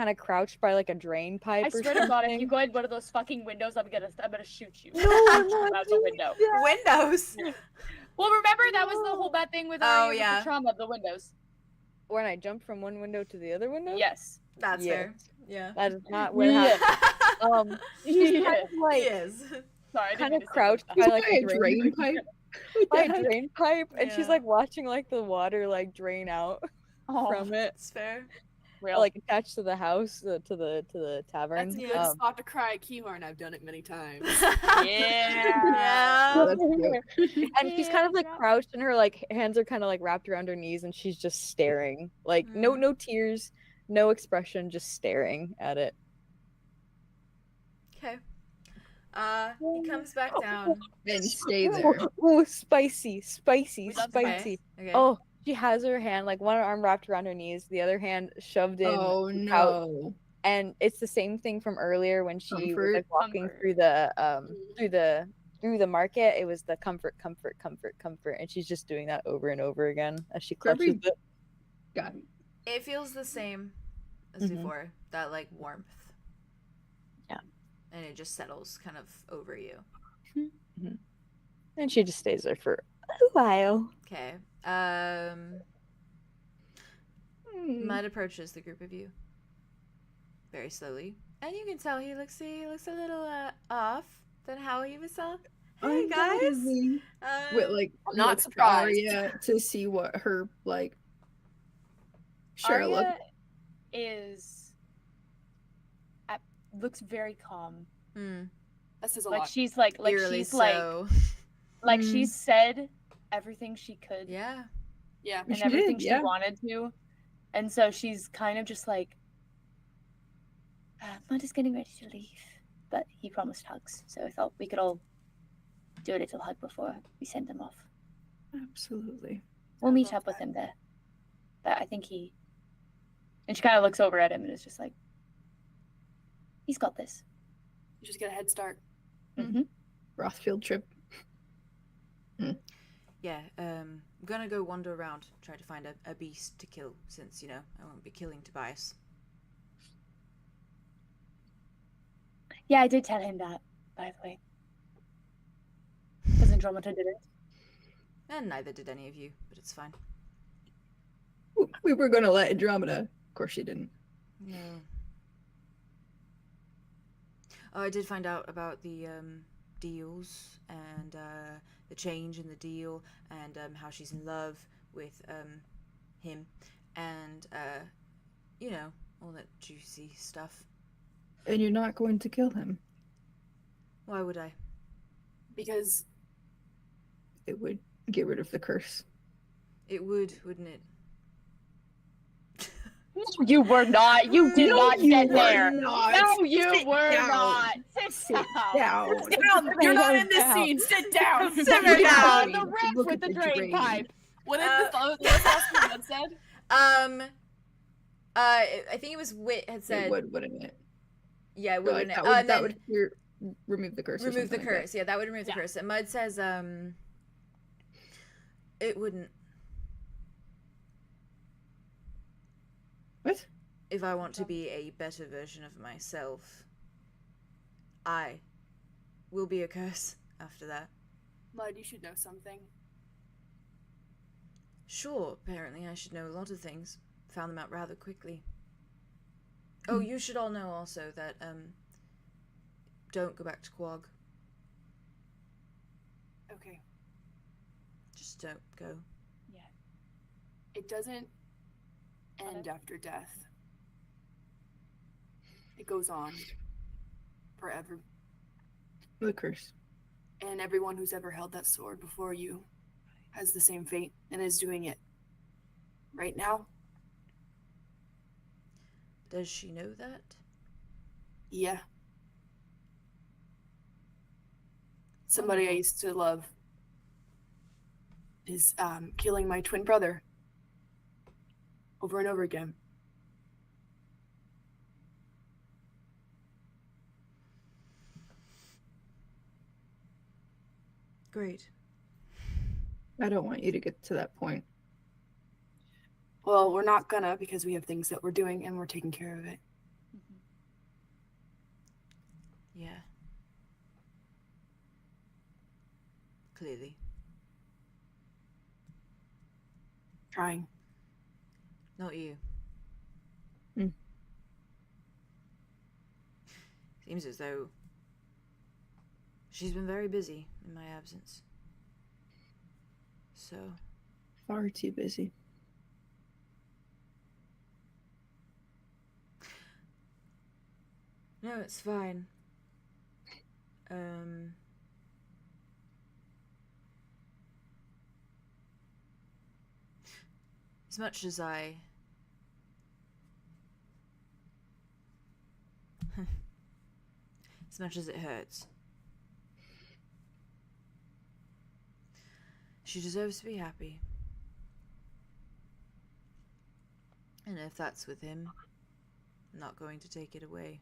of crouched by like a drain pipe. I or swear to God, if something. you go in one of those fucking windows, I'm gonna shoot you. No, I'm not Out the window. Windows. Well, remember that was the whole bad thing with with the trauma of the windows. When I jumped from one window to the other window. Yes. That's Yes. fair. Yeah. That is not what happened. She's kind of like Yes. Sorry, I didn't kind mean of to say crouched that. by Is like it a a drain pipe? by a drain pipe, and she's Yeah. like watching like the water like drain out Oh, from it, It's fair. real. like attached to the house, to the tavern. That's a good spot to cry at Keahorn. I've done it many times. Yeah. That's cute. And she's kind of like crouched, and her like hands are kind of like wrapped around her knees, and she's just staring, like no tears, no expression, just staring at it. Okay. He comes back down. And stay there. Ooh, spicy, spicy, We love spicy. Okay. Oh, she has her hand, like one arm wrapped around her knees, the other hand shoved in. Oh out. no. And it's the same thing from earlier when she was Comfort. like walking Comfort. through the market. It was the comfort, and she's just doing that over and over again as she clutches Every- it. Got it. It feels the same as Mhm. before. That like warmth. Yeah. And it just settles kind of over you. And she just stays there for a while. Okay. Hmm. Mud approaches the group of you very slowly, and you can tell he looks a little off than how he was. Hey guys. Undoubtedly. With like I'm not look to surprised. Aria to see what her like. Sure, look. Aria is looks very calm. That says a Like lot. she's like Eerily she's so. like Mm. she's said everything she could Yeah. Yeah. and She everything did, she yeah. wanted to, and so she's kind of just like, Mud is getting ready to leave, but he promised hugs, so I thought we could all do a little hug before we send him off. Absolutely. We'll I meet love up with that. him there, but I think he. And she kind of looks over at him and is just like, he's got this. You just get a head start. Mm-hmm. Rothfield trip. Yeah. I'm gonna go wander around, try to find a beast to kill, since I won't be killing Tobias. Yeah, I did tell him that, by the way. Because Andromeda didn't. And neither did any of you, but it's fine. We were gonna let Andromeda. Of course she didn't. No. Oh, I did find out about the deals and the change in the deal, and how she's in love with him, and all that juicy stuff. And you're not going to kill him. Why would I? Because It would get rid of the curse. It would, wouldn't it? You were not. You did not you get were there. not. No, you Sit were down. not. Sit down. Down. you're not in this scene. Sit down. Simmer down. The rip Look with at the the drain drain. pipe. What did the last thing Bud said? I think it was Wit had said. It would, wouldn't it? Yeah, it So, would. like, Wouldn't it? that would, And that then would remove the curse. or remove the something like curse. Yeah, that would remove the Yeah. curse. And Mud says, it wouldn't. that. What? If I want to be a better version of myself, I will be a curse after that. Mud, you should know something. Sure, apparently I should know a lot of things. found them out rather quickly. Oh, you should all know also that, don't go back to Quag. Okay. Just don't go. Yeah. It doesn't end after death. It goes on forever. The curse. And everyone who's ever held that sword before you has the same fate and is doing it right now. Does she know that? Yeah. Somebody I used to love is killing my twin brother over and over again. Great. I don't want you to get to that point. Well, we're not gonna, because we have things that we're doing and we're taking care of it. Yeah. Clearly. Trying. Not you. Hmm. Seems as though she's been very busy in my absence. So. Far too busy. No, it's fine. As much as as much as it hurts, she deserves to be happy. And if that's with him, I'm not going to take it away.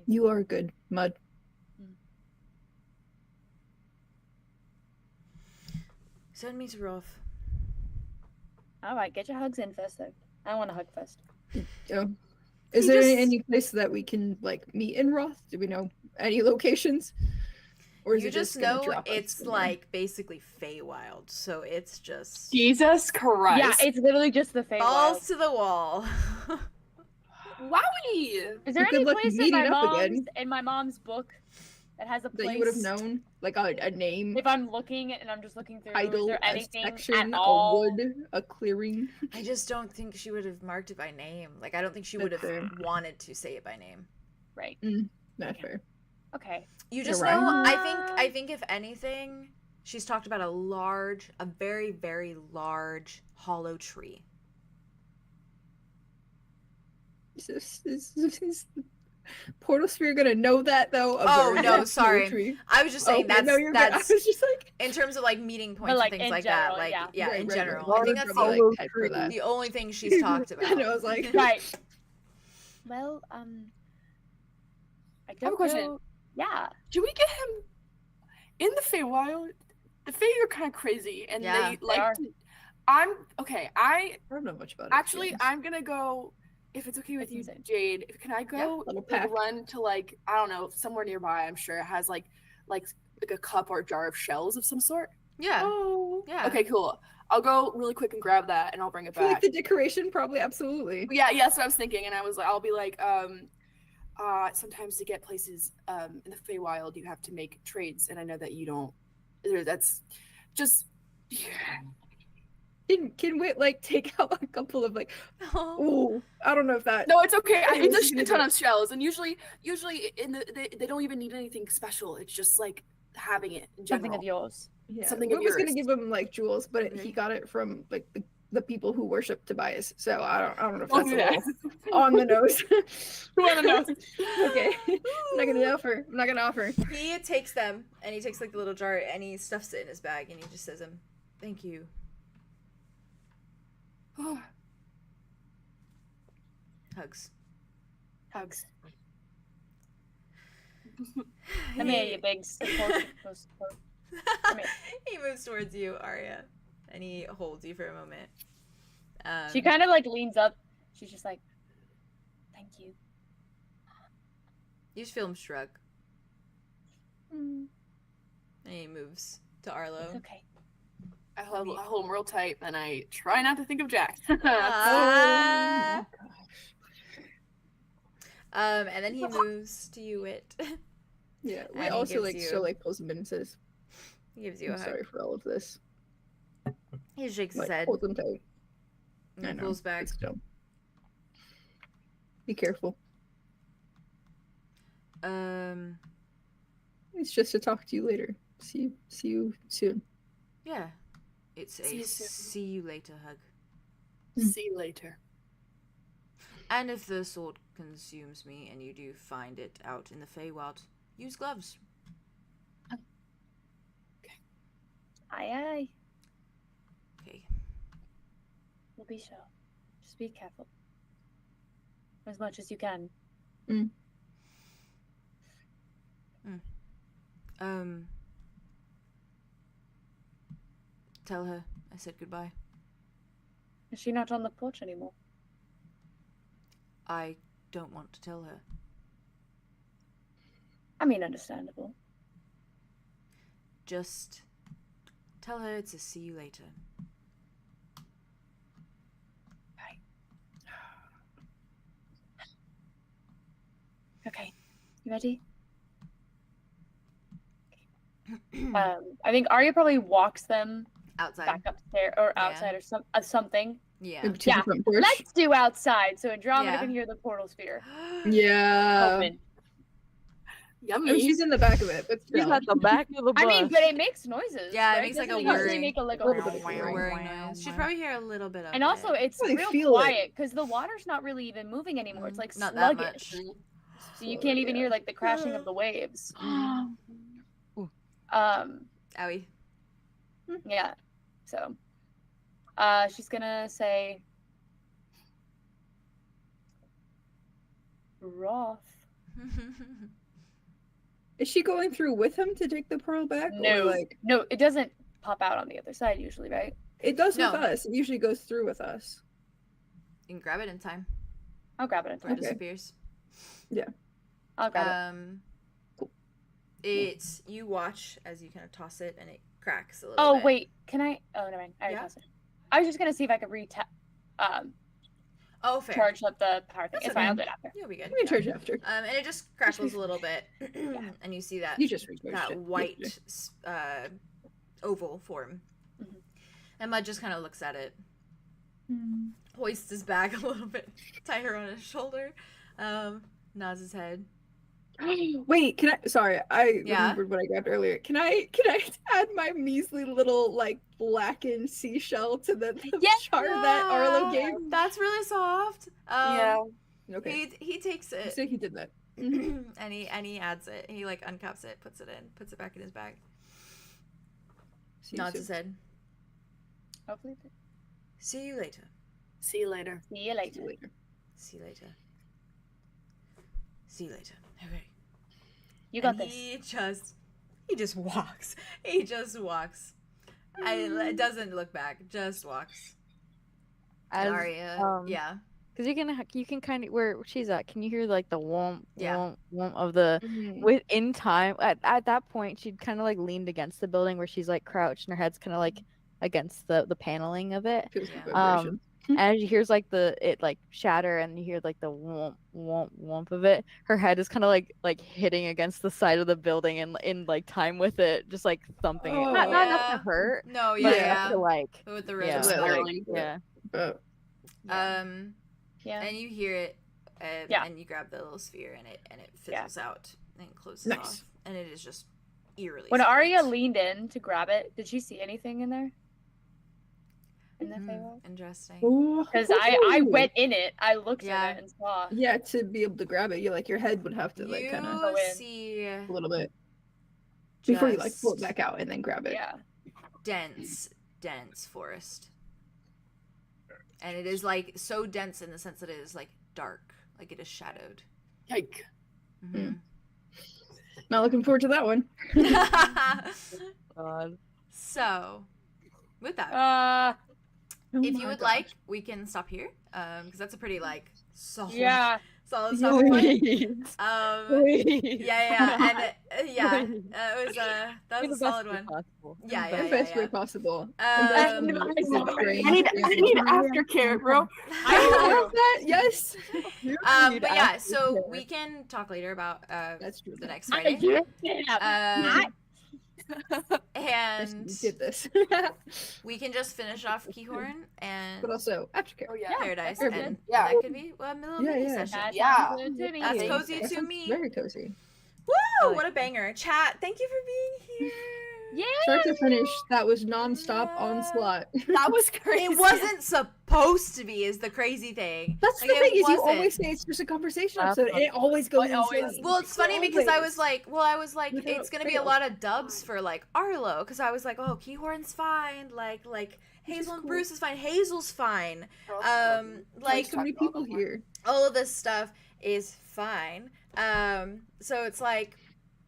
You are good, Mud. Send me to Roth. All right, get your hugs in first, though. I want a hug first. Oh. Is You there just- any place that we can like meet in Roth? Do we know any locations? Or is You it just gonna know drop us it's somewhere? like basically Feywild, so it's just Jesus Christ. Yeah, it's literally just the Feywild. balls to the wall. Wowie! Is there Well, good any luck place in meeting my up mom's again. in my mom's book that has a place that you would have known, like a name, if I'm looking and I'm just looking through? Is title, there a anything section, at all? a wood, a clearing. I just don't think she would have marked it by name. Like, I don't think she would have That's fair. wanted to say it by name. Right. Not fair. Okay. You just You're right. know, I think if anything, she's talked about a very, very large hollow tree. Is the portal sphere gonna know that though? Oh, Very no, large sorry. tree? I was just saying Okay, no, you're good. I that's was just like, in terms of like meeting points like, and things in like general, that. Like yeah. Right, in right, general. right. I think that's Probably, the, like, type for that. the only thing she's talked about. And I was like, Right. Well, I have a question. go- Yeah. Do we get him in the Feywild? The Fey are kind of crazy, and Yeah, they they like. are. I I don't know much about it. actually, yeah. I'm gonna go. If it's okay with That's you, insane. Jade, can I go little like, pack. run to like I don't know somewhere nearby? I'm sure it has like a cup or a jar of shells of some sort. Yeah. Oh, Yeah. Okay, cool. I'll go really quick and grab that, and I'll bring it for like back. the decoration, probably, absolutely. Yeah, that's what I was thinking, and I was like, I'll be like, sometimes to get places in the Feywild, you have to make trades, and I know that you don't. That's just. Can we like take out a couple of like? Oh. Ooh, I don't know if that. No, it's okay. I It's was just gonna a ton do- of shells, and usually they don't even need anything special. It's just like having it in Something general. of yours. Yeah, something we of was gonna yours. give him like jewels, but Okay. he got it from like the people who worship Tobias. So I don't know if Don't that's do a that. little on the nose. On the nose. Okay, I'm not gonna offer. I'm not gonna offer. He takes them and he takes like the little jar and he stuffs it in his bag and he just says, "Thank you." Hugs. Hugs. Come here, you big support. Come here. He moves towards you, Aria, and he holds you for a moment. She kind of like leans up. She's just like, "Thank you." You just feel him shrug, Mm, and he moves to Arlow. it's okay. I hold him real tight, and I try not to think of Jack. Ah. And then he moves to you, it. Yeah. And We he also gives like you- still like pulls him in and says, He gives you "I'm a hug. sorry for all of this." He shakes his Like head holds him tight. I and know. pulls back. But still. Be careful. It's just to talk to you later. See you soon. Yeah. It's See a you soon. see you later hug. See you later. And if the sword consumes me and you do find it out in the Feywild, use gloves. Aye. Okay. We'll be sure. Just be careful. As much as you can. Tell her I said goodbye. Is she not on the porch anymore? I don't want to tell her. I mean, understandable. Just tell her it's a see you later. Okay. You ready? I think Arya probably walks them Outside. back upstairs or Yeah. outside or something. Yeah. Maybe to Yeah, the front porch. Let's do outside so Andromeda Yeah. can hear the portal sphere Yeah. open. Yummy. I mean, she's in the back of it, but She's still. at the back of the bus. I mean, but it makes noises. Yeah, it right? makes like Doesn't a it usually whirring- make a little bit of whirring? Whirring noise. She'd probably hear a little bit of And it. also, it's Really real feel it. quiet because the water's not really even moving anymore. It's like Not that sluggish, much. so you can't even Yeah. hear like the crashing of the waves. Ooh. Owie. Yeah. So, she's gonna say, Roth. Is she going through with him to take the pearl back? No, Or like no, it doesn't pop out on the other side usually, right? it does No. with us. It usually goes through with us. You can grab it in time. I'll grab it in Or it time. disappears. I'll grab it. Cool. It's you watch as you kind of toss it and it cracks a little Oh bit. wait, can I? Oh, never mind. I already Yeah? tossed it. I was just gonna see if I could Oh, fair. charge up the power thing. That's It's fine. okay. I'll do it after. You'll be good. Let me charge after. And it just crackles a little bit, and you see that You just recharged that it. white oval form. Mhm. And Mud just kind of looks at it, hoists his bag a little bit tighter on his shoulder, nods his head. Wait, can I? Sorry, I Yeah? remembered what I grabbed earlier. Can I add my measly little like blackened seashell to the Yes! char that Arlo gave? That's really soft. Yeah. Okay, He takes I it say he did that. and he adds it. He like uncaps it, puts it back in his bag. See you Nods soon. his head. Hopefully. See you later. See you later. See you later. See you later. See you later. See you later. Okay. You got And this. He just walks. He just walks. It doesn't look back. Just walks. As, Aria. Yeah. Because you can kind of where she's at. Can you hear like the womp Yeah. womp womp of the within time? At that point, she'd kind of like leaned against the building where she's like crouched and her head's kind of like against the paneling of it. Feels the Yeah. vibration. And she hears like it like shatter and you hear like the womp womp womp of it. Her head is kind of like hitting against the side of the building and in like time with it, just like thumping it. Not enough Yeah. to hurt, No, but yeah, Yeah. enough yeah. to like With the Yeah. rhythm. But, like, Spiraling. yeah. But Yeah. And you hear it, Yeah. and you grab the little sphere, and it fizzles out and closes Nice. off, and it is just eerily. When Arya silent. leaned in to grab it, did she see anything in there? In the Feywild? Interesting. Because I went in it. I looked Yeah. at it and saw. Yeah, to be able to grab it, you like your head would have to like You kind of Go in. see a little bit before you like pull it just back out and then grab it. Yeah. dense forest, and it is like so dense in the sense that it is like dark, like it is shadowed. Yike. Mhm. Not looking forward to that one. God. So, with that, Oh if my you would gosh. like, we can stop here, because that's a pretty like solid, Yeah. Solid stopping point. Please. Yeah, yeah, and it was that In was the a best solid way one. possible. Yeah, The yeah, best way yeah. possible. I need aftercare, bro. I love that. Yes. But yeah, so we can talk later about That's true. the next Friday. And Let's get this. we can just finish off Keahorn and But also aftercare. Oh yeah. Paradise, Yeah. and Yeah. that could be a little Yeah, mini yeah. session. That Yeah. sounds good to me. That's Yeah. cozy That to sounds me. very cozy. Woo! What a banger. Chat, thank you for being here. Yeah. Start to finish, that was non-stop onslaught. That was crazy. It wasn't supposed to be, is the crazy thing. That's the Like, thing, it is you wasn't. always say it's just a conversation episode, and it always goes insane. Well, it's funny because I was Always. like, Without it's gonna be a fail. lot of dubs for like Arlow, because I was like, oh, Keahorn's fine, like Which is Hazel and cool. Bruce is fine, Hazel's fine, Like like so many people here. all of this stuff is fine. So it's like,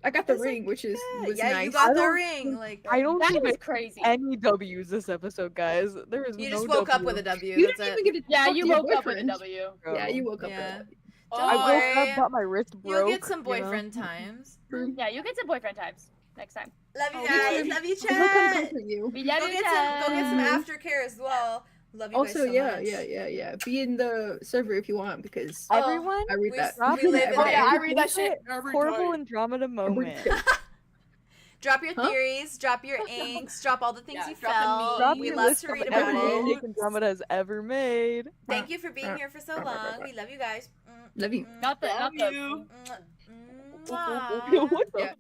I got the it's like, ring, which is was yeah, nice. you got I the don't ring, like I don't That think was I crazy. any W's this episode, guys. There is you no just woke up W. with a W. You That's didn't it. even get to Yeah, talk you to your woke up with a boyfriend. W. Bro. Yeah, you woke up Yeah. with Don't I woke worry. up, got my wrist broke. You'll get some you know? boyfriend times. a Yeah, you get some boyfriend times next time. Love you Oh, guys. yeah. Love you, He'll come chat. comfort you. We Go love get you, some Ted. aftercare as well. Love you Also, guys so yeah, much. yeah. Be in the server if you want, because Oh, Everyone, I read we- that. drop we it live in every it. Oh yeah, I day. read that shit every Horrible day. Andromeda moment. Drop your Huh? theories, drop your inks, drop all the things Yeah, you drop the felt. Drop We your love list to of read about every it. mistake Andromeda has ever made. Thank you for being here for so long. We love you guys. Love you. Not the, Love not the. you. Mwah. What the Yeah.